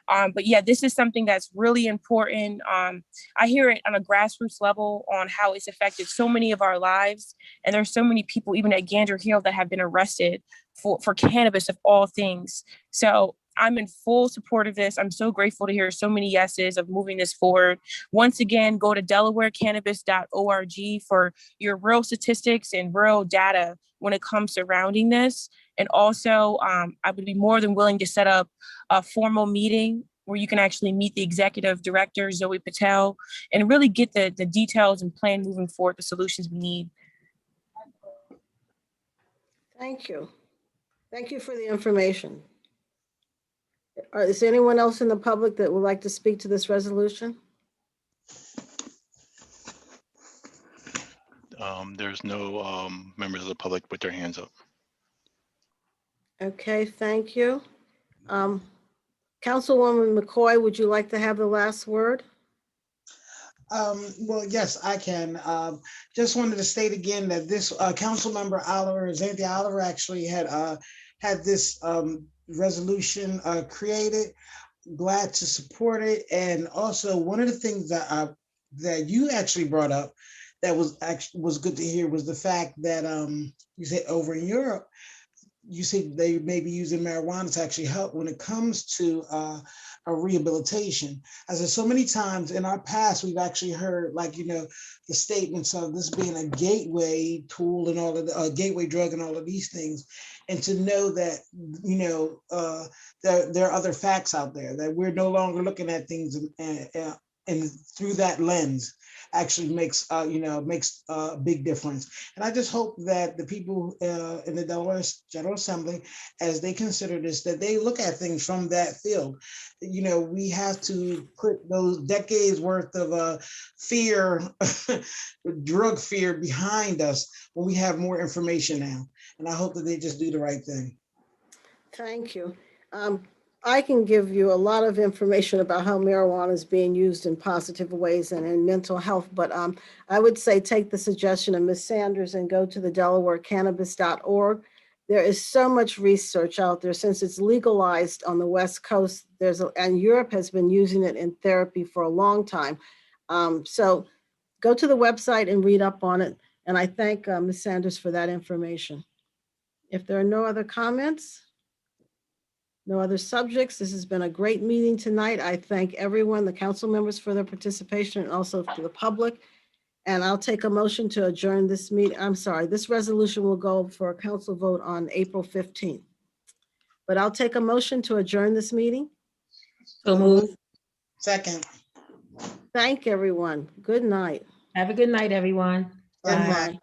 But yeah, this is something that's really important. I hear it on a grassroots level on how it's affected so many of our lives. And there's so many people, even at Gander Hill, that have been arrested for cannabis of all things. So I'm in full support of this. I'm so grateful to hear so many yeses of moving this forward. Once again, go to delawarecannabis.org for your real statistics and real data when it comes surrounding this. And also, I would be more than willing to set up a formal meeting where you can actually meet the executive director, Zoe Patel, and really get the details and plan moving forward, the solutions we need. Thank you. Thank you for the information. Is there anyone else in the public that would like to speak to this resolution? There's no members of the public with their hands up. Okay, thank you. Councilwoman McCoy, would you like to have the last word? Well, yes, I can. Just wanted to state again that this council member Oliver, Xanthia Oliver, actually had this resolution created. Glad to support it. And also, one of the things that you actually brought up that was good to hear was the fact that you said over in Europe, you said they may be using marijuana to actually help when it comes to a rehabilitation. As in so many times in our past, we've actually heard, like, the statements of this being a gateway tool and all of the gateway drug and all of these things. And to know that, there are other facts out there, that we're no longer looking at things and through that lens actually makes a big difference. And I just hope that the people in the Delaware General Assembly, as they consider this, that they look at things from that field. We have to put those decades worth of fear, drug fear behind us when we have more information now. And I hope that they just do the right thing. Thank you. I can give you a lot of information about how marijuana is being used in positive ways and in mental health, but I would say take the suggestion of Ms. Sanders and go to the DelawareCannabis.org. There is so much research out there since it's legalized on the West Coast. And Europe has been using it in therapy for a long time. So go to the website and read up on it. And I thank Ms. Sanders for that information. If there are no other comments, no other subjects, this has been a great meeting tonight. I thank everyone, the council members, for their participation, and also to the public. And I'll take a motion to adjourn this meeting. I'm sorry, this resolution will go for a council vote on April 15th. But I'll take a motion to adjourn this meeting. So move. Second. Thank everyone. Good night. Have a good night, everyone. Good night.